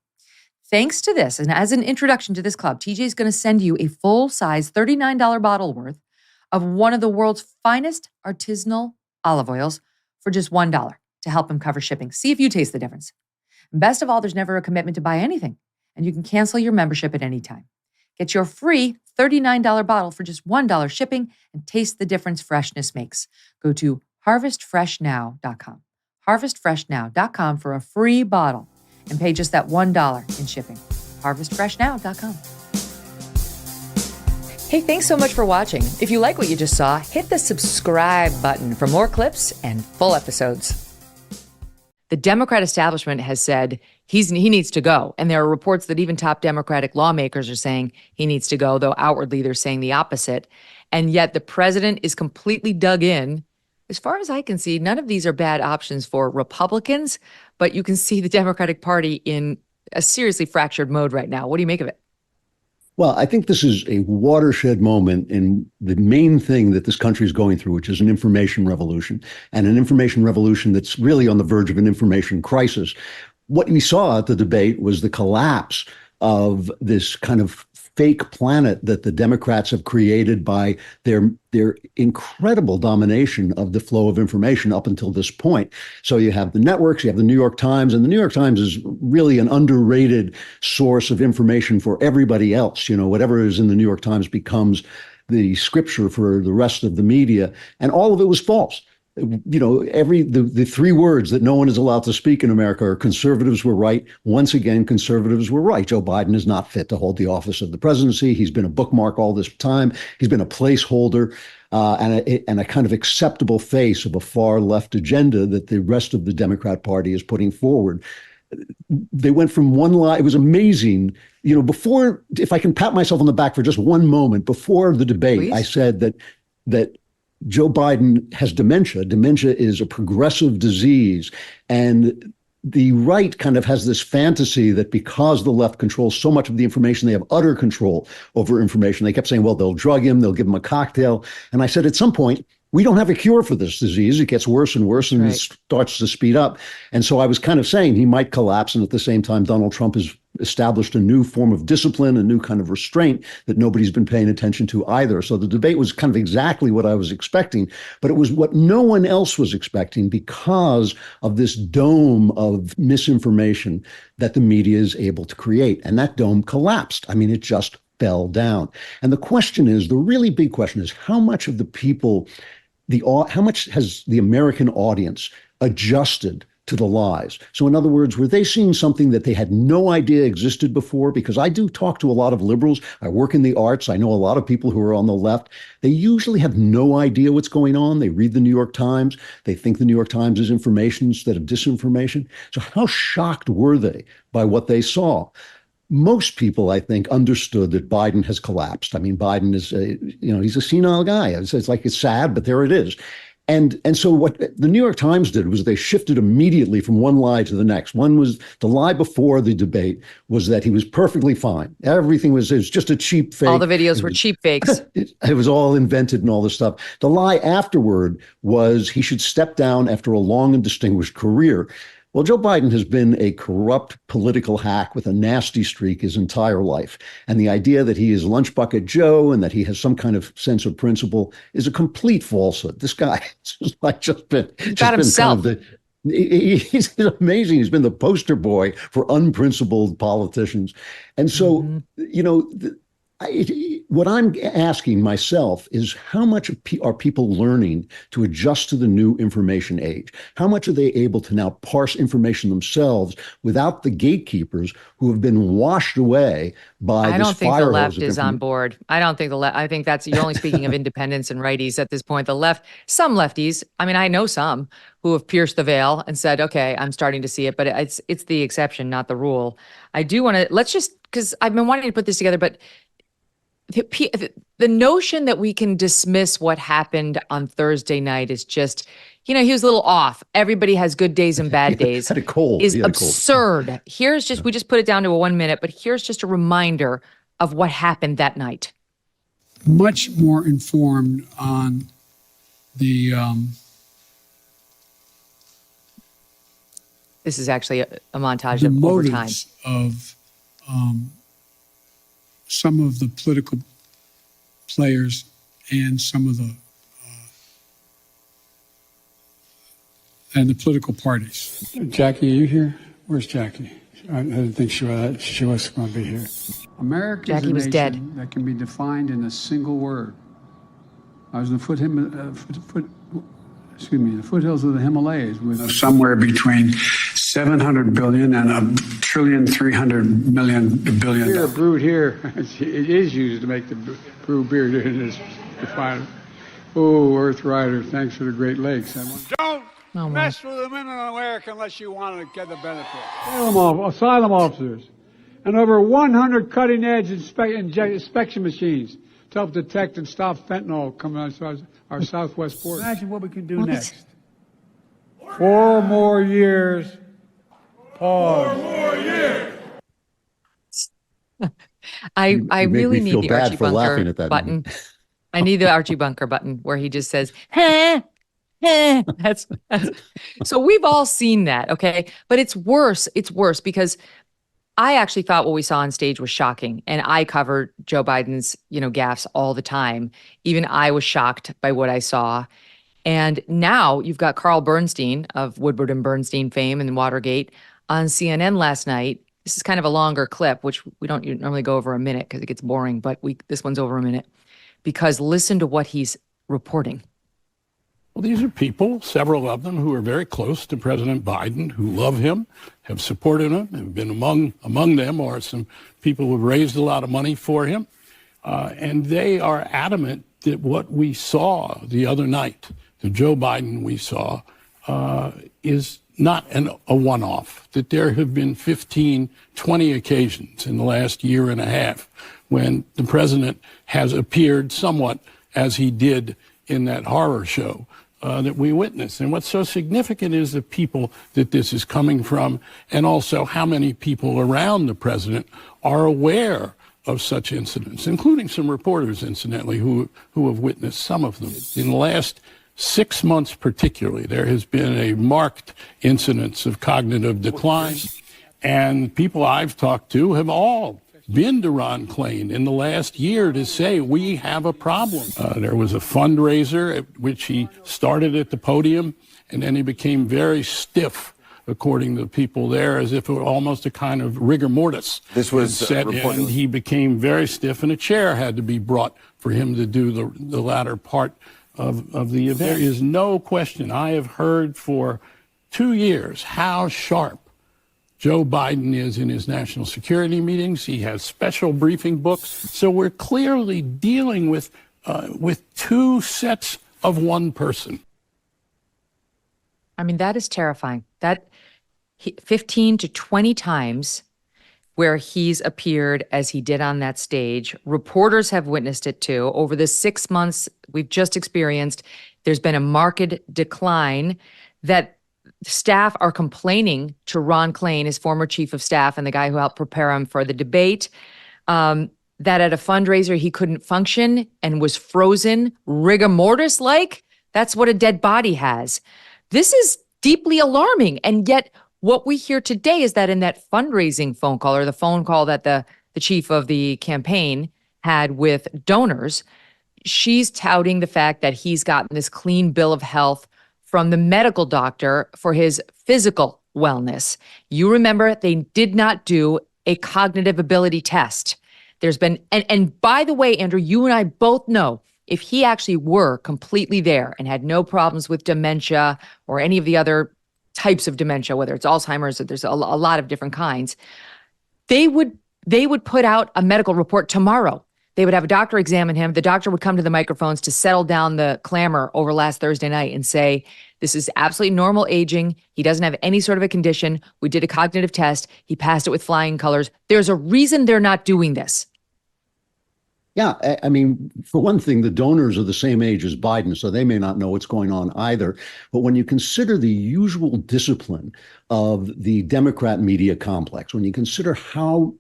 Thanks to this, and as an introduction to this club, TJ is going to send you a full-size $39 bottle worth of one of the world's finest artisanal olive oils for just $1 to help him cover shipping. See if you taste the difference. And best of all, there's never a commitment to buy anything, and you can cancel your membership at any time. Get your free $39 bottle for just $1 shipping and taste the difference freshness makes. Go to harvestfreshnow.com. harvestfreshnow.com for a free bottle and pay just that $1 in shipping. harvestfreshnow.com. Hey, thanks so much for watching. If you like what you just saw, hit the subscribe button for more clips and full episodes. The Democrat establishment has said he needs to go. And there are reports that even top Democratic lawmakers are saying he needs to go, though outwardly they're saying the opposite. And yet the president is completely dug in. As far as I can see, none of these are bad options for Republicans, but you can see the Democratic Party in a seriously fractured mode right now. What do you make of it? Well, I think this is a watershed moment in the main thing that this country is going through, which is an information revolution, and an information revolution that's really on the verge of an information crisis. What we saw at the debate was the collapse of this kind of fake planet that the Democrats have created by their incredible domination of the flow of information up until this point. So you have the networks, you have the New York Times, and the New York Times is really an underrated source of information for everybody else. You know, whatever is in the New York Times becomes the scripture for the rest of the media, and all of it was false. You know, the three words that no one is allowed to speak in America are conservatives were right. Once again, conservatives were right. Joe Biden is not fit to hold the office of the presidency. He's been a bookmark all this time. He's been a placeholder and a kind of acceptable face of a far left agenda that the rest of the Democrat Party is putting forward. They went from one lie. It was amazing. You know, before, if I can pat myself on the back for just one moment, before the debate, please. I said that Joe Biden has dementia. Dementia is a progressive disease. And the right kind of has this fantasy that because the left controls so much of the information, they have utter control over information. They kept saying, well, they'll drug him, they'll give him a cocktail. And I said, at some point, we don't have a cure for this disease. It gets worse and worse, and It starts to speed up. And so I was kind of saying he might collapse. And at the same time, Donald Trump has established a new form of discipline, a new kind of restraint that nobody's been paying attention to either. So the debate was kind of exactly what I was expecting, but it was what no one else was expecting because of this dome of misinformation that the media is able to create. And that dome collapsed. I mean, it just fell down. And the question is, the really big question is, how much of the people how much has the American audience adjusted to the lies? So in other words, were they seeing something that they had no idea existed before? Because I do talk to a lot of liberals. I work in the arts. I know a lot of people who are on the left. They usually have no idea what's going on. They read the New York Times. They think the New York Times is information instead of disinformation. So how shocked were they by what they saw? Most people, I think, understood that Biden has collapsed. I mean, Biden is, he's a senile guy. It's like, it's sad, but there it is. And so what the New York Times did was they shifted immediately from one lie to the next. One was the lie before the debate was that he was perfectly fine. Everything was just a cheap fake. All the videos were cheap fakes. It was all invented and all this stuff. The lie afterward was he should step down after a long and distinguished career. Well, Joe Biden has been a corrupt political hack with a nasty streak his entire life. And the idea that he is Lunch Bucket Joe and that he has some kind of sense of principle is a complete falsehood. This guy has just been himself. He's amazing. He's been the poster boy for unprincipled politicians. And so, what I'm asking myself is how much are people learning to adjust to the new information age? How much are they able to now parse information themselves without the gatekeepers who have been washed away by this fire hose? I don't think the left is on board. I don't think the left. I think you're only speaking of independents and righties at this point. The left, some lefties, I mean, I know some who have pierced the veil and said, okay, I'm starting to see it, but it's the exception, not the rule. I do want to, because I've been wanting to put this together, but the notion that we can dismiss what happened on Thursday night is just, he was a little off. Everybody has good days and bad days. Had a cold. Is absurd. Here's just, we just put it down to a 1 minute, but here's just a reminder of what happened that night. Much more informed on the, this is actually a montage of overtime. Of some of the political players and some of the political parties. Jackie, are you here? Where's Jackie? I didn't think she was going to be here. America Jackie was dead. That can be defined in a single word. I was in the foothills of the Himalayas with somewhere between 700 billion and $1.3 billion. Beer brewed here. It is used to make the brew beer in this refiner. Oh, Earth Rider, thanks for the Great Lakes. Don't mess with the women in America unless you want to get the benefit. Asylum officers and over 100 cutting-edge inspection machines to help detect and stop fentanyl coming out of our southwest border. Imagine what we can do next. 4 more years. Pause. 4 more years. I really need the Archie laughing Bunker at that button. I need the Archie Bunker button where he just says, "Huh, huh." That's so we've all seen that, okay? But it's worse. It's worse because I actually thought what we saw on stage was shocking, and I cover Joe Biden's, gaffes all the time. Even I was shocked by what I saw. And now you've got Carl Bernstein of Woodward and Bernstein fame and Watergate on CNN last night. This is kind of a longer clip, which we don't normally go over a minute because it gets boring, but this one's over a minute because listen to what he's reporting. Well, these are people, several of them, who are very close to President Biden, who love him, have supported him, have been among them are some people who have raised a lot of money for him. And they are adamant that what we saw the other night, the Joe Biden we saw, is not a one-off, that there have been 15, 20 occasions in the last year and a half when the president has appeared somewhat as he did in that horror show that we witnessed. And what's so significant is the people that this is coming from, and also how many people around the president are aware of such incidents, including some reporters, incidentally, who have witnessed some of them. In the last 6 months particularly, there has been a marked incidence of cognitive decline, and people I've talked to have all been to Ron Klain in the last year to say we have a problem. There was a fundraiser at which he started at the podium, and then he became very stiff, according to the people there, as if it were almost a kind of rigor mortis. This was set in. He became very stiff, and a chair had to be brought for him to do the latter part of the event. There is no question. I have heard for 2 years how sharp Joe Biden is in his national security meetings. He has special briefing books. So we're clearly dealing with two sets of one person. I mean, that is terrifying. 15 to 20 times where he's appeared as he did on that stage. Reporters have witnessed it too. Over the 6 months we've just experienced, there's been a marked decline that staff are complaining to Ron Klain, his former chief of staff and the guy who helped prepare him for the debate, that at a fundraiser he couldn't function and was frozen, rigor mortis-like. That's what a dead body has. This is deeply alarming. And yet what we hear today is that in that fundraising phone call, or the phone call that the chief of the campaign had with donors, she's touting the fact that he's gotten this clean bill of health from the medical doctor for his physical wellness. You remember they did not do a cognitive ability test. There's been, and by the way, Andrew, you and I both know if he actually were completely there and had no problems with dementia or any of the other types of dementia, whether it's Alzheimer's or there's a lot of different kinds, they would put out a medical report tomorrow. They would have a doctor examine him. The doctor would come to the microphones to settle down the clamor over last Thursday night and say, this is absolutely normal aging. He doesn't have any sort of a condition. We did a cognitive test. He passed it with flying colors. There's a reason they're not doing this. Yeah, I mean, for one thing, the donors are the same age as Biden, so they may not know what's going on either. But when you consider the usual discipline of the Democrat media complex, when you consider how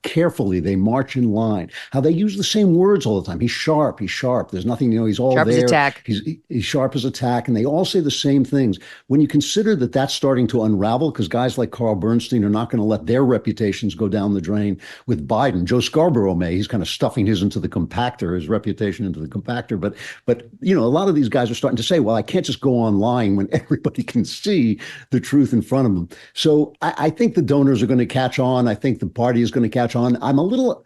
carefully they march in line, how they use the same words all the time. He's sharp. There's nothing, he's all sharp there. As attack. He's sharp as attack. And they all say the same things. When you consider that that's starting to unravel, because guys like Carl Bernstein are not going to let their reputations go down the drain with Biden. Joe Scarborough he's kind of stuffing his reputation into the compactor. But a lot of these guys are starting to say, well, I can't just go online when everybody can see the truth in front of them. So I think the donors are going to catch on. I think the party is going to catch on. I'm a little,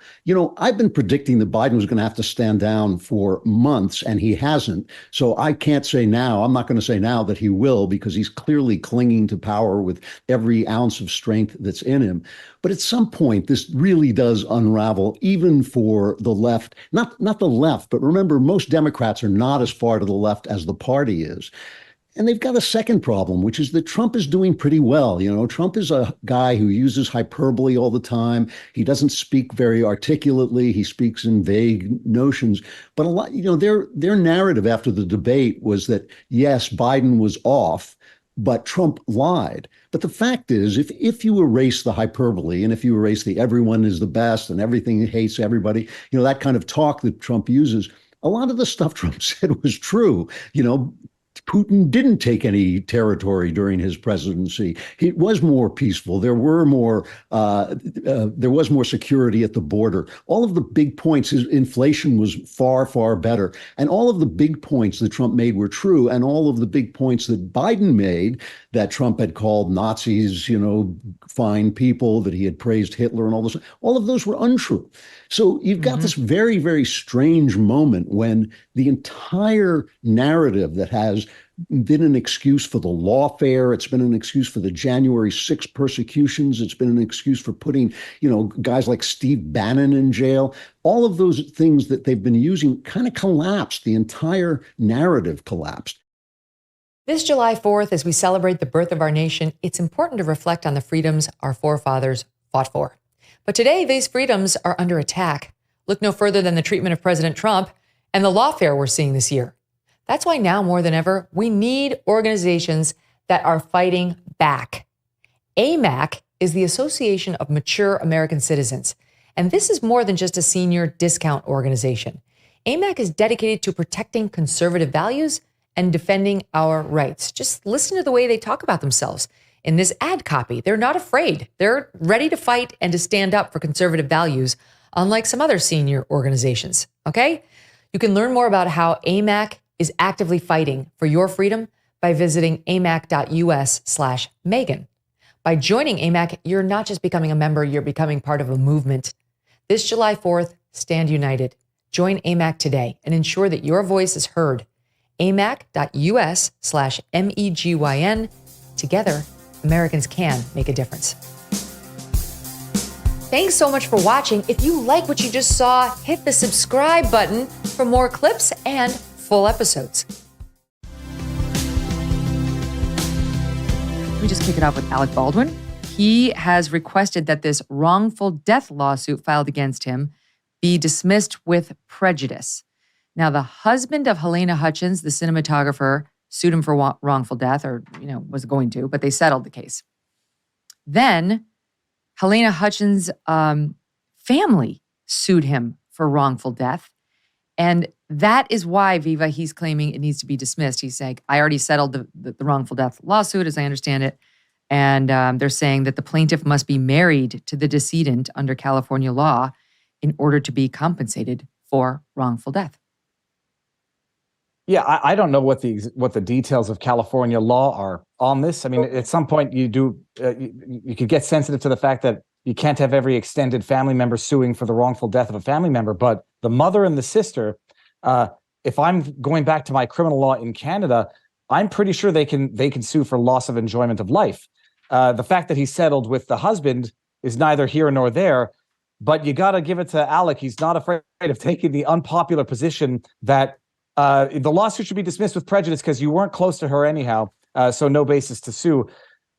I've been predicting that Biden was going to have to stand down for months, and he hasn't. So I can't say now, I'm not going to say now that he will, because he's clearly clinging to power with every ounce of strength that's in him. But at some point, this really does unravel, even for the left, not the left, but remember, most Democrats are not as far to the left as the party is. And they've got a second problem, which is that Trump is doing pretty well. Trump is a guy who uses hyperbole all the time. He doesn't speak very articulately. He speaks in vague notions. But a lot, their narrative after the debate was that, yes, Biden was off, but Trump lied. But the fact is, if you erase the hyperbole and if you erase the everyone is the best and everything hates everybody, that kind of talk that Trump uses, a lot of the stuff Trump said was true. Putin didn't take any territory during his presidency. It was more peaceful. There was more security at the border. All of the big points, his inflation was far, far better. And all of the big points that Trump made were true. And all of the big points that Biden made, that Trump had called Nazis, fine people, that he had praised Hitler and all of those were untrue. So you've got this very, very strange moment when the entire narrative that has been an excuse for the lawfare, it's been an excuse for the January 6th persecutions, it's been an excuse for putting, guys like Steve Bannon in jail. All of those things that they've been using kind of collapsed. The entire narrative collapsed. This July 4th, as we celebrate the birth of our nation, it's important to reflect on the freedoms our forefathers fought for. But today, these freedoms are under attack. Look no further than the treatment of President Trump and the lawfare we're seeing this year. That's why now more than ever, we need organizations that are fighting back. AMAC is the Association of Mature American Citizens, and this is more than just a senior discount organization. AMAC is dedicated to protecting conservative values and defending our rights. Just listen to the way they talk about themselves. In this ad copy, they're not afraid. They're ready to fight and to stand up for conservative values, unlike some other senior organizations, okay? You can learn more about how AMAC is actively fighting for your freedom by visiting amac.us/Megyn. By joining AMAC, you're not just becoming a member, you're becoming part of a movement. This July 4th, stand united. Join AMAC today and ensure that your voice is heard amac.us/MEGYN. Together, Americans can make a difference. Thanks so much for watching. If you like what you just saw, hit the subscribe button for more clips and full episodes. Let me just kick it off with Alec Baldwin. He has requested that this wrongful death lawsuit filed against him be dismissed with prejudice. Now, the husband of Helena Hutchins, the cinematographer, sued him for wrongful death, or, was going to, but they settled the case. Then Helena Hutchins' family sued him for wrongful death. And that is why, Viva, he's claiming it needs to be dismissed. He's saying, I already settled the wrongful death lawsuit, as I understand it. And they're saying that the plaintiff must be married to the decedent under California law in order to be compensated for wrongful death. Yeah, I don't know what the details of California law are on this. I mean, at some point you could get sensitive to the fact that you can't have every extended family member suing for the wrongful death of a family member, but the mother and the sister, if I'm going back to my criminal law in Canada, I'm pretty sure they can sue for loss of enjoyment of life. The fact that he settled with the husband is neither here nor there, but you got to give it to Alec. He's not afraid of taking the unpopular position that the lawsuit should be dismissed with prejudice because you weren't close to her anyhow, so no basis to sue.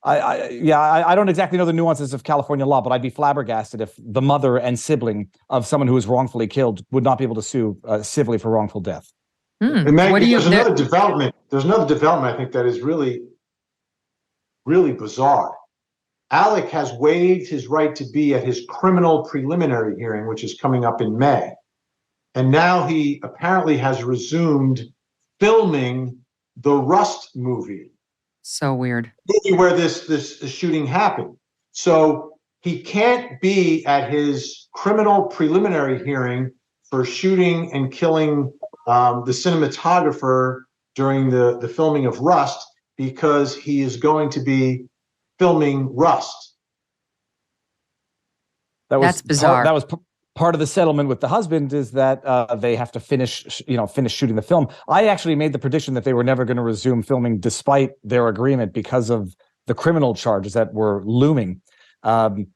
I don't exactly know the nuances of California law, but I'd be flabbergasted if the mother and sibling of someone who was wrongfully killed would not be able to sue civilly for wrongful death. And Maggie, there's another development. There's another development I think that is really, really bizarre. Alec has waived his right to be at his criminal preliminary hearing, which is coming up in May. And now he apparently has resumed filming the Rust movie. So weird. Movie where this shooting happened. So he can't be at his criminal preliminary hearing for shooting and killing the cinematographer during the filming of Rust because he is going to be filming Rust. That's bizarre. That was part of the settlement with the husband is that they have to finish shooting the film. I actually made the prediction that they were never going to resume filming despite their agreement because of the criminal charges that were looming. The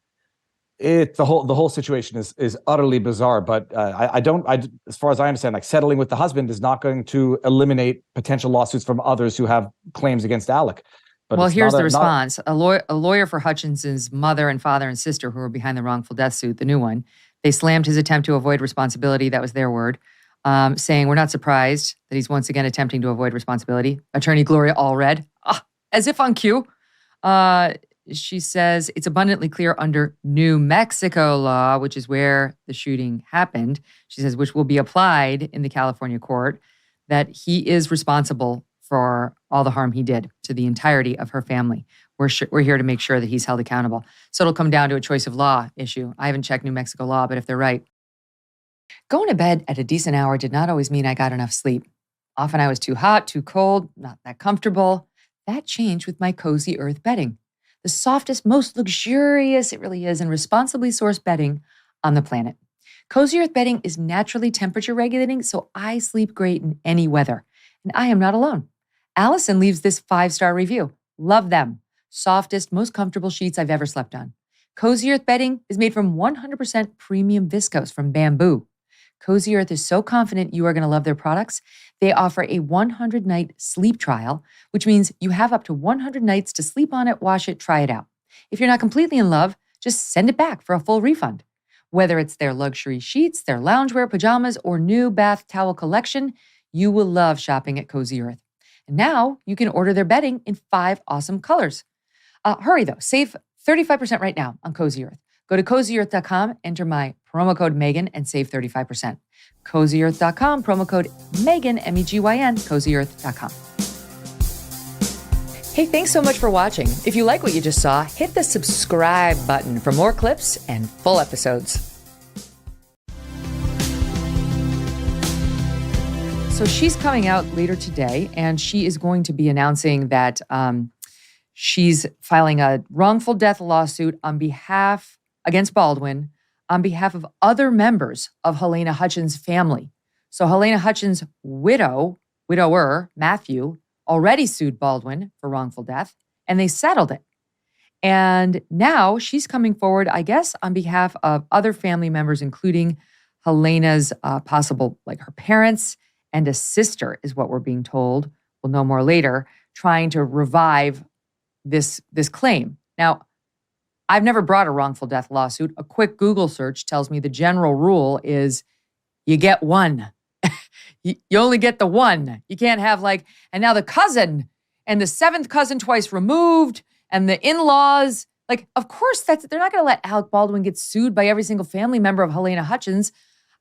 whole situation is utterly bizarre, but as far as I understand, like settling with the husband is not going to eliminate potential lawsuits from others who have claims against Alec. But well, here's the response. A lawyer for Hutchins's mother and father and sister who were behind the wrongful death suit, the new one, they slammed his attempt to avoid responsibility. That was their word, saying, we're not surprised that he's once again attempting to avoid responsibility. Attorney Gloria Allred, as if on cue. She says, it's abundantly clear under New Mexico law, which is where the shooting happened. She says, which will be applied in the California court, that he is responsible for all the harm he did to the entirety of her family. We're here to make sure that he's held accountable. So it'll come down to a choice of law issue. I haven't checked New Mexico law, but if they're right. Going to bed at a decent hour did not always mean I got enough sleep. Often I was too hot, too cold, not that comfortable. That changed with my Cozy Earth bedding. The softest, most luxurious, it really is, and responsibly sourced bedding on the planet. Cozy Earth bedding is naturally temperature regulating, so I sleep great in any weather. And I am not alone. Allison leaves this 5-star review. Love them. Softest, most comfortable sheets I've ever slept on. Cozy Earth bedding is made from 100% premium viscose from bamboo. Cozy Earth is so confident you are going to love their products. They offer a 100-night sleep trial, which means you have up to 100 nights to sleep on it, wash it, try it out. If you're not completely in love, just send it back for a full refund. Whether it's their luxury sheets, their loungewear, pajamas, or new bath towel collection, you will love shopping at Cozy Earth. And now you can order their bedding in 5 awesome colors. Hurry though, save 35% right now on Cozy Earth. Go to CozyEarth.com, enter my promo code Megyn and save 35%. CozyEarth.com, promo code Megyn, M-E-G-Y-N, CozyEarth.com. Hey, thanks so much for watching. If you like what you just saw, hit the subscribe button for more clips and full episodes. So she's coming out later today, and she is going to be announcing that she's filing a wrongful death lawsuit against Baldwin on behalf of other members of Helena Hutchins' family. So Helena Hutchins' widow widower, Matthew, already sued Baldwin for wrongful death, and they settled it. And now she's coming forward, I guess, on behalf of other family members, including Helena's possible, like her parents and a sister, is what we're being told. We'll know more later, trying to revive this claim. Now, I've never brought a wrongful death lawsuit. A quick Google search tells me the general rule is you get one. You only get the one. You can't have and now the cousin and the seventh cousin twice removed and the in-laws. Of course, they're not going to let Alec Baldwin get sued by every single family member of Helena Hutchins.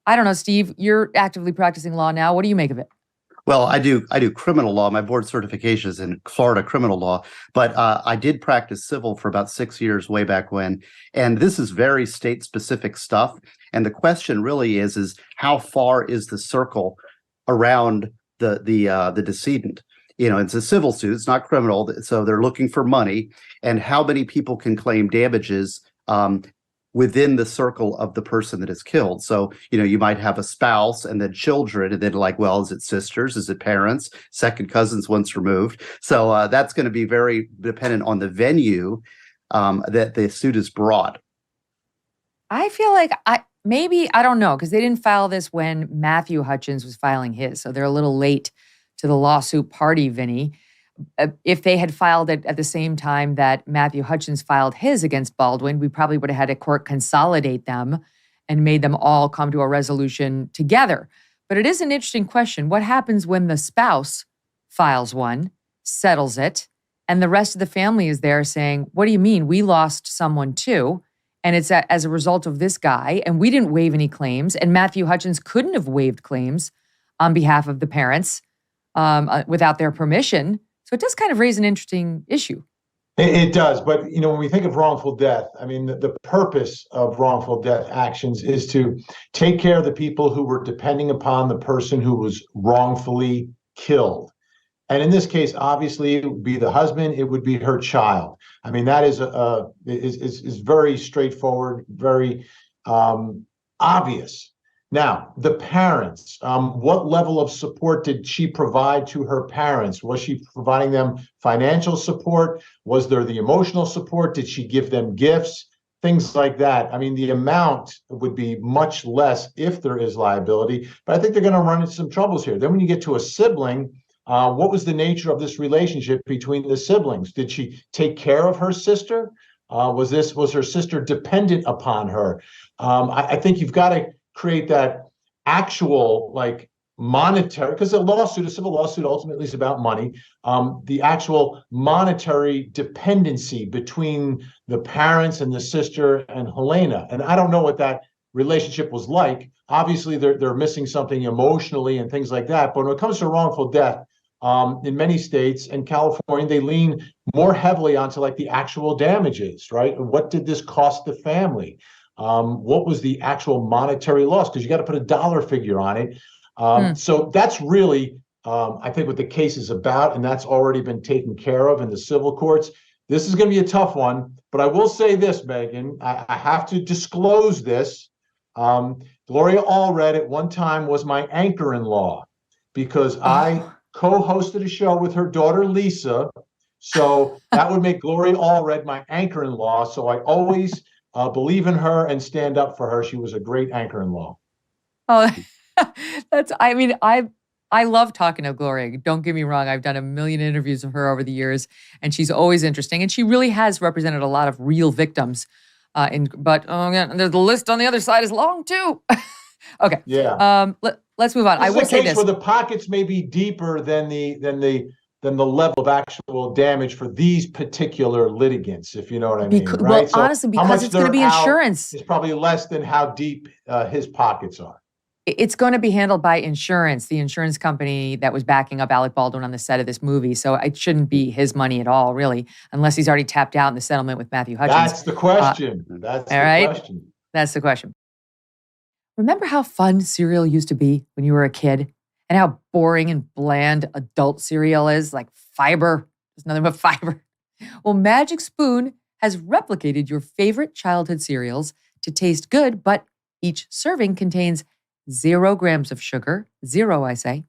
I don't know, Steve, you're actively practicing law now. What do you make of it? Well, I do criminal law. My board certification is in Florida criminal law, but I did practice civil for about 6 years way back when. And this is very state-specific stuff. And the question really is how far is the circle around the decedent? It's a civil suit. It's not criminal. So they're looking for money. And how many people can claim damages within the circle of the person that is killed? So, you might have a spouse and then children, and then is it sisters? Is it parents? Second cousins once removed? So that's going to be very dependent on the venue that the suit is brought. I feel like I don't know, because they didn't file this when Matthew Hutchins was filing his. So they're a little late to the lawsuit party, Vinny. If they had filed it at the same time that Matthew Hutchins filed his against Baldwin, we probably would have had a court consolidate them and made them all come to a resolution together. But it is an interesting question. What happens when the spouse files one, settles it, and the rest of the family is there saying, what do you mean? We lost someone too, and it's as a result of this guy, and we didn't waive any claims, and Matthew Hutchins couldn't have waived claims on behalf of the parents without their permission. So it does kind of raise an interesting issue. It does. But, when we think of wrongful death, I mean, the purpose of wrongful death actions is to take care of the people who were depending upon the person who was wrongfully killed. And in this case, obviously, it would be the husband. It would be her child. I mean, that is very straightforward, very obvious. Now, the parents, what level of support did she provide to her parents? Was she providing them financial support? Was there the emotional support? Did she give them gifts? Things like that. I mean, the amount would be much less if there is liability, but I think they're going to run into some troubles here. Then when you get to a sibling, what was the nature of this relationship between the siblings? Did she take care of her sister? Was her sister dependent upon her? I think you've got to create that actual monetary, because a civil lawsuit ultimately is about money, the actual monetary dependency between the parents and the sister and Helena. And I don't know what that relationship was like. Obviously, they're missing something emotionally and things like that. But when it comes to wrongful death, in many states and California, they lean more heavily onto the actual damages, right? What did this cost the family? What was the actual monetary loss? Because you got to put a dollar figure on it. So that's really, I think, what the case is about, and that's already been taken care of in the civil courts. This is going to be a tough one, but I will say this, Megyn, I have to disclose this. Gloria Allred at one time was my anchor-in-law because I co-hosted a show with her daughter, Lisa. So that would make Gloria Allred my anchor-in-law. So I always believe in her and stand up for her. She was a great anchor-in-law. Oh, I love talking to Gloria. Don't get me wrong. I've done a million interviews of her over the years, and she's always interesting. And she really has represented a lot of real victims. But the list on the other side is long too. Okay. Yeah. Let's move on. I will say this: where the pockets may be deeper than the level of actual damage for these particular litigants, if you know what I mean. Right? Well, honestly, because it's going to be insurance. It's probably less than how deep his pockets are. It's going to be handled by insurance, the insurance company that was backing up Alec Baldwin on the set of this movie. So it shouldn't be his money at all, really, unless he's already tapped out in the settlement with Matthew Hutchins. That's the question. Question. That's the question. Remember how fun cereal used to be when you were a kid? And how boring and bland adult cereal is? Like fiber. There's nothing but fiber. Well, Magic Spoon has replicated your favorite childhood cereals to taste good, but each serving contains 0 grams of sugar, 0, I say,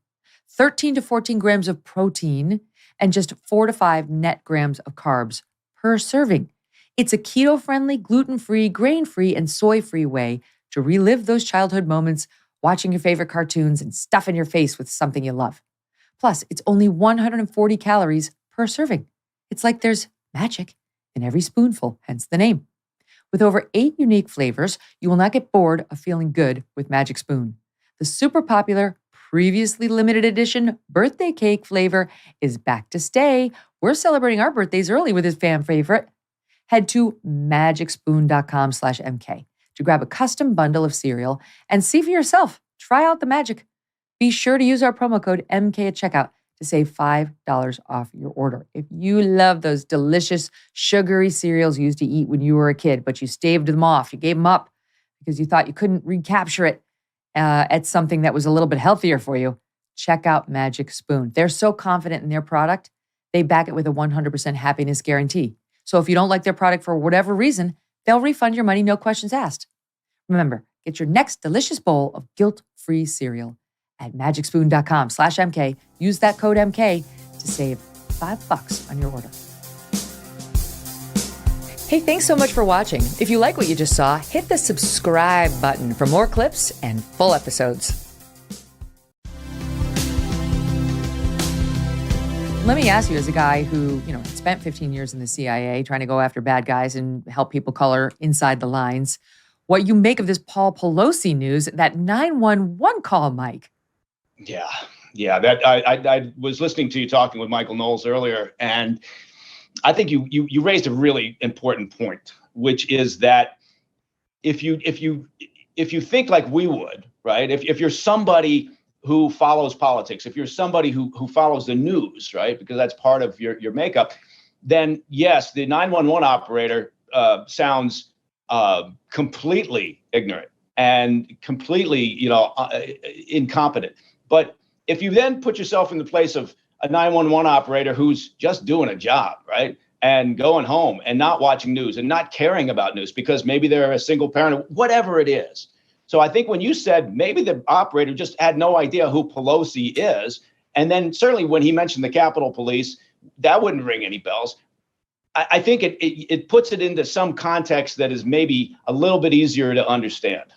13 to 14 grams of protein, and just 4 to 5 net grams of carbs per serving. It's a keto-friendly, gluten-free, grain-free, and soy-free way to relive those childhood moments watching your favorite cartoons and stuffing your face with something you love. Plus, it's only 140 calories per serving. It's like there's magic in every spoonful, hence the name. With over 8 unique flavors, you will not get bored of feeling good with Magic Spoon. The super popular, previously limited edition birthday cake flavor is back to stay. We're celebrating our birthdays early with this fan favorite. Head to magicspoon.com/MK to grab a custom bundle of cereal and see for yourself. Try out the magic. Be sure to use our promo code MK at checkout to save $5 off your order. If you love those delicious, sugary cereals you used to eat when you were a kid, but you staved them off, you gave them up because you thought you couldn't recapture it at something that was a little bit healthier for you, check out Magic Spoon. They're so confident in their product, they back it with a 100% happiness guarantee. So if you don't like their product for whatever reason, they'll refund your money, no questions asked. Remember, get your next delicious bowl of guilt-free cereal at magicspoon.com/MK. Use that code MK to save $5 on your order. Hey, thanks so much for watching. If you like what you just saw, hit the subscribe button for more clips and full episodes. Let me ask you, as a guy who, spent 15 years in the CIA trying to go after bad guys and help people color inside the lines, what you make of this Paul Pelosi news, that 911 call, Mike. Yeah. That I was listening to you talking with Michael Knowles earlier, and I think you raised a really important point, which is that if you think like we would, right? If you're somebody who follows politics, if you're somebody who follows the news, right? Because that's part of your makeup, then yes, the 911 operator sounds completely ignorant and completely, incompetent. But if you then put yourself in the place of a 911 operator who's just doing a job, right? And going home and not watching news and not caring about news because maybe they're a single parent, whatever it is. So I think when you said maybe the operator just had no idea who Pelosi is, and then certainly when he mentioned the Capitol Police, that wouldn't ring any bells. I think it puts it into some context that is maybe a little bit easier to understand.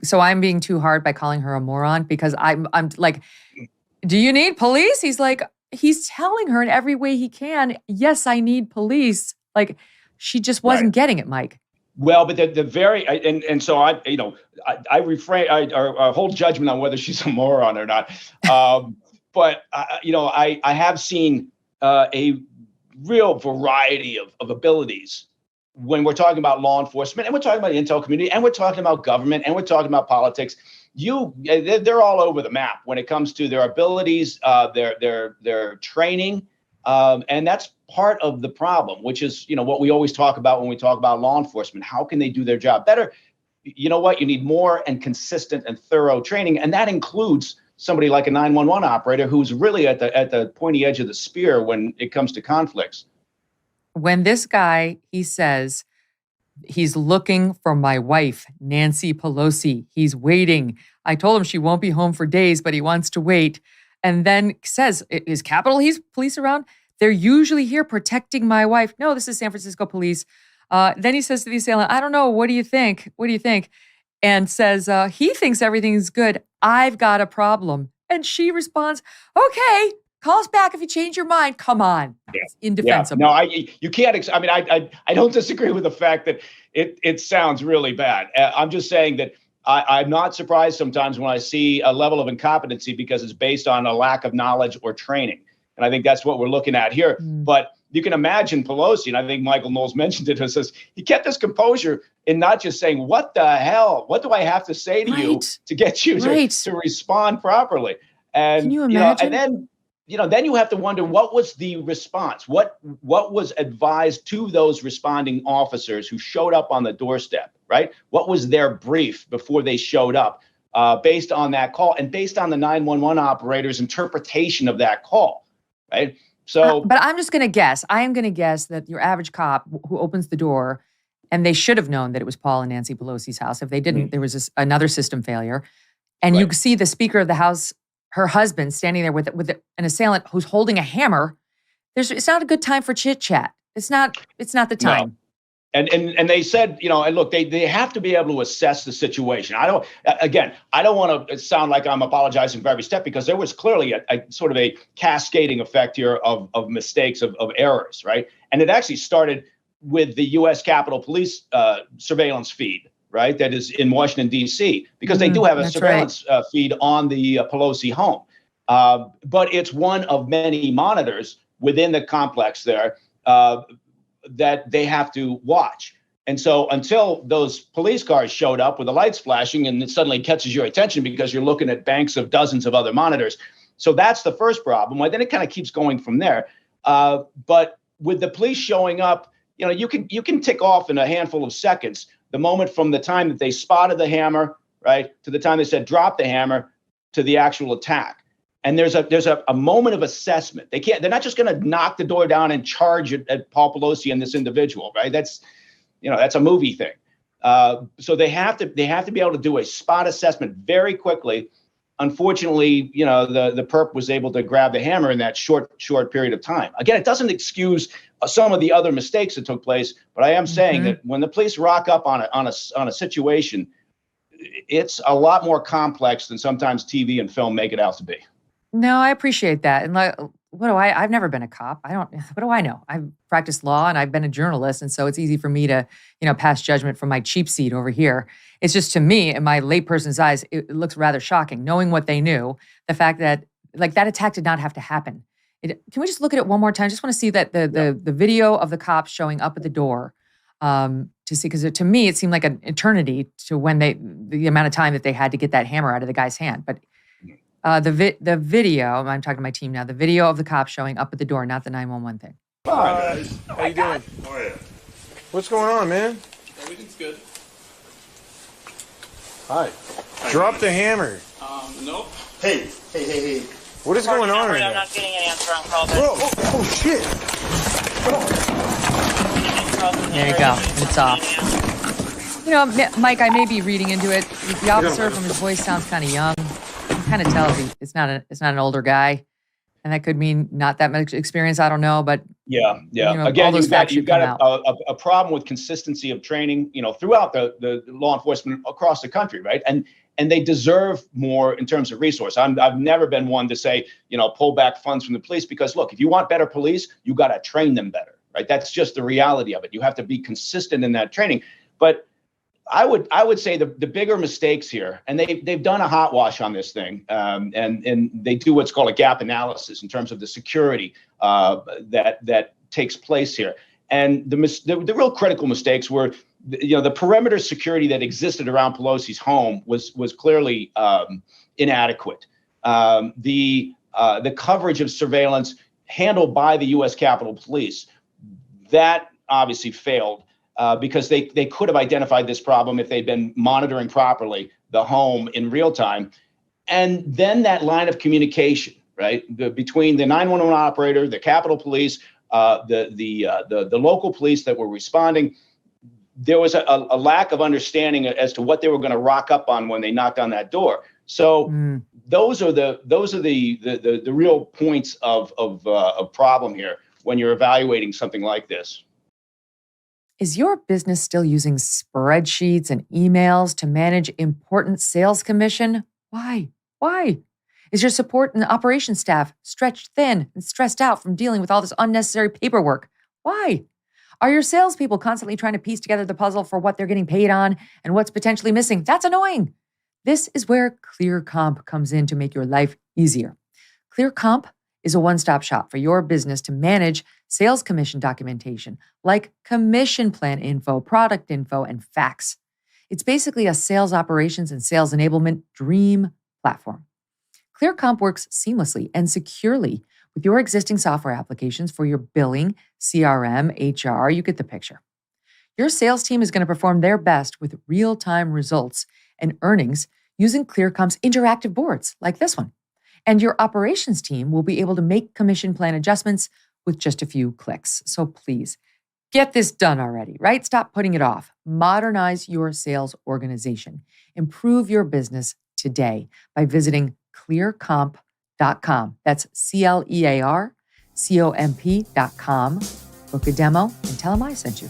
So I'm being too hard by calling her a moron because I'm like, do you need police? He's like, he's telling her in every way he can, yes, I need police. Like, she just wasn't getting it, Mike. Well, but the very, and so I refrain, I hold judgment on whether she's a moron or not. But I have seen a real variety of abilities when we're talking about law enforcement, and we're talking about the intel community, and we're talking about government, and we're talking about politics. They're all over the map when it comes to their abilities, their training, and that's part of the problem, which is what we always talk about when we talk about law enforcement. How can they do their job better? You know what? You need more and consistent and thorough training, and that includes somebody like a 911 operator who's really at the pointy edge of the spear when it comes to conflicts. When this guy, he says, he's looking for my wife, Nancy Pelosi. He's waiting. I told him she won't be home for days, but he wants to wait. And then says, is Capitol Police around? They're usually here protecting my wife. No, this is San Francisco police. Then he says to the assailant, I don't know. What do you think? What do you think? And says, he thinks everything's good. I've got a problem. And she responds, okay, call us back if you change your mind. Come on. Yeah. It's indefensible. Yeah. No, you can't. I don't disagree with the fact that it sounds really bad. I'm just saying that I'm not surprised sometimes when I see a level of incompetency because it's based on a lack of knowledge or training. And I think that's what we're looking at here. But you can imagine Pelosi, and I think Michael Knowles mentioned it, says he kept his composure in not just saying, what the hell? What do I have to say to you to get you to respond properly? And, can you imagine? And then, then you have to wonder, what was the response? What was advised to those responding officers who showed up on the doorstep, right? What was their brief before they showed up based on that call and based on the 911 operator's interpretation of that call, right? So, but I'm just going to guess. I am going to guess that your average cop who opens the door, and they should have known that it was Paul and Nancy Pelosi's house. If they didn't, there was another system failure. And you see the Speaker of the House, her husband, standing there with an assailant who's holding a hammer. It's not a good time for chit chat. It's not the time. No. And they said, and look, they have to be able to assess the situation. I don't want to sound like I'm apologizing for every step, because there was clearly a sort of a cascading effect here of mistakes, of errors, right? And it actually started with the U.S. Capitol Police surveillance feed, right? That is in Washington, D.C., because they do have a surveillance feed on the Pelosi home. But it's one of many monitors within the complex there that they have to watch. And so until those police cars showed up with the lights flashing, and it suddenly catches your attention because you're looking at banks of dozens of other monitors. So that's the first problem. Well, then it kind of keeps going from there. But with the police showing up, you can tick off in a handful of seconds the moment from the time that they spotted the hammer, right, to the time they said drop the hammer, to the actual attack. And there's a moment of assessment. They're not just going to knock the door down and charge at Paul Pelosi and this individual, right? That's a movie thing. So they have to be able to do a spot assessment very quickly. Unfortunately, the perp was able to grab the hammer in that short period of time. Again, it doesn't excuse some of the other mistakes that took place, but I am saying that when the police rock up on a situation, it's a lot more complex than sometimes TV and film make it out to be. No, I appreciate that. And I've never been a cop. What do I know? I've practiced law and I've been a journalist. And so it's easy for me to, pass judgment from my cheap seat over here. It's just, to me, in my layperson's eyes, it looks rather shocking, knowing what they knew, the fact that that attack did not have to happen. Can we just look at it one more time? I just want to see that the video of the cops showing up at the door to see, because to me, it seemed like an eternity to when the amount of time that they had to get that hammer out of the guy's hand. But the video, I'm talking to my team now, the video of the cops showing up at the door, not the 911 thing. Hi, how you doing? How are you? What's going on, man? Everything's good. Hi. Drop the hammer. Nope. Hey. What is going on right now? I'm not getting an answer on call. Oh, shit. There you go. It's off. Mike, I may be reading into it. The officer from his voice sounds kind of young. Kind of tells it's not an older guy, and that could mean not that much experience. I don't know, but yeah. Again, you've got a problem with consistency of training, throughout the law enforcement across the country, right? And they deserve more in terms of resource. I've never been one to say, pull back funds from the police, because look, if you want better police, you got to train them better, right? That's just the reality of it. You have to be consistent in that training, but I would say the bigger mistakes here, and they've done a hot wash on this thing, and they do what's called a gap analysis in terms of the security that takes place here. And the real critical mistakes were, the perimeter security that existed around Pelosi's home was clearly inadequate. The coverage of surveillance handled by the U.S. Capitol Police, that obviously failed. Because they could have identified this problem if they'd been monitoring properly the home in real time. And then that line of communication, right, between the 911 operator, the Capitol Police, the local police that were responding, there was a lack of understanding as to what they were going to rock up on when they knocked on that door. So those are the real points of problem here when you're evaluating something like this. Is your business still using spreadsheets and emails to manage important sales commission? Why? Is your support and operations staff stretched thin and stressed out from dealing with all this unnecessary paperwork? Why? Are your salespeople constantly trying to piece together the puzzle for what they're getting paid on and what's potentially missing? That's annoying. This is where ClearComp comes in to make your life easier. ClearComp is a one-stop shop for your business to manage sales commission documentation like commission plan info, product info, and facts. It's basically a sales operations and sales enablement dream platform. ClearComp works seamlessly and securely with your existing software applications for your billing, CRM, HR, you get the picture. Your sales team is going to perform their best with real-time results and earnings using ClearComp's interactive boards like this one. And your operations team will be able to make commission plan adjustments with just a few clicks. So please, get this done already, right? Stop putting it off. Modernize your sales organization. Improve your business today by visiting clearcomp.com. That's CLEARCOMP.com. Book a demo and tell them I sent you.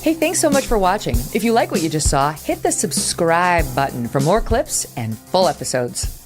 Hey, thanks so much for watching. If you like what you just saw, hit the subscribe button for more clips and full episodes.